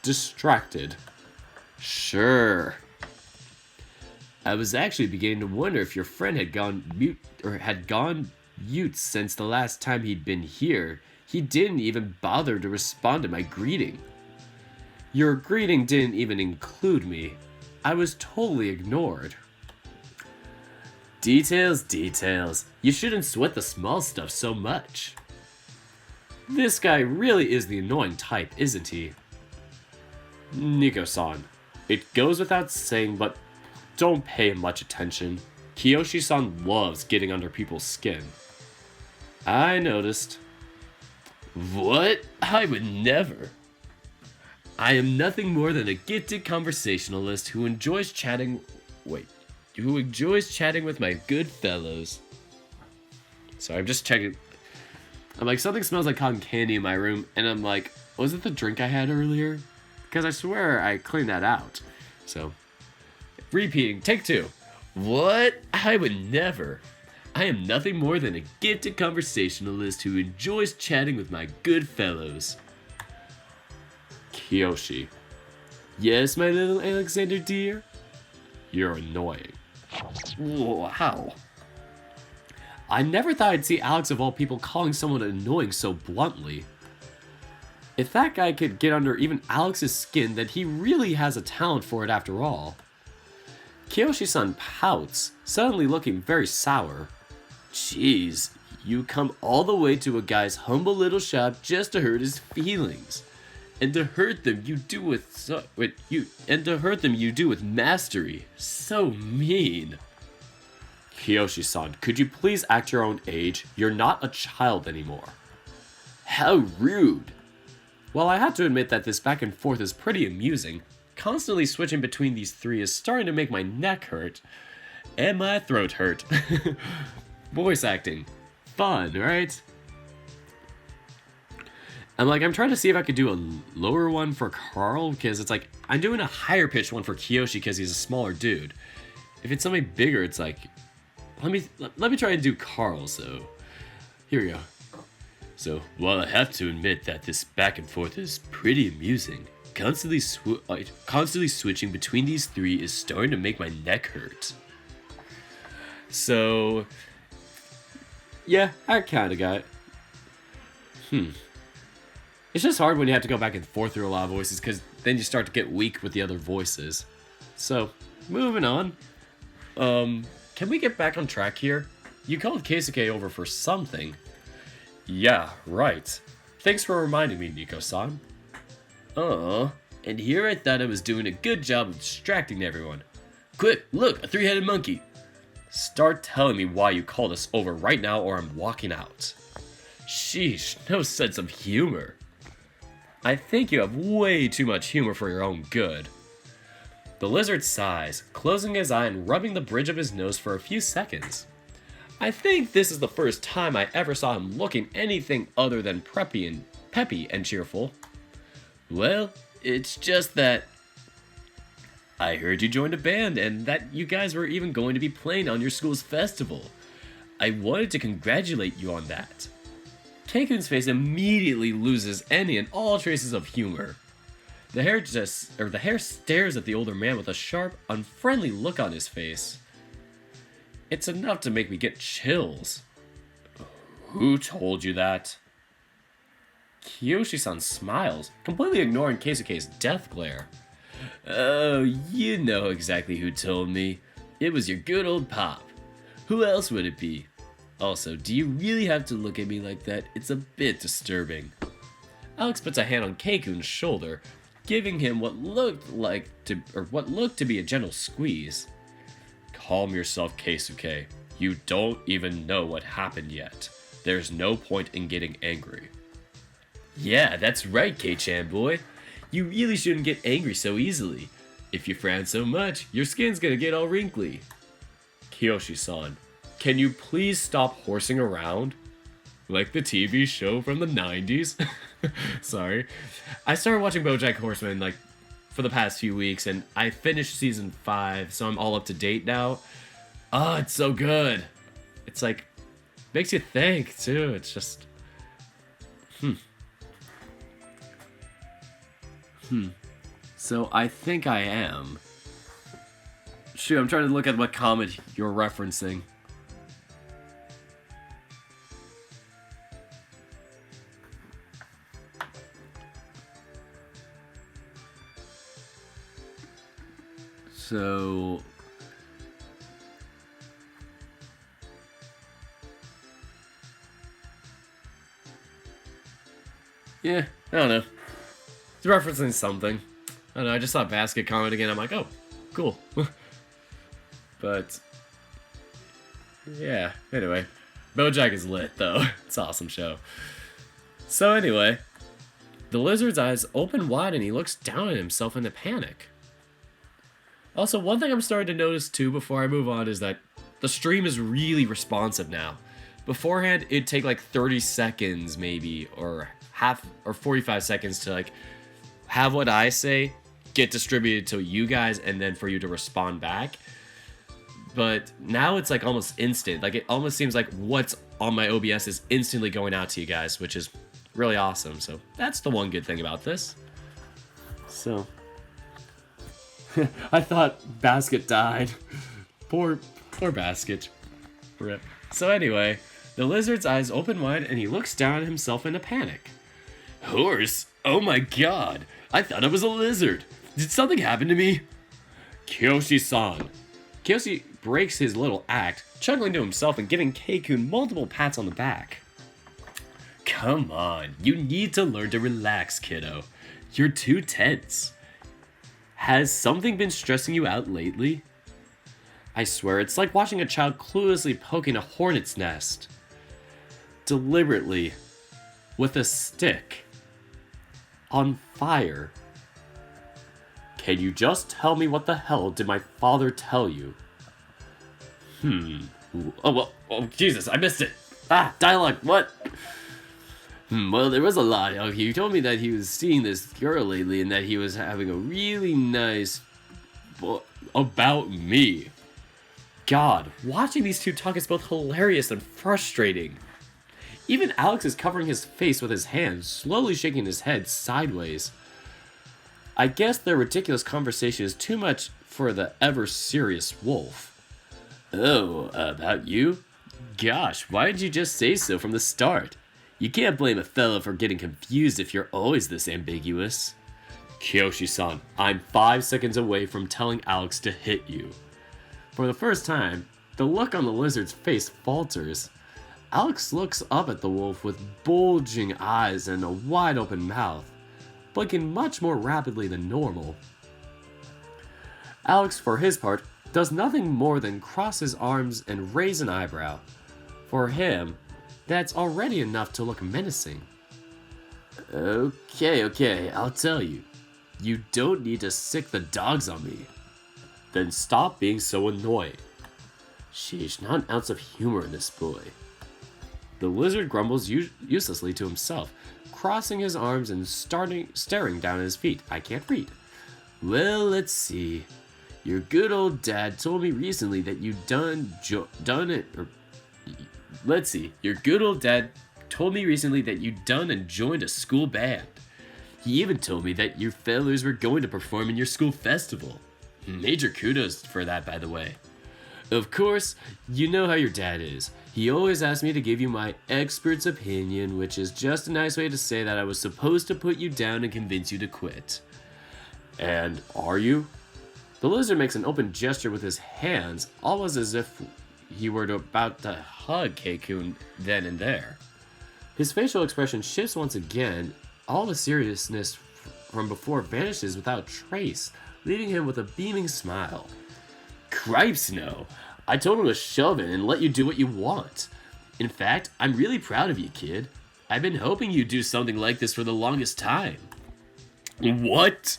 distracted. Sure. I was actually beginning to wonder if your friend had gone mute since the last time he'd been here. He didn't even bother to respond to my greeting. Your greeting didn't even include me. I was totally ignored. Details, details. You shouldn't sweat the small stuff so much. This guy really is the annoying type, isn't he? Nico-san, it goes without saying, but don't pay him much attention. Kiyoshi-san loves getting under people's skin. I noticed. What? I would never. I am nothing more than a gifted conversationalist who enjoys chatting with my good fellows. Sorry, I'm just checking. I'm like, something smells like cotton candy in my room, and I'm like, was it the drink I had earlier? Because I swear I cleaned that out. So, repeating, take 2. What? I would never. I am nothing more than a gifted conversationalist who enjoys chatting with my good fellows. Kiyoshi. Yes, my little Alexander dear? You're annoying. Wow. I never thought I'd see Alex of all people calling someone annoying so bluntly. If that guy could get under even Alex's skin, then he really has a talent for it after all. Kiyoshi-san pouts, suddenly looking very sour. Jeez, you come all the way to a guy's humble little shop just to hurt his feelings. And to hurt them you do with mastery. So mean. Kiyoshi-san, could you please act your own age? You're not a child anymore. How rude. Well, I have to admit that this back and forth is pretty amusing. Constantly switching between these 3 is starting to make my neck hurt. And my throat hurt. Voice acting. Fun, right? I'm trying to see if I could do a lower one for Carl, because it's like, I'm doing a higher pitched one for Kiyoshi because he's a smaller dude. If it's something bigger, it's like, let me try and do Carl, so, here we go. So, while I have to admit that this back and forth is pretty amusing, constantly switching between these 3 is starting to make my neck hurt. So, yeah, I kinda got it. It's just hard when you have to go back and forth through a lot of voices, because then you start to get weak with the other voices. So, moving on. Can we get back on track here? You called Keisuke over for something. Yeah, right. Thanks for reminding me, Nico-san. And here I thought I was doing a good job of distracting everyone. Quick, look, a 3-headed monkey. Start telling me why you called us over right now or I'm walking out. Sheesh, no sense of humor. I think you have way too much humor for your own good. The lizard sighs, closing his eye and rubbing the bridge of his nose for a few seconds. I think this is the first time I ever saw him looking anything other than peppy and cheerful. Well, it's just that I heard you joined a band and that you guys were even going to be playing on your school's festival. I wanted to congratulate you on that. Keikun's face immediately loses any and all traces of humor. The hair stares at the older man with a sharp, unfriendly look on his face. It's enough to make me get chills. Who told you that? Kiyoshi-san smiles, completely ignoring Keisuke's death glare. Oh, you know exactly who told me. It was your good old pop. Who else would it be? Also, do you really have to look at me like that? It's a bit disturbing. Alex puts a hand on Keikun's shoulder, giving him what looked to be a gentle squeeze. Calm yourself, Keisuke. You don't even know what happened yet. There's no point in getting angry. Yeah, that's right, Kei-chan boy. You really shouldn't get angry so easily. If you frown so much, your skin's gonna get all wrinkly. Kiyoshi-san, can you please stop horsing around? Like the TV show from the 90s? Sorry. I started watching BoJack Horseman for the past few weeks, and I finished season 5, so I'm all up to date now. Oh, it's so good. It's makes you think too. It's just So I think I am. Shoot, I'm trying to look at what comment you're referencing. So yeah, I don't know. It's referencing something. I don't know, I just saw Basket comment again. I'm like, oh, cool. But yeah, anyway. BoJack is lit though. It's an awesome show. So anyway, the lizard's eyes open wide and he looks down at himself in a panic. Also, one thing I'm starting to notice too before I move on is that the stream is really responsive now. Beforehand, it'd take 30 seconds maybe, or 45 seconds to have what I say get distributed to you guys and then for you to respond back. But now it's almost instant. It almost seems like what's on my OBS is instantly going out to you guys, which is really awesome. So that's the one good thing about this. So I thought Basket died. Poor Basket. Rip. So anyway, the lizard's eyes open wide and he looks down at himself in a panic. Horse? Oh my god! I thought it was a lizard! Did something happen to me? Kiyoshi-san. Kiyoshi breaks his little act, chuckling to himself and giving Keikun multiple pats on the back. Come on, you need to learn to relax, kiddo. You're too tense. Has something been stressing you out lately? I swear, it's like watching a child cluelessly poking a hornet's nest. Deliberately. With a stick. On fire. Can you just tell me what the hell did my father tell you? Oh, Jesus, I missed it. Dialogue, what? Well, there was a lot. He told me that he was seeing this girl lately and that he was having a really nice... about me. God, watching these two talk is both hilarious and frustrating. Even Alex is covering his face with his hands, slowly shaking his head sideways. I guess their ridiculous conversation is too much for the ever-serious Wolf. Oh, about you? Gosh, why did you just say so from the start? You can't blame a fella for getting confused if you're always this ambiguous. Kiyoshi-san, I'm 5 seconds away from telling Alex to hit you. For the first time, the look on the lizard's face falters. Alex looks up at the wolf with bulging eyes and a wide-open mouth, blinking much more rapidly than normal. Alex, for his part, does nothing more than cross his arms and raise an eyebrow. For him, that's already enough to look menacing. Okay, I'll tell you. You don't need to sick the dogs on me. Then stop being so annoying. Sheesh, not an ounce of humor in this boy. The lizard grumbles uselessly to himself, crossing his arms and staring down at his feet. I can't read. Well, let's see. Your good old dad told me recently that you done it. Let's see. Your good old dad told me recently that you done and joined a school band. He even told me that you fellers were going to perform in your school festival. Major kudos for that, by the way. Of course, you know how your dad is. He always asked me to give you my expert's opinion, which is just a nice way to say that I was supposed to put you down and convince you to quit. And are you? The lizard makes an open gesture with his hands, almost as if he were about to hug Keikun then and there. His facial expression shifts once again. All the seriousness from before vanishes without trace, leaving him with a beaming smile. Cripes, no. I told him to shove it and let you do what you want. In fact, I'm really proud of you, kid. I've been hoping you'd do something like this for the longest time. What?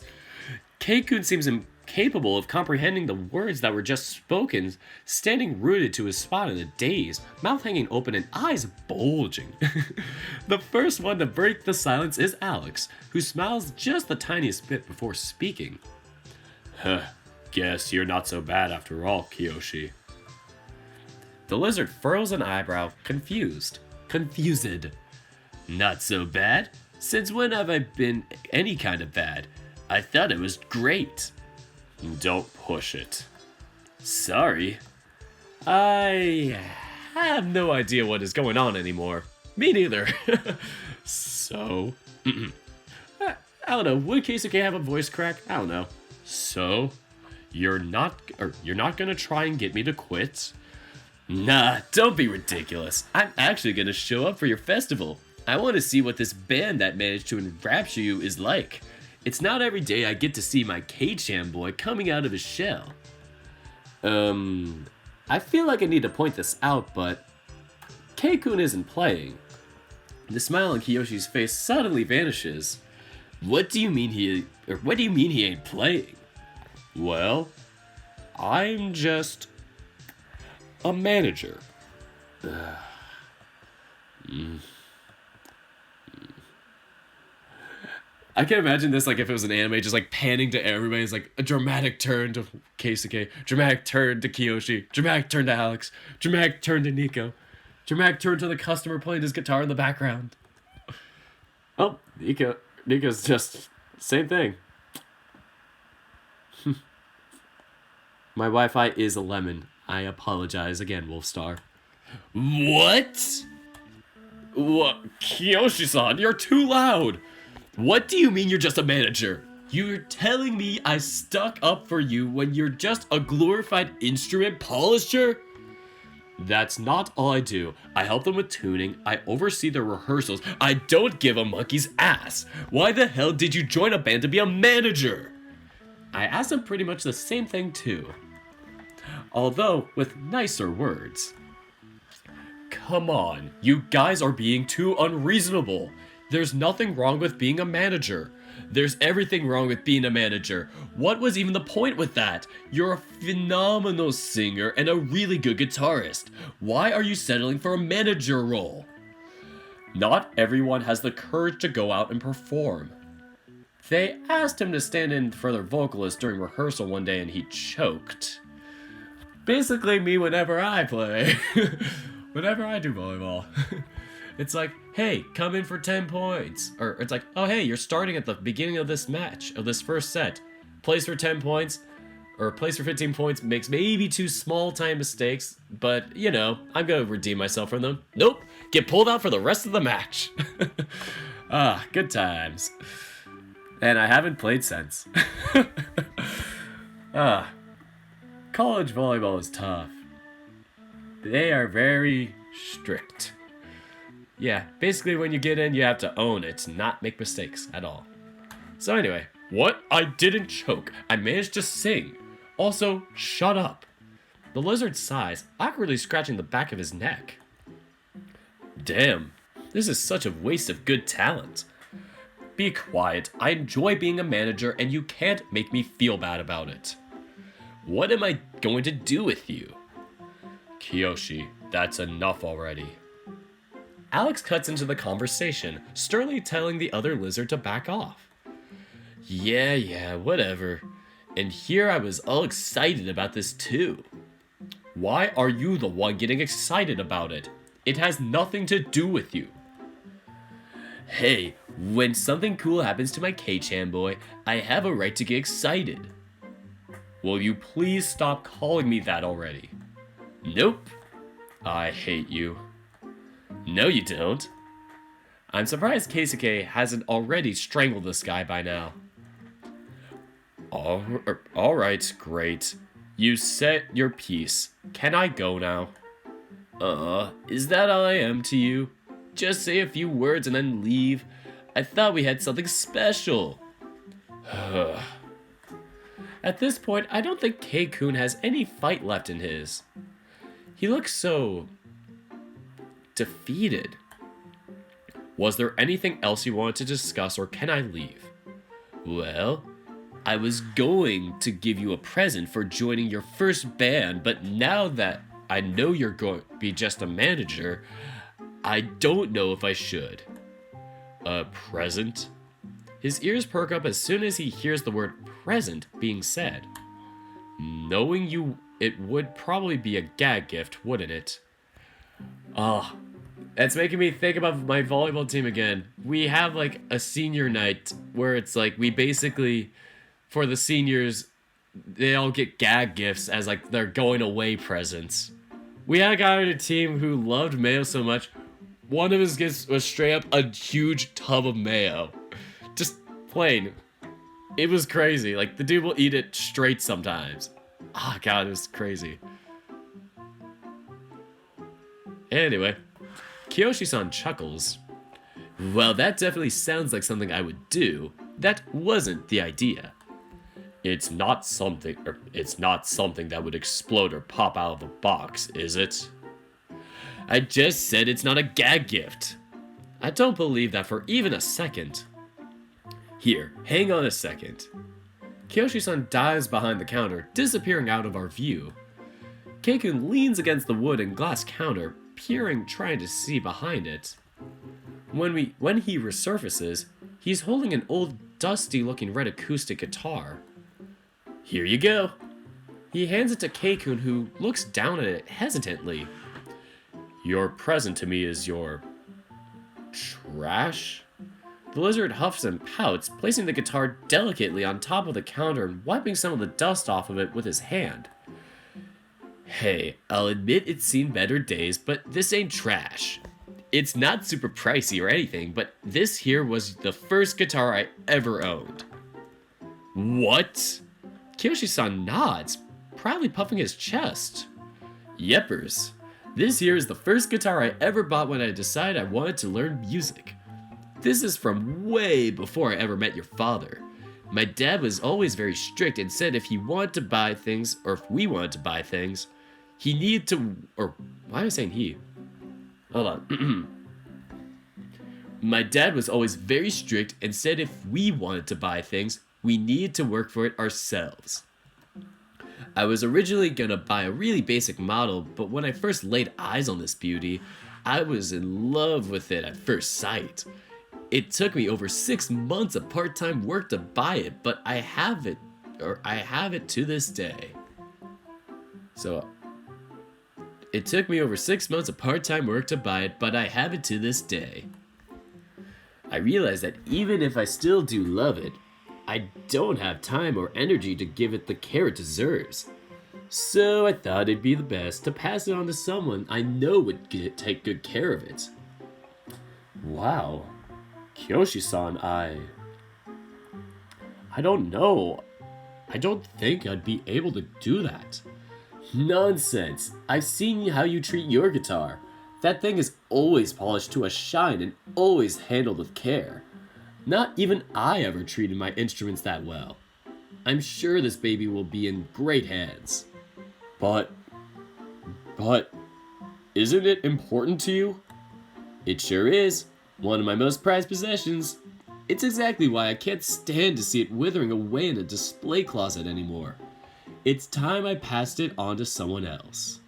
Keikun seems incapable of comprehending the words that were just spoken, standing rooted to his spot in a daze, mouth hanging open and eyes bulging. The first one to break the silence is Alex, who smiles just the tiniest bit before speaking. Huh, guess you're not so bad after all, Kiyoshi. The lizard furrows an eyebrow, confused. Confused. Not so bad? Since when have I been any kind of bad? I thought it was great. Don't push it. Sorry. I have no idea what is going on anymore. Me neither. So? I don't know. Would Keisuke have a voice crack? I don't know. So? You're not gonna try and get me to quit? Nah, don't be ridiculous. I'm actually gonna show up for your festival. I want to see what this band that managed to enrapture you is like. It's not every day I get to see my K-chan boy coming out of his shell. I feel like I need to point this out, but Keikun isn't playing. The smile on Kiyoshi's face suddenly vanishes. What do you mean he ain't playing? Well, I'm just a manager. I can imagine this, like, if it was an anime, just, like, panning to everybody. It's, like, a dramatic turn to Keisuke, dramatic turn to Kiyoshi, dramatic turn to Alex, dramatic turn to Nico, dramatic turn to the customer playing his guitar in the background. Oh, Nico's just, same thing. My Wi-Fi is a lemon. I apologize again, Wolfstar. What? What? Kiyoshi-san, you're too loud! What do you mean you're just a manager? You're telling me I stuck up for you when you're just a glorified instrument polisher? That's not all I do. I help them with tuning, I oversee their rehearsals, I don't give a monkey's ass. Why the hell did you join a band to be a manager? I asked them pretty much the same thing too. Although with nicer words. Come on, you guys are being too unreasonable. There's nothing wrong with being a manager. There's everything wrong with being a manager. What was even the point with that? You're a phenomenal singer and a really good guitarist. Why are you settling for a manager role? Not everyone has the courage to go out and perform. They asked him to stand in for their vocalist during rehearsal one day and he choked. Basically me whenever I play. Whenever I do volleyball. It's like, hey, come in for 10 points. Or it's like, oh, hey, you're starting at the beginning of this match, of this first set. Plays for 10 points, or plays for 15 points, makes maybe 2 small time mistakes, but, you know, I'm gonna redeem myself from them. Nope, get pulled out for the rest of the match. Good times. And I haven't played since. College volleyball is tough. They are very strict. Yeah, basically when you get in, you have to own it, not make mistakes at all. So anyway, what? I didn't choke. I managed to sing. Also, shut up. The lizard sighs, awkwardly scratching the back of his neck. Damn, this is such a waste of good talent. Be quiet. I enjoy being a manager and you can't make me feel bad about it. What am I going to do with you? Kiyoshi, that's enough already. Alex cuts into the conversation, sternly telling the other lizard to back off. Yeah, whatever. And here I was all excited about this too. Why are you the one getting excited about it? It has nothing to do with you. Hey, when something cool happens to my K-chan boy, I have a right to get excited. Will you please stop calling me that already? Nope. I hate you. No, you don't. I'm surprised Keisuke hasn't already strangled this guy by now. Alright, great. You said your piece. Can I go now? Is that all I am to you? Just say a few words and then leave. I thought we had something special. At this point, I don't think K-kun has any fight left in his. He looks so defeated. Was there anything else you wanted to discuss, or can I leave? Well, I was going to give you a present for joining your first band, but now that I know you're going to be just a manager, I don't know if I should. A present? His ears perk up as soon as he hears the word present being said. Knowing you, it would probably be a gag gift, wouldn't it? That's making me think about my volleyball team again. We have like a senior night where it's like we basically, for the seniors, they all get gag gifts as like their going away presents. We had a guy on a team who loved mayo so much, one of his gifts was straight up a huge tub of mayo. Just plain. It was crazy. Like, the dude will eat it straight sometimes. Oh, God, it was crazy. Anyway, Kiyoshi-san chuckles. Well, that definitely sounds like something I would do. That wasn't the idea. It's not something that would explode or pop out of the box, is it? I just said it's not a gag gift. I don't believe that for even a second. Here, hang on a second. Kiyoshi-san dives behind the counter, disappearing out of our view. Keikun leans against the wood and glass counter, peering, trying to see behind it. When he resurfaces, he's holding an old, dusty-looking red acoustic guitar. Here you go. He hands it to Keikun, who looks down at it hesitantly. Your present to me is your trash? The lizard huffs and pouts, placing the guitar delicately on top of the counter and wiping some of the dust off of it with his hand. Hey, I'll admit it's seen better days, but this ain't trash. It's not super pricey or anything, but this here was the first guitar I ever owned. What? Kiyoshi-san nods, proudly puffing his chest. Yepers. This here is the first guitar I ever bought when I decided I wanted to learn music. This is from way before I ever met your father. My dad was always very strict and said if he wanted to buy things, or if we wanted to buy things, he needed to, or why am I saying he? Hold on. My dad was always very strict and said if we wanted to buy things, we needed to work for it ourselves. I was originally gonna buy a really basic model, but when I first laid eyes on this beauty, I was in love with it at first sight. It took me over 6 months of part-time work to buy it, but I have it to this day. So, it took me over 6 months of part-time work to buy it, but I have it to this day. I realize that even if I still do love it, I don't have time or energy to give it the care it deserves. So I thought it'd be the best to pass it on to someone I know would take good care of it. Wow. Kiyoshi-san, I don't know. I don't think I'd be able to do that. Nonsense. I've seen how you treat your guitar. That thing is always polished to a shine and always handled with care. Not even I ever treated my instruments that well. I'm sure this baby will be in great hands. But, isn't it important to you? It sure is. One of my most prized possessions. It's exactly why I can't stand to see it withering away in a display closet anymore. It's time I passed it on to someone else.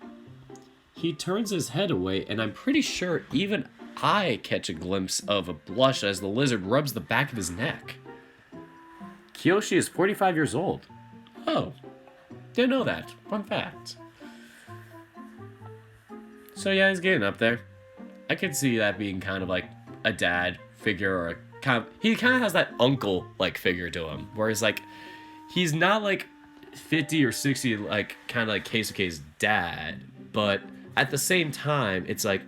he turns his head away, and I'm pretty sure even I catch a glimpse of a blush as the lizard rubs the back of his neck. Kiyoshi is 45 years old. Oh, didn't know that. Fun fact. So yeah, he's getting up there. I could see that being kind of like a dad figure, or he kind of has that uncle like figure to him, whereas like he's not like 50 or 60 like kind of like Keisuke's dad, but at the same time it's like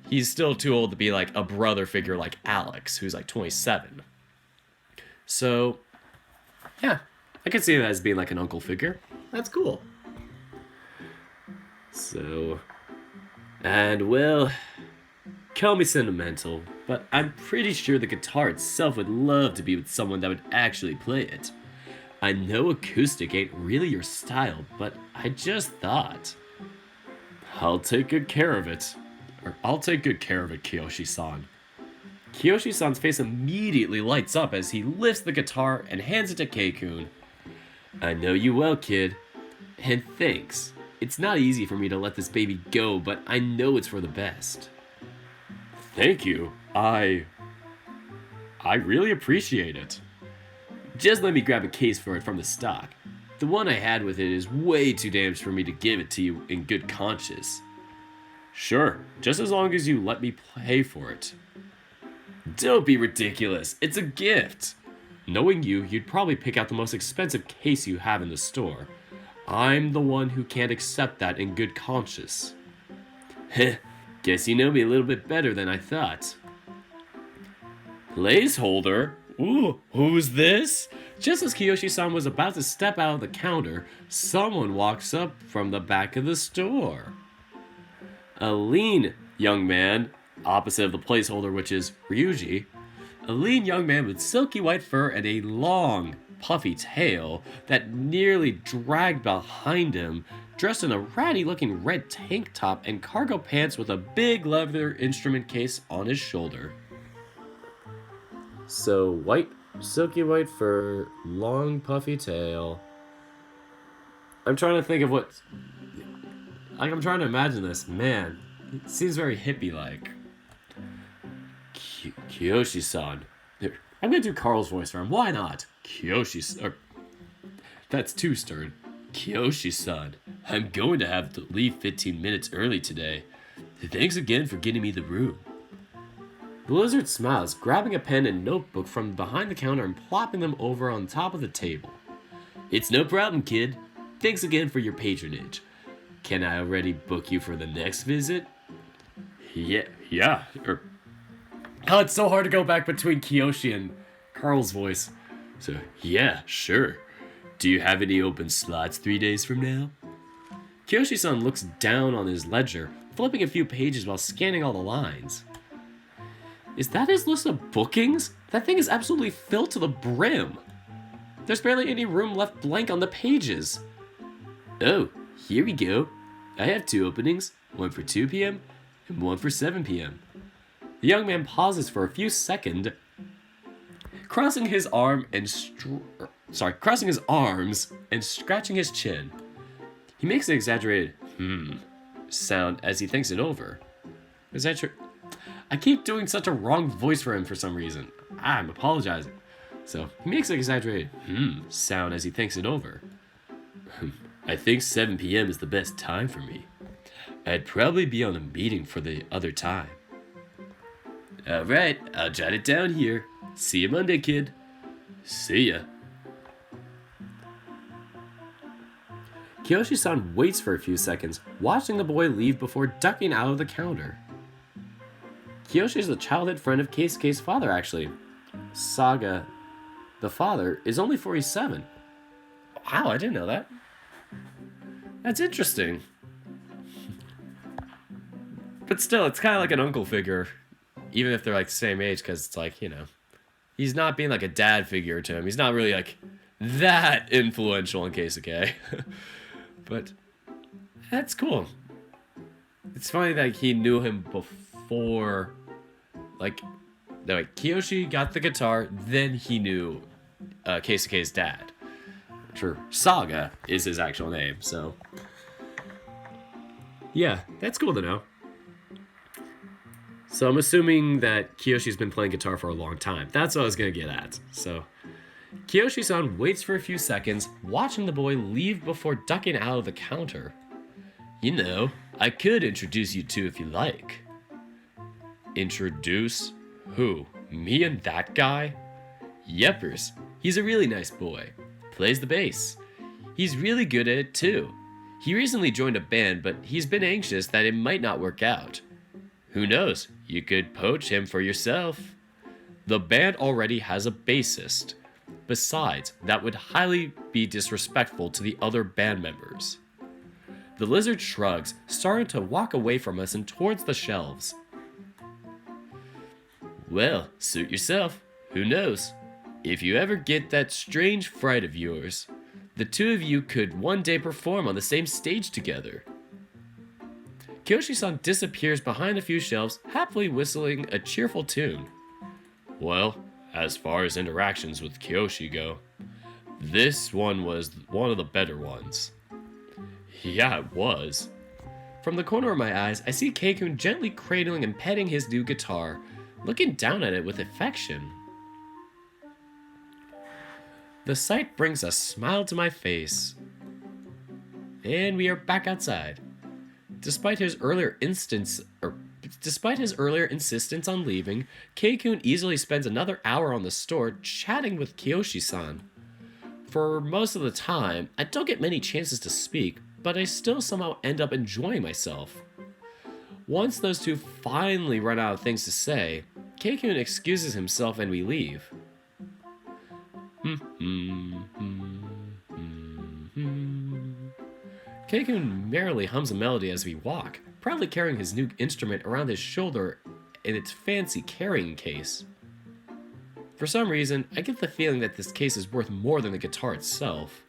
he's still too old to be like a brother figure like Alex, who's like 27. So yeah, I could see that as being like an uncle figure. That's cool. So, and well, call me sentimental, but I'm pretty sure the guitar itself would love to be with someone that would actually play it. I know acoustic ain't really your style, but I just thought. I'll take good care of it. I'll take good care of it, Kiyoshi-san. Kiyoshi-san's face immediately lights up as he lifts the guitar and hands it to Keikun. I know you well, kid. And thanks. It's not easy for me to let this baby go, but I know it's for the best. Thank you. I really appreciate it. Just let me grab a case for it from the stock. The one I had with it is way too damaged for me to give it to you in good conscience. Sure, just as long as you let me pay for it. Don't be ridiculous, it's a gift. Knowing you, you'd probably pick out the most expensive case you have in the store. I'm the one who can't accept that in good conscience. Heh, guess you know me a little bit better than I thought. Placeholder? Ooh, who's this? Just as Kiyoshi-san was about to step out of the counter, someone walks up from the back of the store. A lean young man, opposite of the placeholder, which is Ryuji. A lean young man with silky white fur and a long, puffy tail that nearly dragged behind him, dressed in a ratty-looking red tank top and cargo pants with a big leather instrument case on his shoulder. So, white, silky white fur, long, puffy tail. I'm trying to think of what... I'm trying to imagine this. Man, it seems very hippie-like. Kiyoshi-san. I'm gonna do Carl's voice for him. Why not? Kiyoshi-san. That's too stern. Kiyoshi-san. I'm going to have to leave 15 minutes early today. Thanks again for getting me the room. The lizard smiles, grabbing a pen and notebook from behind the counter and plopping them over on top of the table. It's no problem, kid. Thanks again for your patronage. Can I already book you for the next visit? Yeah. Oh, it's so hard to go back between Kiyoshi and Carl's voice. So, yeah, sure. Do you have any open slots 3 days from now? Kiyoshi-san looks down on his ledger, flipping a few pages while scanning all the lines. Is that his list of bookings? That thing is absolutely filled to the brim. There's barely any room left blank on the pages. Oh, here we go. I have 2 openings, one for 2 p.m. and one for 7 p.m. The young man pauses for a few seconds, crossing his arms and scratching his chin. He makes an exaggerated sound as he thinks it over. Is that true? I keep doing such a wrong voice for him for some reason. I'm apologizing. So he makes an exaggerated sound as he thinks it over. I think 7 p.m. is the best time for me. I'd probably be on a meeting for the other time. Alright, I'll jot it down here. See you Monday, kid. See ya. Kiyoshi-san waits for a few seconds, watching the boy leave before ducking out of the counter. Kiyoshi is the childhood friend of Keisuke's father, actually. Saga, the father, is only 47. Wow, I didn't know that. That's interesting. But still, it's kind of like an uncle figure, even if they're like the same age, because it's like, you know, he's not being like a dad figure to him. He's not really like that influential in Keisuke. But that's cool. It's funny that he knew him before, like Kiyoshi got the guitar, then he knew Keisuke's dad. Sure, Saga is his actual name, so. Yeah, that's cool to know. So I'm assuming that Kiyoshi's been playing guitar for a long time. That's what I was gonna get at. So Kiyoshi-san waits for a few seconds, watching the boy leave before ducking out of the counter. You know, I could introduce you two if you like. Introduce? Who? Me and that guy? Yepers, he's a really nice boy. Plays the bass. He's really good at it too. He recently joined a band, but he's been anxious that it might not work out. Who knows? You could poach him for yourself. The band already has a bassist. Besides, that would highly be disrespectful to the other band members. The lizard shrugs, starting to walk away from us and towards the shelves. Well, suit yourself. Who knows? If you ever get that strange fright of yours, the two of you could one day perform on the same stage together. Kiyoshi-san disappears behind a few shelves, happily whistling a cheerful tune. Well, as far as interactions with Kiyoshi go, this one was one of the better ones. Yeah, it was. From the corner of my eyes, I see Keikun gently cradling and petting his new guitar, looking down at it with affection. The sight brings a smile to my face. And we are back outside. Despite his earlier insistence on leaving, Keikun easily spends another hour on the store chatting with Kiyoshi-san. For most of the time, I don't get many chances to speak, but I still somehow end up enjoying myself. Once those two finally run out of things to say, Keikun excuses himself and we leave. Keikun merrily hums a melody as we walk, proudly carrying his new instrument around his shoulder in its fancy carrying case. For some reason, I get the feeling that this case is worth more than the guitar itself.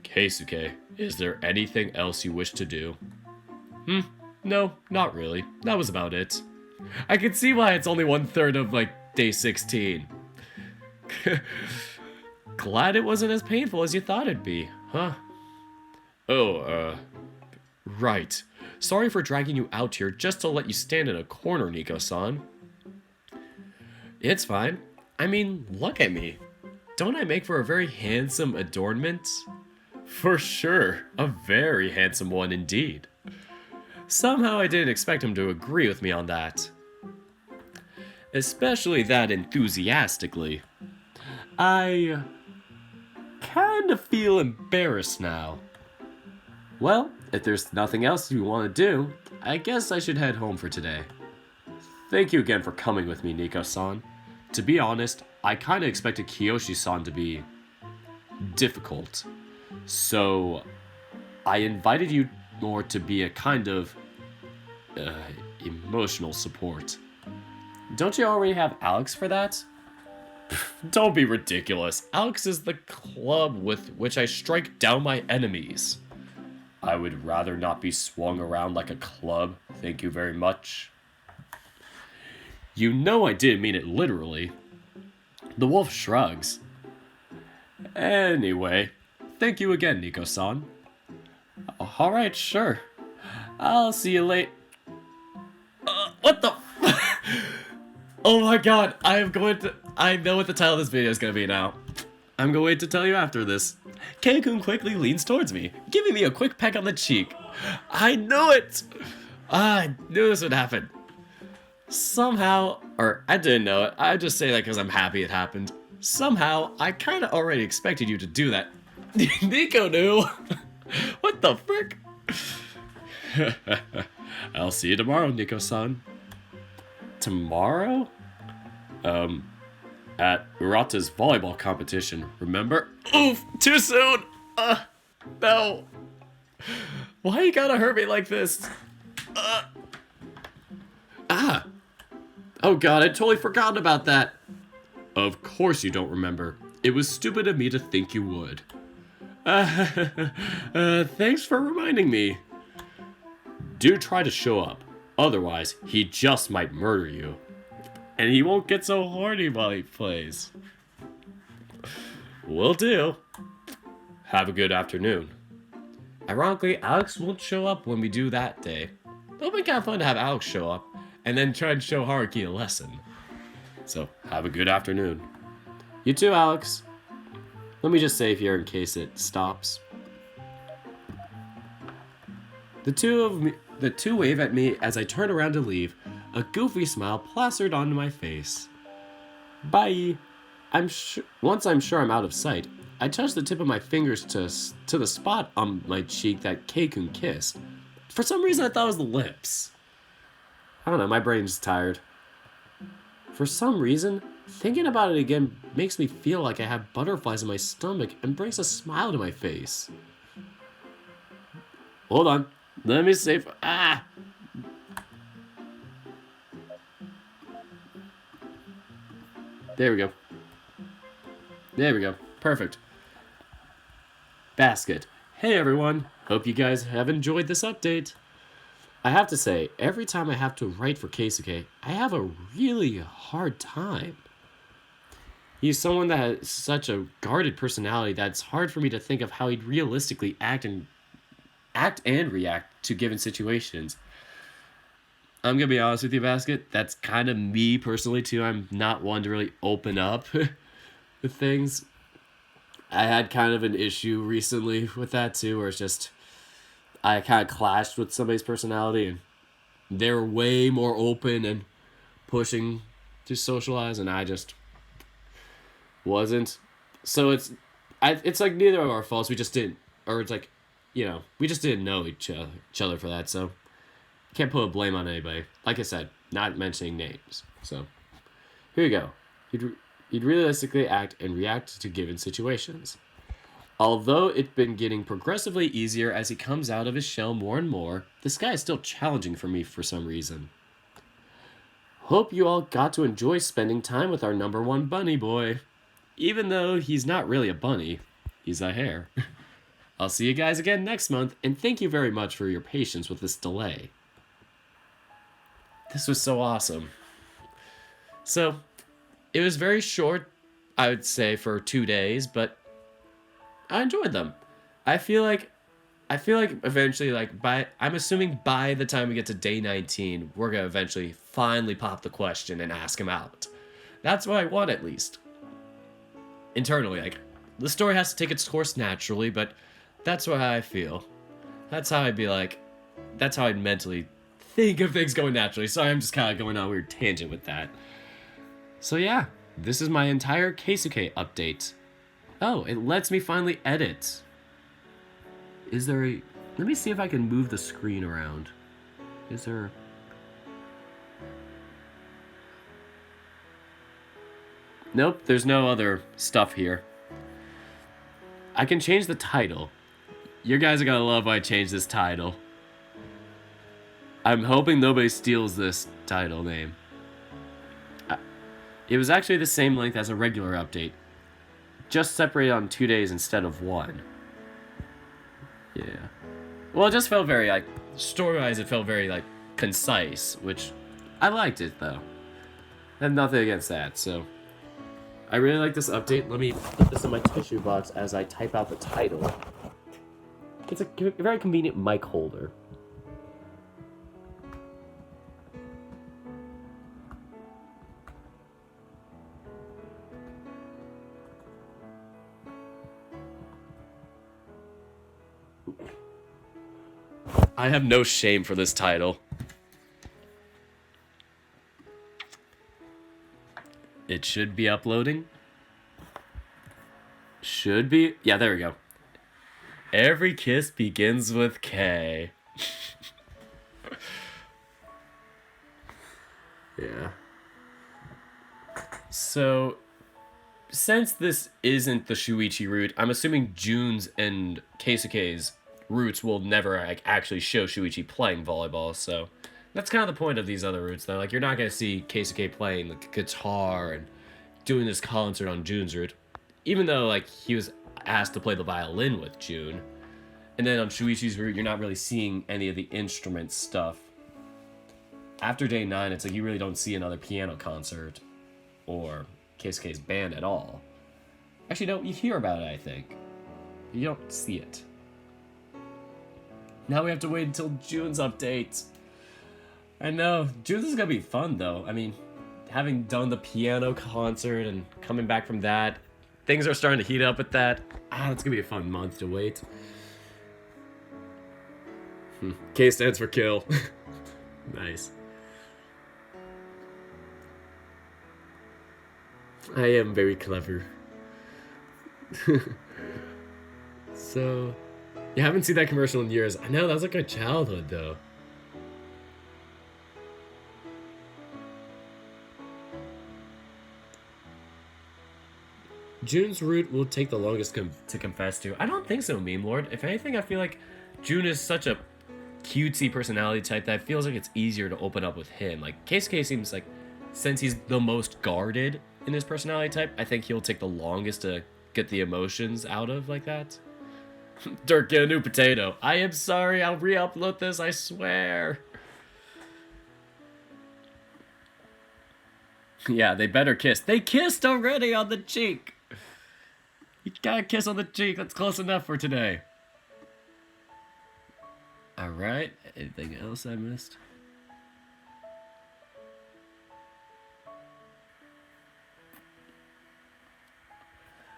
Keisuke, is there anything else you wish to do? No, not really. That was about it. I can see why it's only 1/3 of, day 16. Glad it wasn't as painful as you thought it'd be, huh? Oh, right. Sorry for dragging you out here just to let you stand in a corner, Nico-san. It's fine. I mean, look at me. Don't I make for a very handsome adornment? For sure, a very handsome one indeed. Somehow I didn't expect him to agree with me on that. Especially that enthusiastically. I kind of feel embarrassed now. Well, if there's nothing else you want to do, I guess I should head home for today. Thank you again for coming with me, Nico-san. To be honest, I kind of expected Kiyoshi-san to be difficult. So, I invited you more to be a kind of emotional support. Don't you already have Alex for that? Don't be ridiculous. Alex is the club with which I strike down my enemies. I would rather not be swung around like a club, thank you very much. You know I didn't mean it literally. The wolf shrugs. Anyway, thank you again, Nico-san. Alright, sure. I'll see you late. What the? Oh my god, I know what the title of this video is going to be now. I'm going to tell you after this. Keikun quickly leans towards me, giving me a quick peck on the cheek. I knew it! I knew this would happen. Somehow, or I didn't know it, I just say that because I'm happy it happened. Somehow, I kind of already expected you to do that. Nico knew! What the frick? I'll see you tomorrow, Nico-san. Tomorrow? At Urata's volleyball competition, remember? Oof, too soon! No. Why you gotta hurt me like this? Oh god, I totally forgotten about that. Of course you don't remember. It was stupid of me to think you would. Thanks for reminding me. Do try to show up. Otherwise, he just might murder you. And he won't get so horny while he plays. Will do. Have a good afternoon. Ironically, Alex won't show up when we do that day. It'll be kind of fun to have Alex show up and then try and show Haruki a lesson. So, have a good afternoon. You too, Alex. Let me just save here in case it stops. The two wave at me as I turn around to leave, a goofy smile plastered onto my face. Bye. Once I'm sure I'm out of sight, I touch the tip of my fingers to the spot on my cheek that Keikun kissed. For some reason, I thought it was the lips. I don't know, my brain's tired. For some reason, thinking about it again makes me feel like I have butterflies in my stomach and brings a smile to my face. Hold on. Let me save. Ah! There we go. There we go. Perfect. Basket. Hey everyone. Hope you guys have enjoyed this update. I have to say, every time I have to write for Keisuke, I have a really hard time. He's someone that has such a guarded personality that it's hard for me to think of how he'd realistically act and react to given situations. I'm gonna be honest with you, Basket. That's kind of me personally too. I'm not one to really open up with things. I had kind of an issue recently with that too, where it's just I kind of clashed with somebody's personality, and they're way more open and pushing to socialize, and I just wasn't. So it's like neither of our faults. We just didn't, or it's like, we just didn't know each other for that. So can't put a blame on anybody. Like I said, not mentioning names. So here you go. He'd realistically act and react to given situations. Although it's been getting progressively easier as he comes out of his shell more and more, this guy is still challenging for me for some reason. Hope you all got to enjoy spending time with our number one bunny boy. Even though he's not really a bunny, he's a hare. I'll see you guys again next month, and thank you very much for your patience with this delay. This was so awesome. So, it was very short, I would say, for 2 days, but I enjoyed them. I feel like eventually, I'm assuming by the time we get to day 19, we're gonna eventually finally pop the question and ask him out. That's what I want, at least. Internally, the story has to take its course naturally, but that's what I feel. That's how I'd mentally think of things going naturally. Sorry, I'm just kind of going on a weird tangent with that. So yeah, this is my entire Keisuke update. Oh, it lets me finally edit. Is there a... Let me see if I can move the screen around. Is there... Nope, there's no other stuff here. I can change the title. You guys are gonna love when I change this title. I'm hoping nobody steals this title name. It was actually the same length as a regular update, just separated on 2 days instead of 1. Yeah. Well, it just felt very, story-wise, it felt very, concise, which I liked it, though. I have nothing against that, so I really like this update. Let me put this in my tissue box as I type out the title. It's a very convenient mic holder. I have no shame for this title. It should be uploading. Should be. Yeah, there we go. Every kiss begins with K. Yeah. So, since this isn't the Shuichi route, I'm assuming Jun's and Keisuke's routes will never actually show Shuichi playing volleyball, so that's kind of the point of these other routes, though. You're not going to see Keisuke playing the guitar and doing this concert on Jun's route, even though, he was asked to play the violin with Jun. And then on Shuichi's route, you're not really seeing any of the instrument stuff. After day 9, it's you really don't see another piano concert or Keisuke's band at all. Actually, no, you hear about it, I think. You don't see it. Now we have to wait until June's update. I know. June's is gonna be fun though. I mean, having done the piano concert and coming back from that, things are starting to heat up with that. It's gonna be a fun month to wait. K stands for kill. Nice. I am very clever. So, you haven't seen that commercial in years. I know, that was like my childhood though. June's route will take the longest to confess to. I don't think so, Meme Lord. If anything, I feel like June is such a cutesy personality type that it feels like it's easier to open up with him. Like, Keisuke seems like, since he's the most guarded in his personality type, I think he'll take the longest to get the emotions out of like that. Dirk, get a new potato. I am sorry, I'll re-upload this, I swear. Yeah, they better kiss. They kissed already on the cheek. You got a kiss on the cheek. That's close enough for today. Alright. Anything else I missed?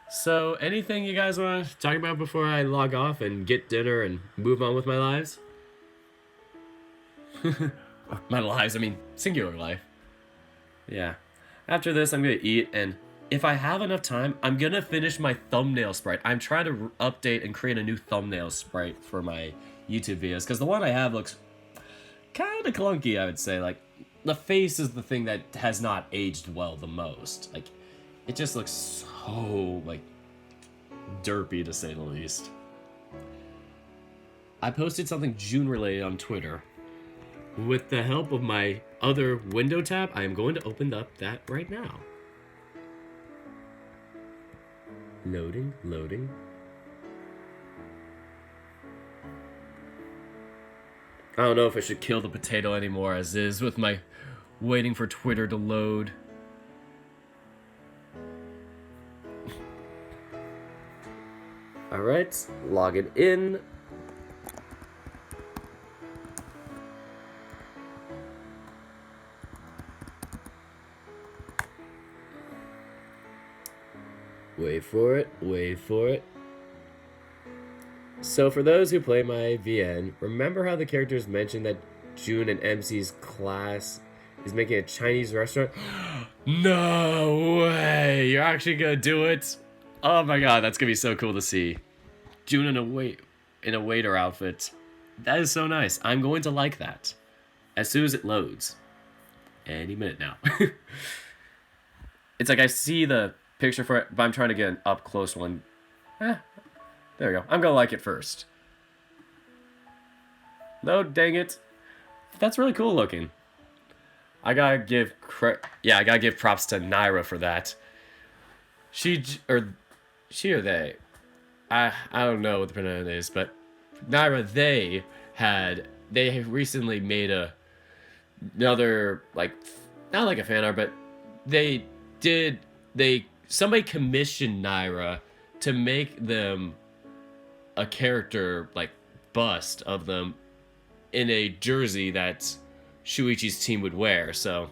So, anything you guys want to talk about before I log off and get dinner and move on with my lives? My lives, I mean, singular life. Yeah. After this, I'm going to eat, and if I have enough time, I'm going to finish my thumbnail sprite. I'm trying to update and create a new thumbnail sprite for my YouTube videos, because the one I have looks kind of clunky, I would say. Like, the face is the thing that has not aged well the most. Like, it just looks so, like, derpy, to say the least. I posted something June-related on Twitter. With the help of my other window tab, I am going to open up that right now. Loading, loading. I don't know if I should kill the potato anymore as is with my waiting for Twitter to load. Alright, log it in. Wait for it, wait for it. So for those who play my VN, remember how the characters mentioned that June and MC's class is making a Chinese restaurant? No way! You're actually gonna do it? Oh my god, that's gonna be so cool to see. June in a waiter outfit. That is so nice. I'm going to like that. As soon as it loads. Any minute now. It's like I see the picture for it, but I'm trying to get an up close one. There we go. I'm gonna like it first. No, dang it. That's really cool looking. I gotta give props to Naira for that. She or they. I don't know what the pronoun is, but Naira, they recently made another, like, not like a fan art, but somebody commissioned Naira to make them a character, like, bust of them in a jersey that Shuichi's team would wear. So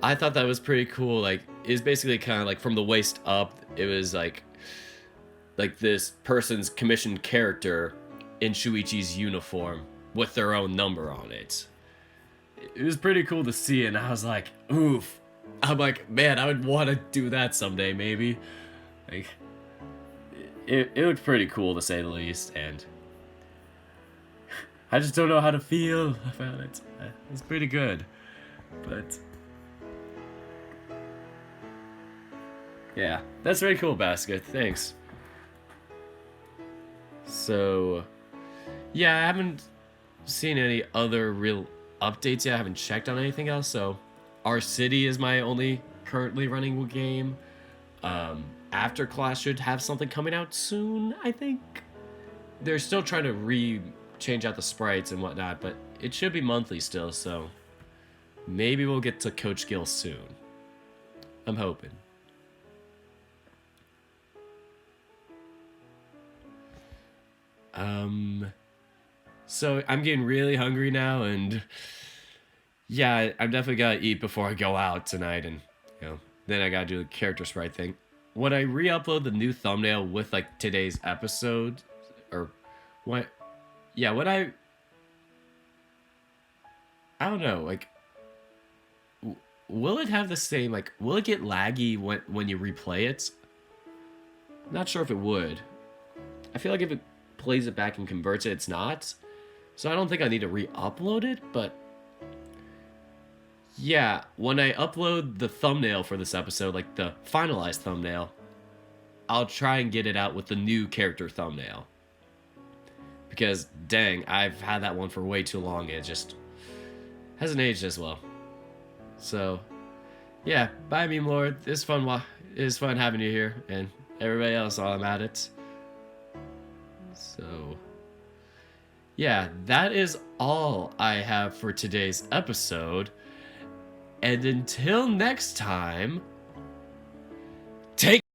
I thought that was pretty cool. Like, it was basically kind of like from the waist up, it was like this person's commissioned character in Shuichi's uniform with their own number on it. It was pretty cool to see, and I was like, oof. I'm like, man, I would want to do that someday, maybe. Like, it looked pretty cool, to say the least, and I just don't know how to feel about it. It's pretty good, but yeah, that's very cool, Basket. Thanks. So, yeah, I haven't seen any other real updates yet. I haven't checked on anything else, so Our City is my only currently running game. After Class should have something coming out soon, I think. They're still trying to change out the sprites and whatnot, but it should be monthly still, so maybe we'll get to Coach Gill soon. I'm hoping. So I'm getting really hungry now, and yeah, I'm definitely gonna eat before I go out tonight, and then I gotta do the character sprite thing. When I re-upload the new thumbnail with like today's episode, or what? Yeah, when I don't know, like, will it have the same like? Will it get laggy when you replay it? Not sure if it would. I feel like if it plays it back and converts it, it's not. So I don't think I need to re-upload it, but yeah, when I upload the thumbnail for this episode, like the finalized thumbnail, I'll try and get it out with the new character thumbnail. Because, dang, I've had that one for way too long. It just hasn't aged as well. So, yeah, bye, Meme Lord. It's fun. It's fun having you here, and everybody else while I'm at it. So, yeah, that is all I have for today's episode. And until next time, take